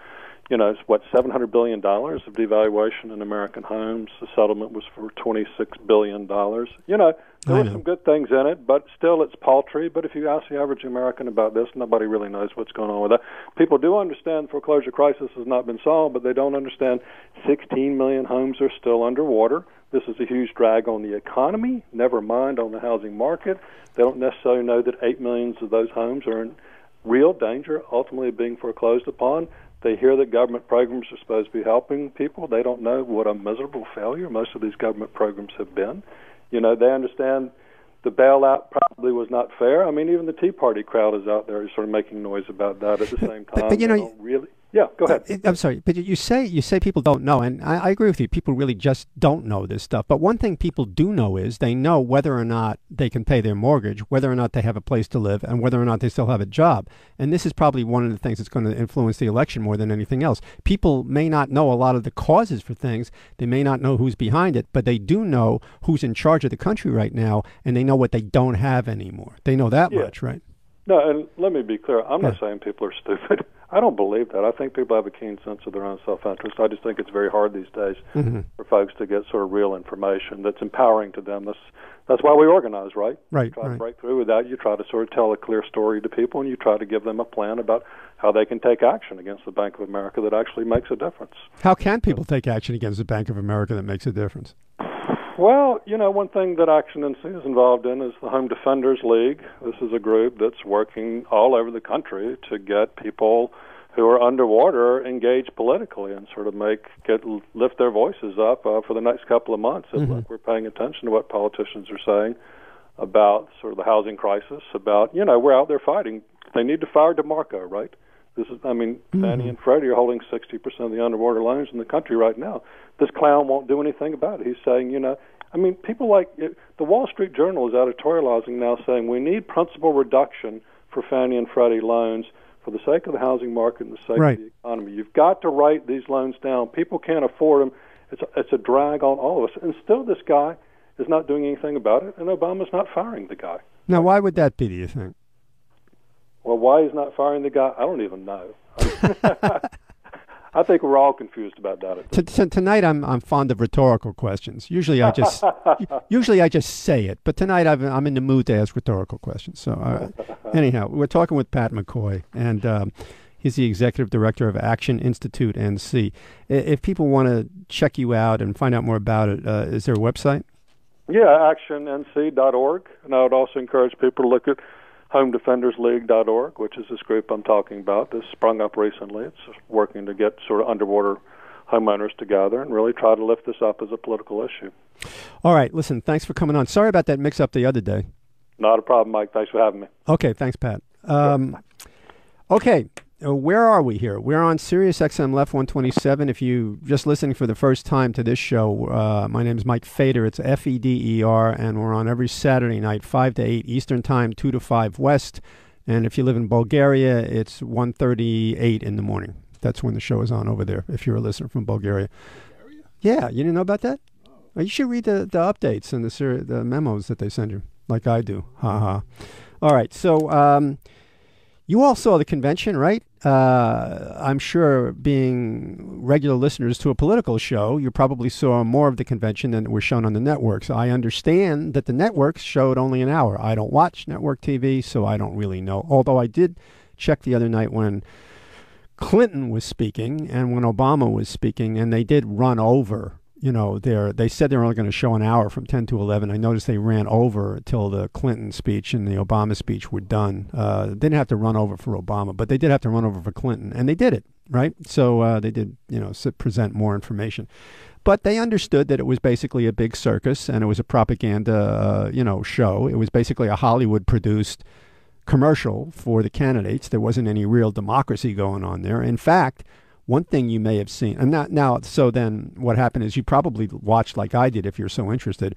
Speaker 11: It's what, $700 billion of devaluation in American homes. The settlement was for $26 billion. There were some good things in it, but still it's paltry. But if you ask the average American about this, nobody really knows what's going on with that. People do understand the foreclosure crisis has not been solved, but they don't understand 16 million homes are still underwater. This is a huge drag on the economy, never mind on the housing market. They don't necessarily know that 8 million of those homes are in real danger, ultimately being foreclosed upon. They hear that government programs are supposed to be helping people. They don't know what a miserable failure most of these government programs have been. They understand the bailout probably was not fair. I mean, even the Tea Party crowd is out there sort of making noise about that at the same time.
Speaker 1: But
Speaker 11: they don't really. Yeah, go ahead.
Speaker 1: I'm sorry, but you say people don't know, and I agree with you. People really just don't know this stuff. But one thing people do know is they know whether or not they can pay their mortgage, whether or not they have a place to live, and whether or not they still have a job. And this is probably one of the things that's going to influence the election more than anything else. People may not know a lot of the causes for things. They may not know who's behind it, but they do know who's in charge of the country right now, and they know what they don't have anymore. They know that much, right?
Speaker 11: No, and let me be clear. I'm not saying people are stupid. I don't believe that. I think people have a keen sense of their own self-interest. I just think it's very hard these days for folks to get sort of real information that's empowering to them. That's why we organize, right?
Speaker 1: Right.
Speaker 11: You try to break through with that. You try to sort of tell a clear story to people, and you try to give them a plan about how they can take action against the Bank of America that actually makes a difference.
Speaker 1: How can people take action against the Bank of America that makes a difference?
Speaker 11: Well, one thing that Action NC is involved in is the Home Defenders League. This is a group that's working all over the country to get people who are underwater engaged politically and sort of lift their voices up for the next couple of months. And look, we're paying attention to what politicians are saying about sort of the housing crisis, about, we're out there fighting. They need to fire DeMarco, right? Fannie and Freddie are holding 60% of the underwater loans in the country right now. This clown won't do anything about it. He's saying, people like the Wall Street Journal is editorializing now saying we need principal reduction for Fannie and Freddie loans for the sake of the housing market and the sake of the economy. You've got to write these loans down. People can't afford them. It's a drag on all of us. And still this guy is not doing anything about it, and Obama's not firing the guy.
Speaker 1: Now, why would that be, do you think?
Speaker 11: Well, why he's not firing the guy, I don't even know. I think we're all confused about that.
Speaker 1: Tonight, I'm fond of rhetorical questions. Usually, I just say it, but tonight I'm in the mood to ask rhetorical questions. So, anyhow, we're talking with Pat McCoy, and he's the executive director of Action Institute NC. If people want to check you out and find out more about it, is there a website?
Speaker 11: Yeah, actionnc.org, and I would also encourage people to look at HomeDefendersLeague.org, which is this group I'm talking about. This sprung up recently. It's working to get sort of underwater homeowners together and really try to lift this up as a political issue.
Speaker 1: All right. Listen, thanks for coming on. Sorry about that mix-up the other day.
Speaker 11: Not a problem, Mike. Thanks for having me.
Speaker 1: Okay. Thanks, Pat. Okay. Where are we here? We're on Sirius XM Left 127. If you just listening for the first time to this show, my name is Mike Feder. It's Feder, and we're on every Saturday night, 5 to 8 Eastern Time, 2 to 5 West. And if you live in Bulgaria, it's 1:38 in the morning. That's when the show is on over there, if you're a listener from Bulgaria. Yeah, you didn't know about that? Oh, you should read the updates and the memos that they send you, like I do. Ha. All right, so you all saw the convention, right? I'm sure being regular listeners to a political show, you probably saw more of the convention than were shown on the networks. I understand that the networks showed only an hour. I don't watch network TV, so I don't really know. Although I did check the other night when Clinton was speaking and when Obama was speaking, and they did run over. They said they were only going to show an hour from 10 to 11. I noticed they ran over until the Clinton speech and the Obama speech were done. They didn't have to run over for Obama, but they did have to run over for Clinton, and they did it, right? So they did, present more information. But they understood that it was basically a big circus and it was a propaganda, show. It was basically a Hollywood-produced commercial for the candidates. There wasn't any real democracy going on there. In fact, one thing you may have seen, and so then what happened is you probably watched, like I did if you're so interested,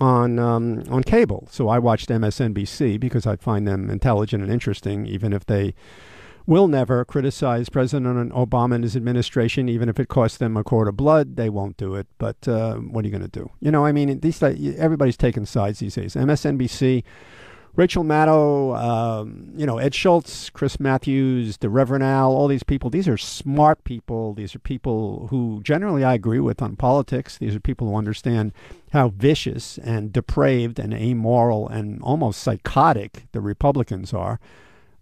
Speaker 1: on cable. So I watched MSNBC because I find them intelligent and interesting, even if they will never criticize President Obama and his administration, even if it costs them a quart of blood. They won't do it. But what are you going to do? Everybody's taking sides these days. MSNBC Rachel Maddow, Ed Schultz, Chris Matthews, the Reverend Al, all these people, these are smart people. These are people who generally I agree with on politics. These are people who understand how vicious and depraved and amoral and almost psychotic the Republicans are.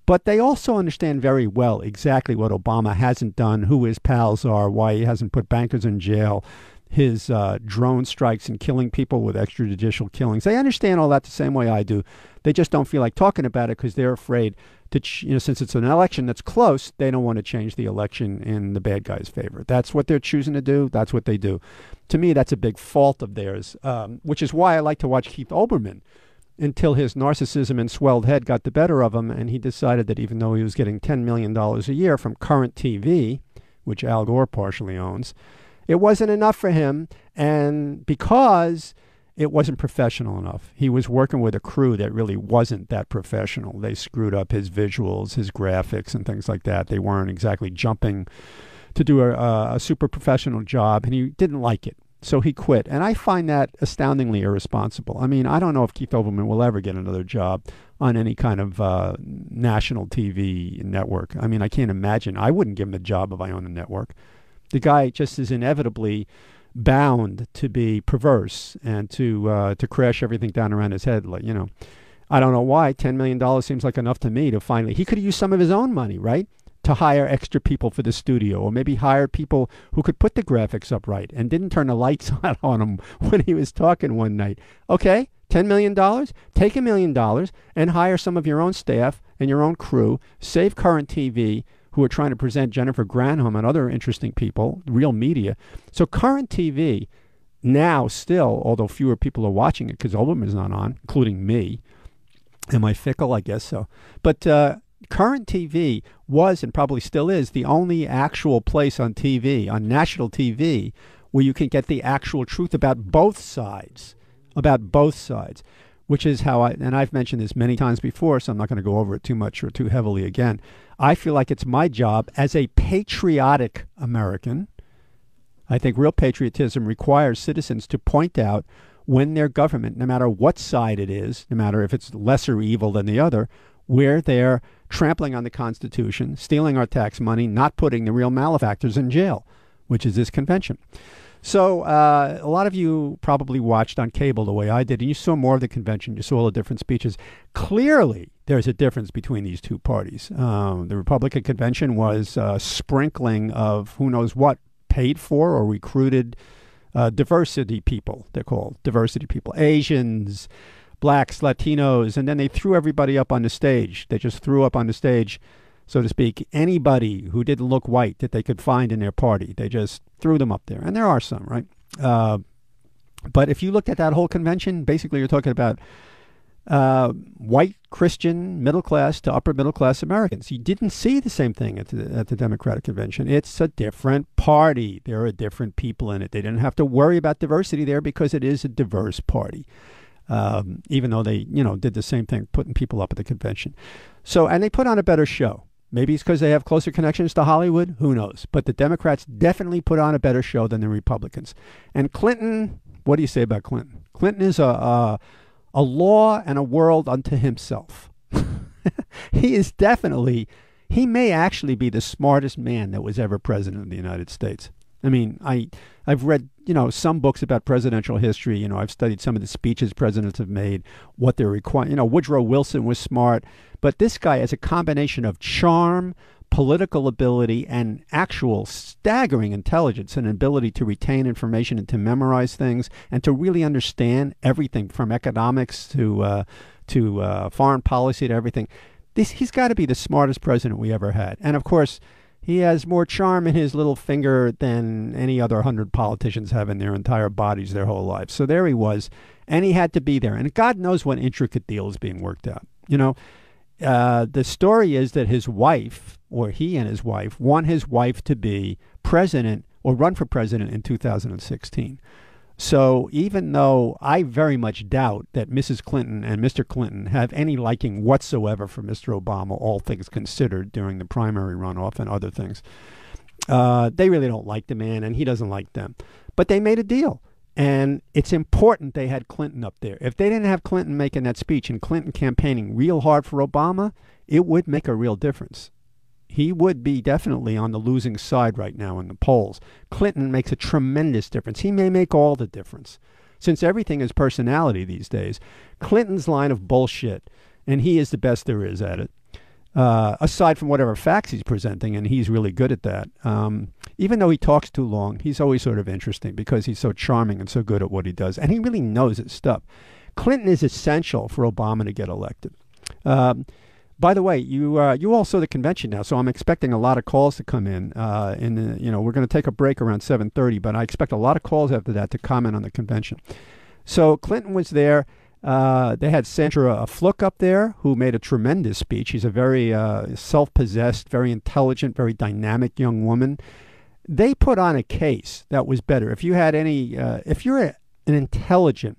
Speaker 1: But they also understand very well exactly what Obama hasn't done, who his pals are, why he hasn't put bankers in jail, his drone strikes and killing people with extrajudicial killings. They understand all that the same way I do. They just don't feel like talking about it because they're afraid to, since it's an election that's close, they don't want to change the election in the bad guy's favor. That's what they're choosing to do. That's what they do. To me, that's a big fault of theirs, which is why I like to watch Keith Olbermann until his narcissism and swelled head got the better of him, and he decided that even though he was getting $10 million a year from Current TV, which Al Gore partially owns, it wasn't enough for him, and because it wasn't professional enough. He was working with a crew that really wasn't that professional. They screwed up his visuals, his graphics, and things like that. They weren't exactly jumping to do a super professional job, and he didn't like it. So he quit. And I find that astoundingly irresponsible. I mean, I don't know if Keith Olbermann will ever get another job on any kind of national TV network. I mean, I can't imagine. I wouldn't give him a job if I owned a network. The guy just is inevitably bound to be perverse and to crash everything down around his head. Like, I don't know why. $10 million seems like enough to me to finally. He could have used some of his own money, right? To hire extra people for the studio, or maybe hire people who could put the graphics up right and didn't turn the lights on him when he was talking one night. Okay, $10 million? Take $1 million and hire some of your own staff and your own crew. Save Current TV, who are trying to present Jennifer Granholm and other interesting people, real media. So Current TV now still, although fewer people are watching it because Olbermann's not on, including me. Am I fickle? I guess so. But Current TV was and probably still is the only actual place on TV, on national TV, where you can get the actual truth about both sides, which is how and I've mentioned this many times before, so I'm not going to go over it too much or too heavily again. I feel like it's my job as a patriotic American. I think real patriotism requires citizens to point out when their government, no matter what side it is, no matter if it's lesser evil than the other, where they're trampling on the Constitution, stealing our tax money, not putting the real malefactors in jail, which is this convention. So a lot of you probably watched on cable the way I did, and you saw more of the convention. You saw all the different speeches. Clearly, there's a difference between these two parties. The Republican convention was a sprinkling of who knows what, paid for or recruited diversity people, they're called, diversity people, Asians, blacks, Latinos, and then they threw everybody up on the stage. They just threw up on the stage, so to speak, anybody who didn't look white that they could find in their party. They just threw them up there. And there are some, right? But if you looked at that whole convention, basically you're talking about white, Christian, middle class to upper middle class Americans. You didn't see the same thing at the Democratic convention. It's a different party. There are different people in it. They didn't have to worry about diversity there because it is a diverse party. Even though they, did the same thing, putting people up at the convention. So, and they put on a better show. Maybe it's because they have closer connections to Hollywood. Who knows? But the Democrats definitely put on a better show than the Republicans. And Clinton, what do you say about Clinton? Clinton is a law and a world unto himself. He may actually be the smartest man that was ever president of the United States. I mean, I've read, some books about presidential history. I've studied some of the speeches presidents have made, what they're requiring. Woodrow Wilson was smart. But this guy has a combination of charm, political ability, and actual staggering intelligence and ability to retain information and to memorize things and to really understand everything from economics to foreign policy to everything. He's got to be the smartest president we ever had. And, of course, he has more charm in his little finger than any other 100 politicians have in their entire bodies their whole lives. So there he was, and he had to be there. And God knows what intricate deal is being worked out. The story is that his wife, or he and his wife, want his wife to be president or run for president in 2016. So even though I very much doubt that Mrs. Clinton and Mr. Clinton have any liking whatsoever for Mr. Obama, all things considered, during the primary runoff and other things, they really don't like the man and he doesn't like them. But they made a deal. And it's important they had Clinton up there. If they didn't have Clinton making that speech and Clinton campaigning real hard for Obama, it would make a real difference. He would be definitely on the losing side right now in the polls. Clinton makes a tremendous difference. He may make all the difference. Since everything is personality these days, Clinton's line of bullshit, and he is the best there is at it, aside from whatever facts he's presenting, and he's really good at that. Even though he talks too long, he's always sort of interesting because he's so charming and so good at what he does, and he really knows his stuff. Clinton is essential for Obama to get elected. By the way, you all saw the convention now, so I'm expecting a lot of calls to come in. We're going to take a break around 7:30, but I expect a lot of calls after that to comment on the convention. So Clinton was there. They had Sandra Fluke up there, who made a tremendous speech. She's a very self-possessed, very intelligent, very dynamic young woman. They put on a case that was better. If you had if you're an intelligent,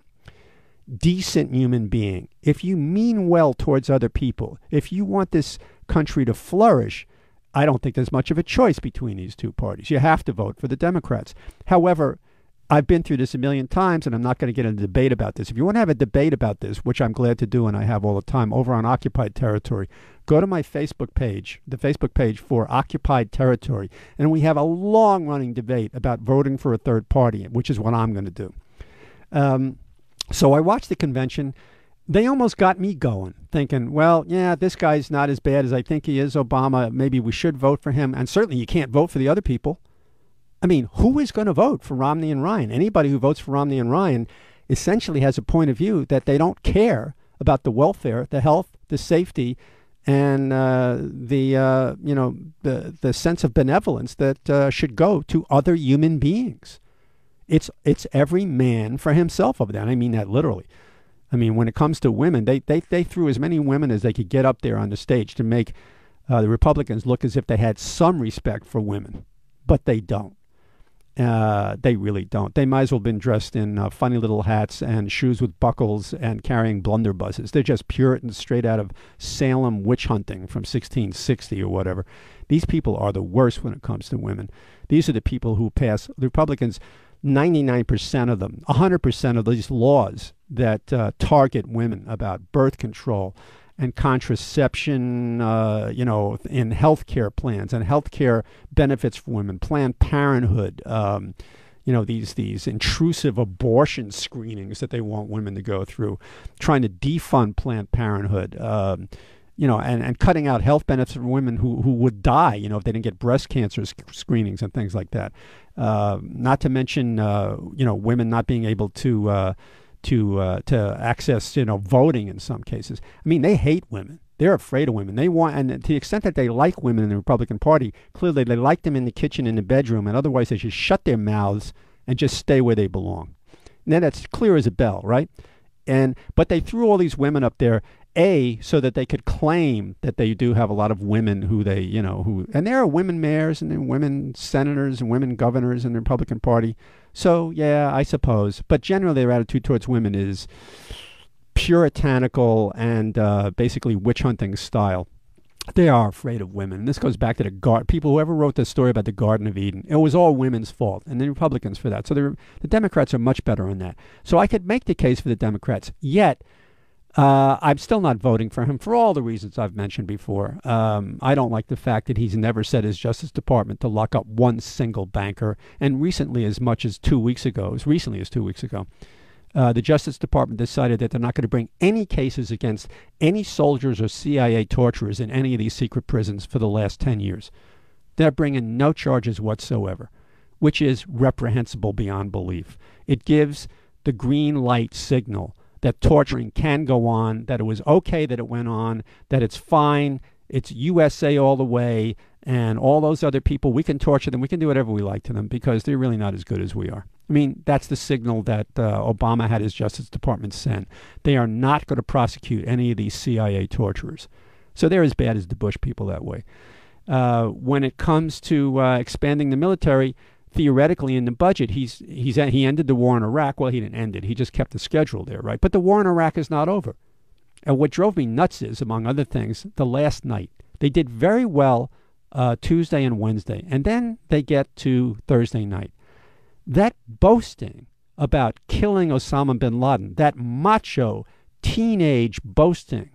Speaker 1: decent human being, if you mean well towards other people, if you want this country to flourish, I don't think there's much of a choice between these two parties. You have to vote for the Democrats. However, I've been through this a million times, and I'm not going to get into a debate about this. If you want to have a debate about this, which I'm glad to do and I have all the time, over on Occupied Territory, go to my Facebook page, the Facebook page for Occupied Territory, and we have a long-running debate about voting for a third party, which is what I'm going to do. So I watched the convention. They almost got me going, thinking, well, yeah, this guy's not as bad as I think he is, Obama. Maybe we should vote for him. And certainly you can't vote for the other people. I mean, who is going to vote for Romney and Ryan? Anybody who votes for Romney and Ryan essentially has a point of view that they don't care about the welfare, the health, the safety, and the sense of benevolence that should go to other human beings. It's every man for himself over there, and I mean that literally. I mean, when it comes to women, they threw as many women as they could get up there on the stage to make the Republicans look as if they had some respect for women, but they don't. They really don't. They might as well have been dressed in funny little hats and shoes with buckles and carrying blunderbusses. They're just Puritans straight out of Salem witch hunting from 1660 or whatever. These people are the worst when it comes to women. These are the people who pass, the Republicans, 99% of them, 100% of these laws that target women about birth control and contraception, in health care plans and health care benefits for women, Planned Parenthood, these intrusive abortion screenings that they want women to go through, trying to defund Planned Parenthood, and cutting out health benefits for women who would die, if they didn't get breast cancer screenings and things like that. Not to mention, women not being able to access, voting in some cases. I mean, they hate women. They're afraid of women. They want, and to the extent that they like women in the Republican Party, clearly they like them in the kitchen, in the bedroom, and otherwise they should shut their mouths and just stay where they belong. And then that's clear as a bell, right? But they threw all these women up there, so that they could claim that they do have a lot of women who and there are women mayors and women senators and women governors in the Republican Party. So, yeah, I suppose. But generally their attitude towards women is puritanical and basically witch hunting style. They are afraid of women. And this goes back to the people who ever wrote this story about the Garden of Eden. It was all women's fault, and the Republicans for that. So the Democrats are much better on that. So I could make the case for the Democrats, yet I'm still not voting for him for all the reasons I've mentioned before. I don't like the fact that he's never set his Justice Department to lock up one single banker. And recently as 2 weeks ago, the Justice Department decided that they're not going to bring any cases against any soldiers or CIA torturers in any of these secret prisons for the last 10 years. They're bringing no charges whatsoever, which is reprehensible beyond belief. It gives the green light signal that torturing can go on, that it was okay that it went on, that it's fine, it's USA all the way, and all those other people, we can torture them, we can do whatever we like to them because they're really not as good as we are. I mean, that's the signal that Obama had his Justice Department send. They are not going to prosecute any of these CIA torturers. So they're as bad as the Bush people that way. When it comes to expanding the military, theoretically in the budget, he ended the war in Iraq. Well, he didn't end it. He just kept the schedule there, right? But the war in Iraq is not over. And what drove me nuts is, among other things, the last night. They did very well Tuesday and Wednesday, and then they get to Thursday night. That boasting about killing Osama bin Laden, that macho teenage boasting,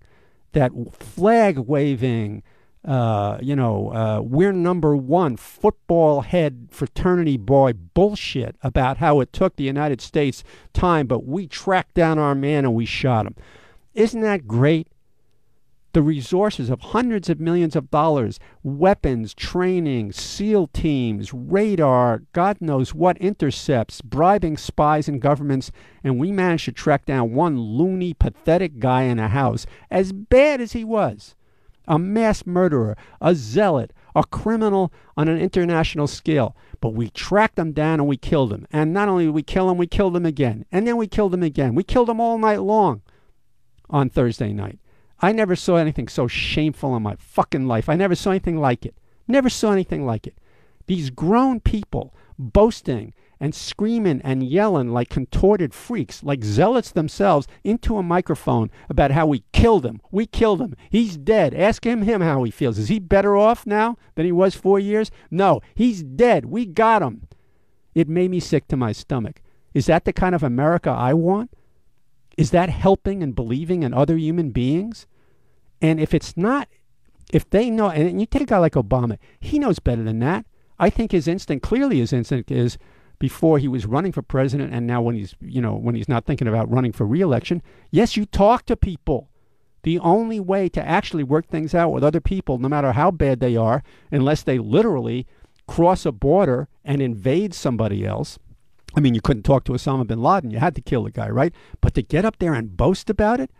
Speaker 1: that flag-waving, we're number one football head fraternity boy bullshit about how it took the United States time, but we tracked down our man and we shot him. Isn't that great? The resources of hundreds of millions of dollars, weapons, training, SEAL teams, radar, God knows what, intercepts, bribing spies and governments, and we managed to track down one loony, pathetic guy in a house, as bad as he was. A mass murderer, a zealot, a criminal on an international scale. But we tracked him down and we killed him. And not only did we kill him, we killed him again. And then we killed him again. We killed him all night long on Thursday night. I never saw anything so shameful in my fucking life. I never saw anything like it. Never saw anything like it. These grown people boasting and screaming and yelling like contorted freaks, like zealots themselves, into a microphone about how we killed him. We killed him. He's dead. Ask him how he feels. Is he better off now than he was 4 years? No, he's dead. We got him. It made me sick to my stomach. Is that the kind of America I want? Is that helping and believing in other human beings? And if it's not, if they know, and you take a guy like Obama, he knows better than that. I think his instinct is, before he was running for president and now when he's not thinking about running for re-election, yes, you talk to people. The only way to actually work things out with other people, no matter how bad they are, unless they literally cross a border and invade somebody else. I mean, you couldn't talk to Osama bin Laden. You had to kill the guy, right? But to get up there and boast about it,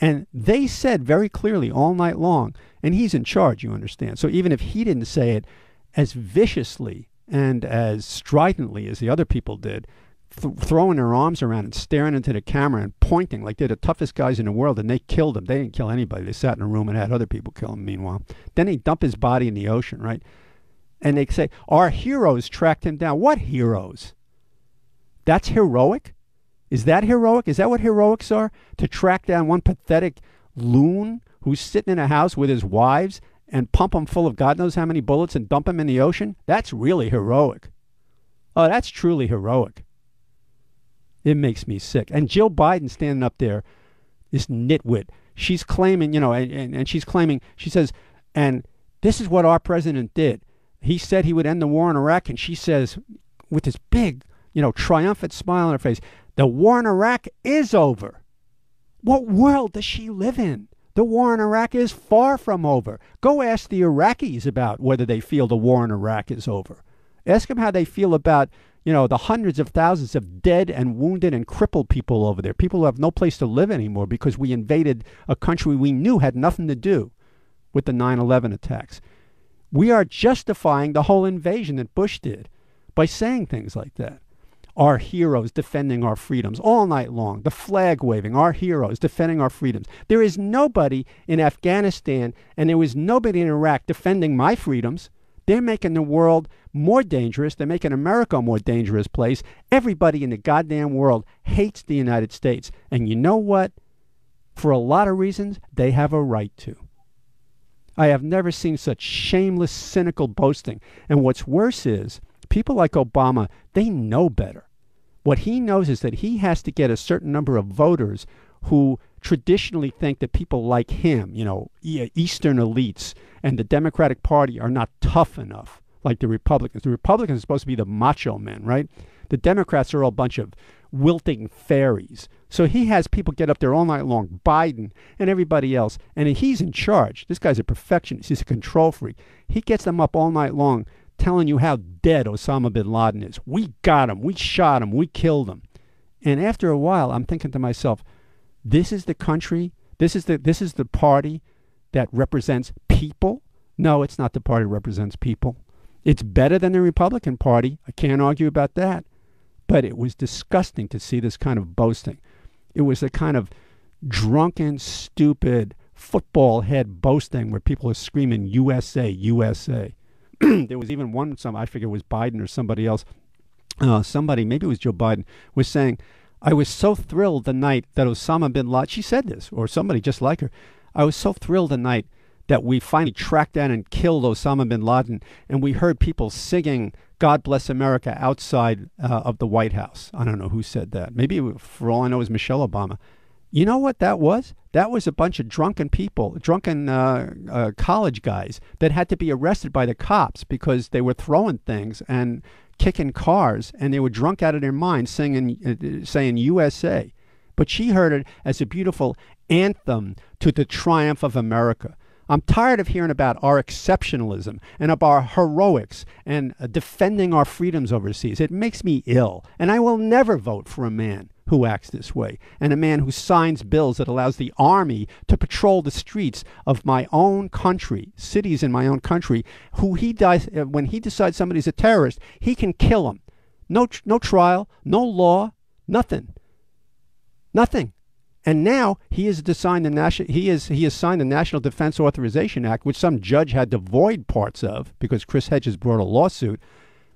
Speaker 1: and they said very clearly all night long, and he's in charge, you understand. So even if he didn't say it as viciously and as stridently as the other people did, throwing their arms around and staring into the camera and pointing like they're the toughest guys in the world, and they killed him. They didn't kill anybody. They sat in a room and had other people kill him meanwhile. Then they dump his body in the ocean, right? And they say, our heroes tracked him down. What heroes? That's heroic? Is that heroic? Is that what heroics are? To track down one pathetic loon who's sitting in a house with his wives and pump him full of God knows how many bullets and dump him in the ocean? That's really heroic. Oh, that's truly heroic. It makes me sick. And Jill Biden standing up there, this nitwit, she's claiming, and she's claiming, she says, and this is what our president did. He said he would end the war in Iraq, and she says, with this big, triumphant smile on her face, the war in Iraq is over. What world does she live in? The war in Iraq is far from over. Go ask the Iraqis about whether they feel the war in Iraq is over. Ask them how they feel about, the hundreds of thousands of dead and wounded and crippled people over there. People who have no place to live anymore because we invaded a country we knew had nothing to do with the 9/11 attacks. We are justifying the whole invasion that Bush did by saying things like that. Our heroes defending our freedoms all night long. The flag waving, our heroes defending our freedoms. There is nobody in Afghanistan and there was nobody in Iraq defending my freedoms. They're making the world more dangerous. They're making America a more dangerous place. Everybody in the goddamn world hates the United States. And you know what? For a lot of reasons, they have a right to. I have never seen such shameless, cynical boasting. And what's worse is, people like Obama, they know better. What he knows is that he has to get a certain number of voters who traditionally think that people like him, Eastern elites and the Democratic Party are not tough enough like the Republicans. The Republicans are supposed to be the macho men, right? The Democrats are all a bunch of wilting fairies. So he has people get up there all night long, Biden and everybody else, and he's in charge. This guy's a perfectionist. He's a control freak. He gets them up all night long telling you how dead Osama bin Laden is. We got him. We shot him. We killed him. And after a while, I'm thinking to myself, this is the country, this is the party that represents people? No, it's not the party that represents people. It's better than the Republican Party. I can't argue about that. But it was disgusting to see this kind of boasting. It was a kind of drunken, stupid, football head boasting where people are screaming, USA, USA. There was even one, I figure it was Biden or somebody else, maybe it was Joe Biden, was saying, I was so thrilled the night that Osama bin Laden, she said this, or somebody just like her, I was so thrilled the night that we finally tracked down and killed Osama bin Laden, and we heard people singing "God Bless America" outside of the White House. I don't know who said that. Maybe, for all I know, it was Michelle Obama. You know what that was? That was a bunch of drunken people, drunken college guys that had to be arrested by the cops because they were throwing things and kicking cars, and they were drunk out of their minds saying USA. But she heard it as a beautiful anthem to the triumph of America. I'm tired of hearing about our exceptionalism and of our heroics and defending our freedoms overseas. It makes me ill, and I will never vote for a man who acts this way, and a man who signs bills that allows the army to patrol the streets of my own country, cities in my own country, who when he decides somebody's a terrorist, he can kill him. No trial, no law, nothing. Nothing. And now he has signed the National Defense Authorization Act, which some judge had to void parts of because Chris Hedges brought a lawsuit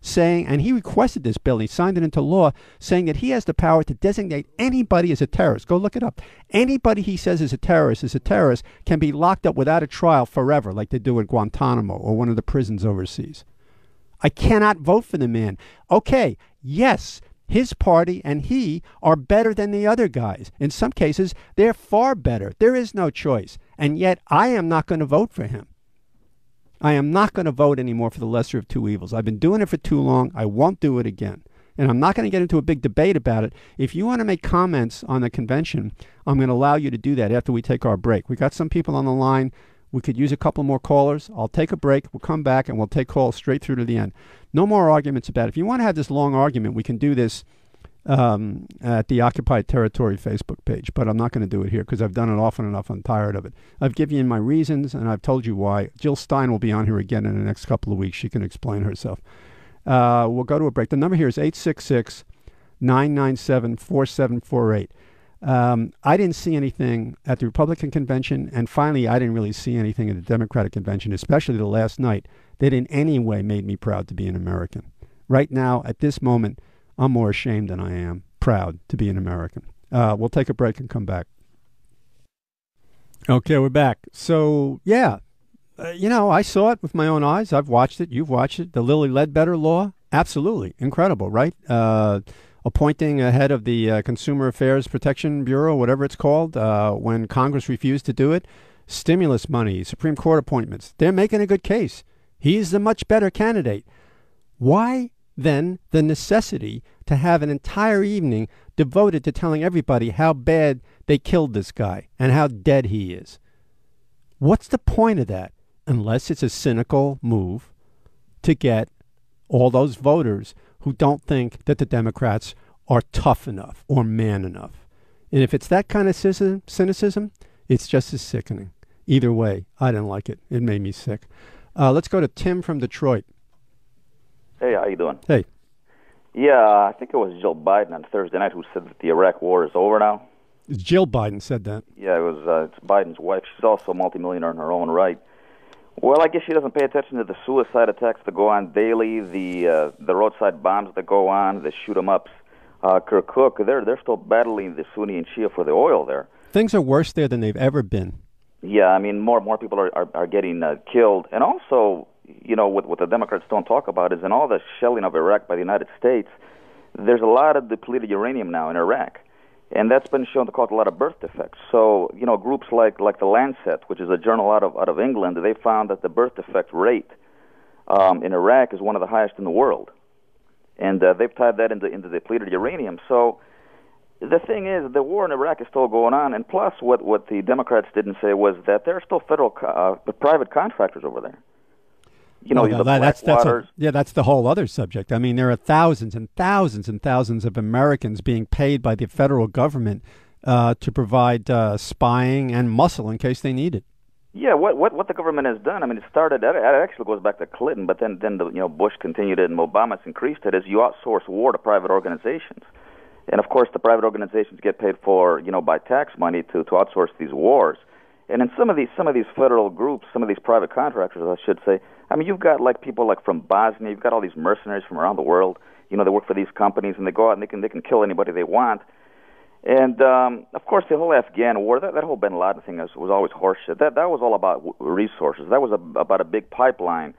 Speaker 1: saying, and he requested this bill, he signed it into law, saying that he has the power to designate anybody as a terrorist. Go look it up. Anybody he says is a terrorist can be locked up without a trial forever, like they do at Guantanamo or one of the prisons overseas. I cannot vote for the man. Okay, yes, his party and he are better than the other guys. In some cases, they're far better. There is no choice. And yet, I am not going to vote for him. I am not going to vote anymore for the lesser of two evils. I've been doing it for too long. I won't do it again. And I'm not going to get into a big debate about it. If you want to make comments on the convention, I'm going to allow you to do that after we take our break. We got some people on the line. We could use a couple more callers. I'll take a break. We'll come back, and we'll take calls straight through to the end. No more arguments about it. If you want to have this long argument, we can do this at the Occupied Territory Facebook page, but I'm not going to do it here because I've done it often enough. I'm tired of it. I've given you my reasons, and I've told you why. Jill Stein will be on here again in the next couple of weeks. She can explain herself. We'll go to a break. The number here is 866-997-4748. I didn't see anything at the Republican convention, and finally, I didn't really see anything at the Democratic convention, especially the last night, that in any way made me proud to be an American. Right now, at this moment, I'm more ashamed than I am proud to be an American. We'll take a break and come back. Okay, we're back. So, yeah, I saw it with my own eyes. I've watched it. You've watched it. The Lilly Ledbetter law, absolutely incredible, right? Appointing a head of the Consumer Affairs Protection Bureau, whatever it's called, when Congress refused to do it. Stimulus money, Supreme Court appointments. They're making a good case. He's the much better candidate. Why then the necessity to have an entire evening devoted to telling everybody how bad they killed this guy and how dead he is? What's the point of that? Unless it's a cynical move to get all those voters who don't think that the Democrats are tough enough or man enough. And if it's that kind of cynicism, it's just as sickening. Either way, I didn't like it. It made me sick. Let's go to Tim from Detroit.
Speaker 12: Hey, how you doing?
Speaker 1: Hey.
Speaker 12: Yeah, I think it was Jill Biden on Thursday night who said that the Iraq war is over now.
Speaker 1: Jill Biden said that.
Speaker 12: Yeah, it's Biden's wife. She's also a multimillionaire in her own right. Well, I guess she doesn't pay attention to the suicide attacks that go on daily, the roadside bombs that go on, the shoot-em-ups. Kirkuk, they're still battling the Sunni and Shia for the oil there.
Speaker 1: Things are worse there than they've ever been.
Speaker 12: Yeah, I mean, more people are getting killed. And also, what the Democrats don't talk about is in all the shelling of Iraq by the United States, there's a lot of depleted uranium now in Iraq. And that's been shown to cause a lot of birth defects. So, groups like the Lancet, which is a journal out of England, they found that the birth defect rate in Iraq is one of the highest in the world. And they've tied that into depleted uranium. So the thing is, the war in Iraq is still going on. And plus, what the Democrats didn't say was that there are still federal private contractors over there.
Speaker 1: That's the whole other subject. I mean, there are thousands and thousands and thousands of Americans being paid by the federal government to provide spying and muscle in case they need it.
Speaker 12: Yeah, what the government has done, I mean, it actually goes back to Clinton, but then Bush continued it and Obama's increased it, is you outsource war to private organizations. And, of course, the private organizations get paid for, by tax money to outsource these wars. And in some of these federal groups, some of these private contractors, I should say, I mean, you've got people from Bosnia, you've got all these mercenaries from around the world, they work for these companies and they go out and they can kill anybody they want. And of course, the whole Afghan war, that whole Bin Laden thing was always horseshit. That was all about resources. That was about a big pipeline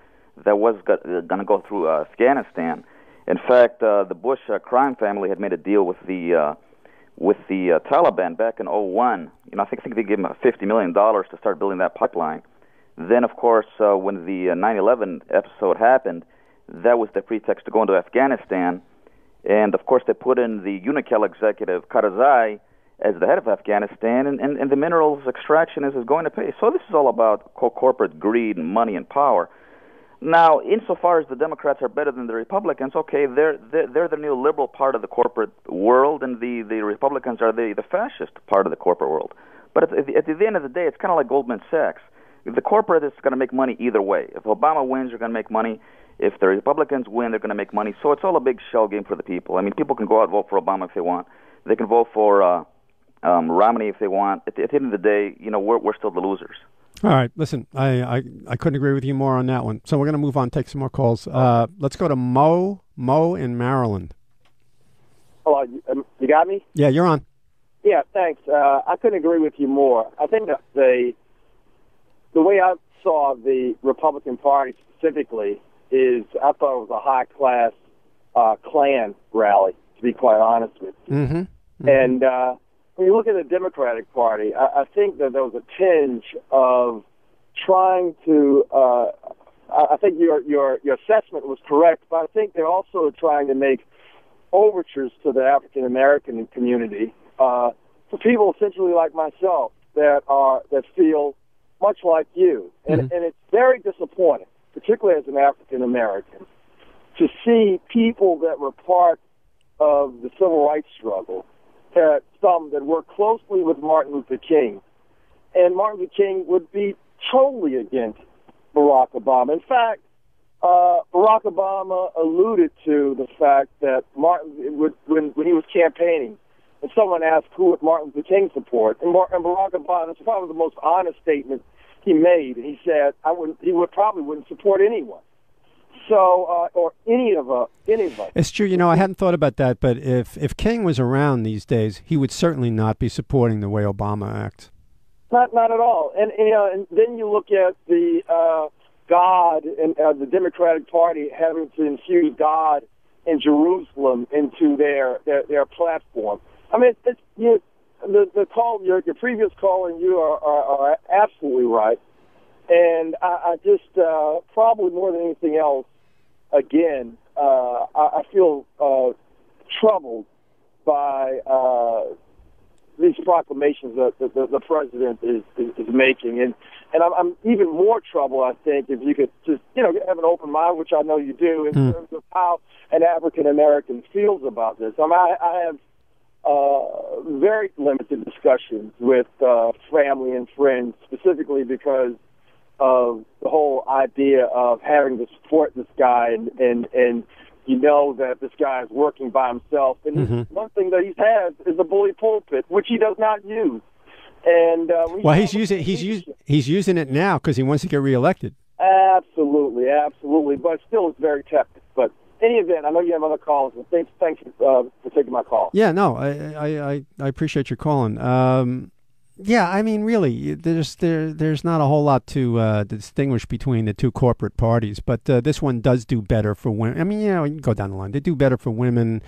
Speaker 12: that was going to go through Afghanistan. In fact, the Bush crime family had made a deal with the Taliban back in '01. I think they gave them $50 million to start building that pipeline. Then, of course, when the 9/11 episode happened, that was the pretext to go into Afghanistan. And, of course, they put in the Unical executive, Karzai, as the head of Afghanistan, and the minerals extraction is going to pay. So this is all about corporate greed and money and power. Now, insofar as the Democrats are better than the Republicans, okay, they're the new liberal part of the corporate world, and the Republicans are the fascist part of the corporate world. But at the end of the day, it's kind of like Goldman Sachs. The corporate is going to make money either way. If Obama wins, you're going to make money. If the Republicans win, they're going to make money. So it's all a big shell game for the people. I mean, people can go out and vote for Obama if they want. They can vote for Romney if they want. At the end of the day, we're still the losers.
Speaker 1: All right, listen, I couldn't agree with you more on that one. So we're going to move on, take some more calls. Let's go to Mo in Maryland.
Speaker 13: Hello, you got me?
Speaker 1: Yeah, you're on.
Speaker 13: Yeah, thanks. I couldn't agree with you more. I think that the way I saw the Republican Party specifically is I thought it was a high-class Klan rally, to be quite honest with you. Mm-hmm. Mm-hmm. And when you look at the Democratic Party, I think that there was a tinge of trying to. I think your assessment was correct, but I think they're also trying to make overtures to the African American community for people essentially like myself that feel much like you, and it's very disappointing, particularly as an African American, to see people that were part of the civil rights struggle. Some that worked closely with Martin Luther King. And Martin Luther King would be totally against Barack Obama. In fact, Barack Obama alluded to the fact that when he was campaigning, and someone asked who would Martin Luther King support, and Barack Obama, that's probably the most honest statement he made, and he said he probably wouldn't support anyone. So, or any of us.
Speaker 1: It's true. I hadn't thought about that, but if King was around these days, he would certainly not be supporting the way Obama acts.
Speaker 13: Not at all. And then you look at the God and the Democratic Party having to infuse God and Jerusalem into their platform. I mean, the call, your previous call, and you are absolutely right. And I just probably more than anything else, again, I feel troubled by these proclamations that the president is making, and I'm even more troubled, I think, if you could just have an open mind, which I know you do, in terms of how an African American feels about this. I have very limited discussions with family and friends, specifically because of the whole idea of having to support this guy, and that this guy is working by himself. And one thing that he has is a bully pulpit, which he does not use. And
Speaker 1: he's using it now because he wants to get reelected.
Speaker 13: Absolutely. But still, it's very tepid. But in any event, I know you have other calls. And thanks for taking my call.
Speaker 1: Yeah, no, I appreciate your calling. Yeah, I mean, really, there's not a whole lot to distinguish between the two corporate parties, but this one does do better for women. I mean, you can go down the line. They do better for women,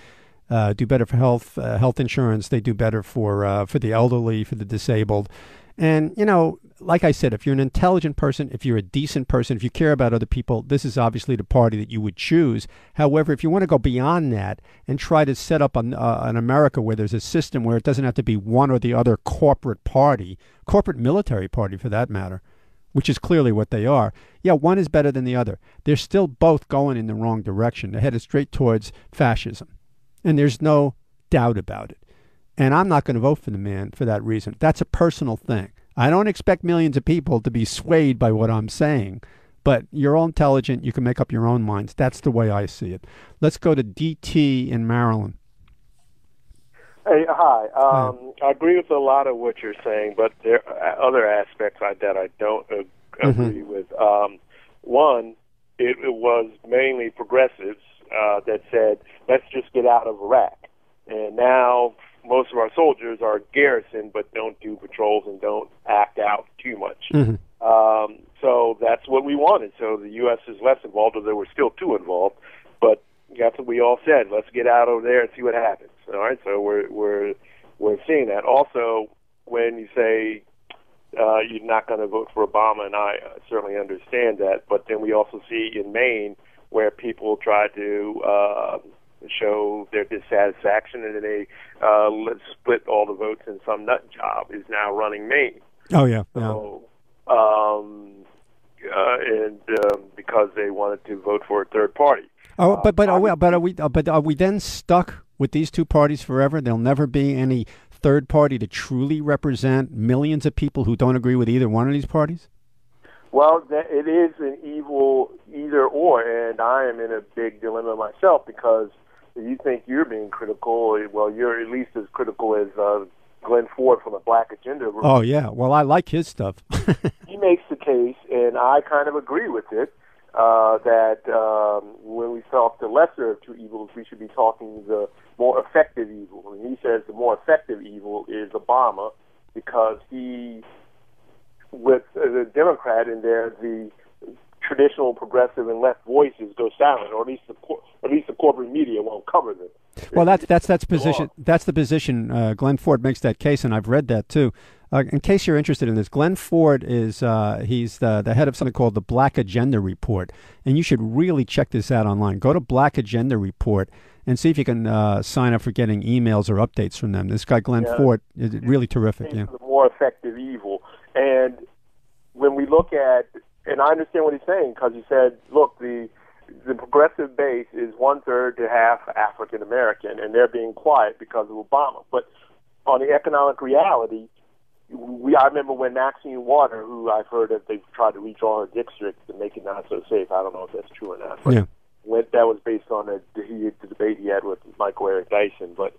Speaker 1: do better for health insurance. They do better for the elderly, for the disabled. And, like I said, if you're an intelligent person, if you're a decent person, if you care about other people, this is obviously the party that you would choose. However, if you want to go beyond that and try to set up an America where there's a system where it doesn't have to be one or the other corporate military party for that matter, which is clearly what they are, yeah, one is better than the other. They're still both going in the wrong direction. They're headed straight towards fascism. And there's no doubt about it. And I'm not going to vote for the man for that reason. That's a personal thing. I don't expect millions of people to be swayed by what I'm saying, but you're all intelligent. You can make up your own minds. That's the way I see it. Let's go to DT in Maryland.
Speaker 14: Hey, hi. I agree with a lot of what you're saying, but there are other aspects that I don't agree with. One, it was mainly progressives that said, let's just get out of Iraq. And now most of our soldiers are garrisoned, but don't do patrols and don't act out too much. So that's what we wanted. So the U.S. is less involved, although we're still too involved. But that's what we all said. Let's get out over there and see what happens. All right. So we're seeing that. Also, when you say you're not going to vote for Obama, and I certainly understand that. But then we also see in Maine where people try to show their dissatisfaction, and then they let's split all the votes, and some nut job is now running Maine.
Speaker 1: Oh yeah.
Speaker 14: So, because they wanted to vote for a third party.
Speaker 1: Oh, but are we then stuck with these two parties forever? There'll never be any third party to truly represent millions of people who don't agree with either one of these parties?
Speaker 14: Well, it is an evil either or, and I am in a big dilemma myself because you think you're being critical. Well, you're at least as critical as Glenn Ford from the Black Agenda.
Speaker 1: Oh, yeah. Well, I like his stuff.
Speaker 14: He makes the case, and I kind of agree with it, that when we talk the lesser of two evils, we should be talking the more effective evil. And he says the more effective evil is Obama because he, with the Democrat in there, the traditional progressive and left voices go silent, or at least the corporate media won't cover them.
Speaker 1: Well, that's position. That's the position. Glenn Ford makes that case, and I've read that too. In case you're interested in this, Glenn Ford is he's the head of something called the Black Agenda Report, and you should really check this out online. Go to Black Agenda Report and see if you can sign up for getting emails or updates from them. This guy Glenn Ford is really terrific. Yeah,
Speaker 14: the more effective evil, and when we look at, and I understand what he's saying because he said, look, the progressive base is 1/3 to half African American, and they're being quiet because of Obama. But on the economic reality, I remember when Maxine Waters, who I've heard that they've tried to redraw her district to make it not so safe. I don't know if that's true or not. But that was based on the debate he had with Michael Eric Dyson. But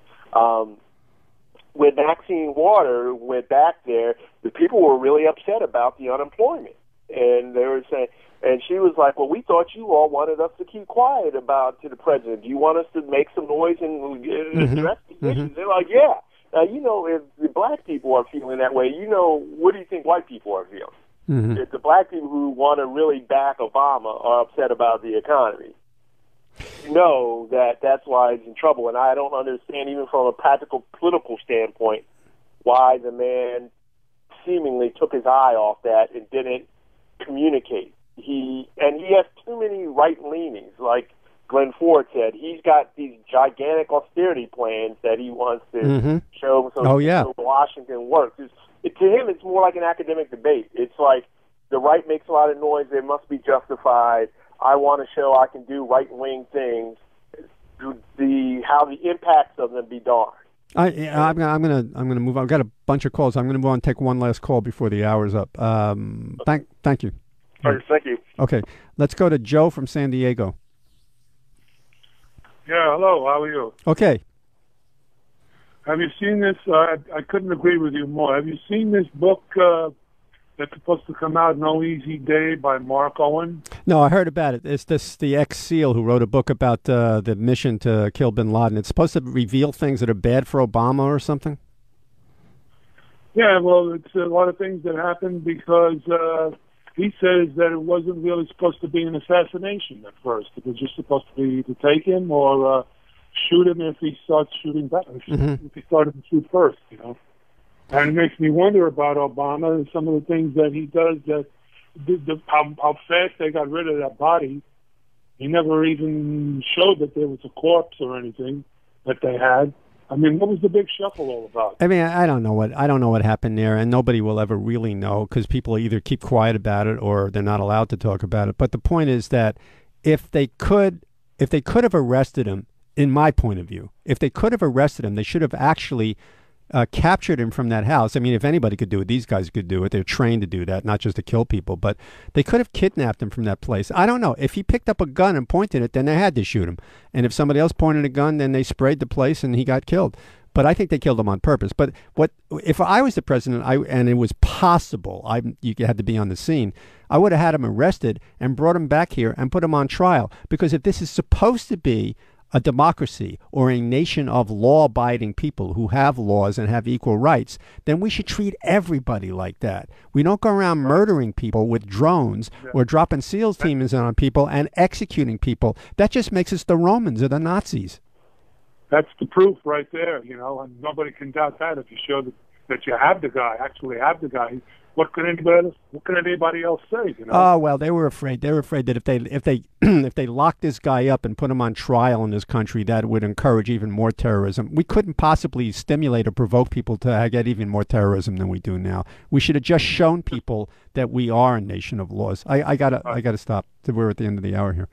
Speaker 14: when Maxine Waters went back there, the people were really upset about the unemployment. And they were saying, and she was like, well, we thought you all wanted us to keep quiet to the president. Do you want us to make some noise and address these issues? They're like, yeah. Now, if the black people are feeling that way, what do you think white people are feeling? If the black people who want to really back Obama are upset about the economy, that's why he's in trouble. And I don't understand, even from a practical political standpoint, why the man seemingly took his eye off that and didn't communicate. He has too many right leanings, like Glenn Ford said. He's got these gigantic austerity plans that he wants to show so Washington works. To him, it's more like an academic debate. It's like the right makes a lot of noise; it must be justified. I want to show I can do right-wing things. How the impacts of them be darned.
Speaker 1: I'm gonna move on. I've got a bunch of calls. I'm gonna move on and take one last call before the hour's up. Thank you.
Speaker 14: All right, thank you.
Speaker 1: Okay, let's go to Joe from San Diego.
Speaker 15: Yeah, hello. How are you?
Speaker 1: Okay.
Speaker 15: Have you seen this? I couldn't agree with you more. Have you seen this book that's supposed to come out, No Easy Day, by Mark Owen?
Speaker 1: No, I heard about it. It's the ex-SEAL who wrote a book about the mission to kill bin Laden. It's supposed to reveal things that are bad for Obama or something?
Speaker 15: Yeah, well, it's a lot of things that happened because he says that it wasn't really supposed to be an assassination at first. It was just supposed to be to take him or shoot him if he starts shooting back. If he started to shoot first, And it makes me wonder about Obama and some of the things that he does, that how fast they got rid of that body. He never even showed that there was a corpse or anything that they had. I mean, what was the big shuffle all about?
Speaker 1: I mean, I don't know what happened there, and nobody will ever really know because people either keep quiet about it or they're not allowed to talk about it. But the point is that if they could have arrested him, in my point of view, if they could have arrested him, they should have actually captured him from that house. I mean, if anybody could do it, these guys could do it. They're trained to do that, not just to kill people. But they could have kidnapped him from that place. I don't know. If he picked up a gun and pointed it, then they had to shoot him. And if somebody else pointed a gun, then they sprayed the place and he got killed. But I think they killed him on purpose. But if I was the president, and it was possible, you had to be on the scene, I would have had him arrested and brought him back here and put him on trial. Because if this is supposed to be a democracy or a nation of law-abiding people who have laws and have equal rights, then we should treat everybody like that. We don't go around murdering people with drones or dropping SEALs teams on people and executing people. That just makes us the Romans or the Nazis.
Speaker 15: That's the proof right there, and nobody can doubt that if you show that you have the guy, actually have the guy. What can anybody else say?
Speaker 1: Oh well, they were afraid. They were afraid that if they locked this guy up and put him on trial in this country, that would encourage even more terrorism. We couldn't possibly stimulate or provoke people to get even more terrorism than we do now. We should have just shown people that we are a nation of laws. I gotta stop. We're at the end of the hour here.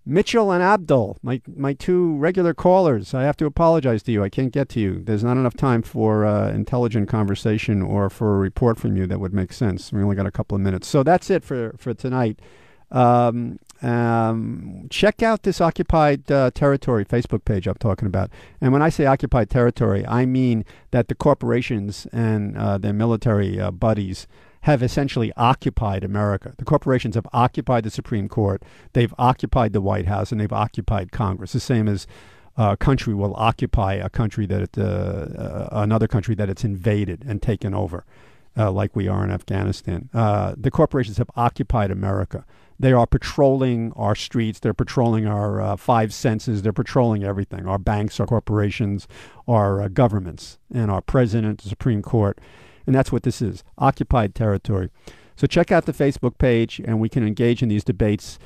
Speaker 1: Mitchell and Abdul, my two regular callers. I have to apologize to you. I can't get to you. There's not enough time for intelligent conversation or for a report from you that would make sense. We only got a couple of minutes. So that's it for tonight. Check out this Occupied Territory Facebook page I'm talking about. And when I say occupied territory, I mean that the corporations and their military buddies have essentially occupied America. The corporations have occupied the Supreme Court, they've occupied the White House, and they've occupied Congress, the same as a country will occupy a country that another country that it's invaded and taken over, like we are in Afghanistan. The corporations have occupied America. They are patrolling our streets. They're patrolling our five senses. They're patrolling everything, our banks, our corporations, our governments, and our president, the Supreme Court. And that's what this is, occupied territory. So check out the Facebook page, and we can engage in these debates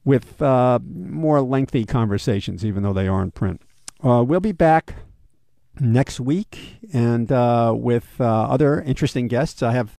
Speaker 1: with more lengthy conversations, even though they are in print. We'll be back next week and with other interesting guests. I have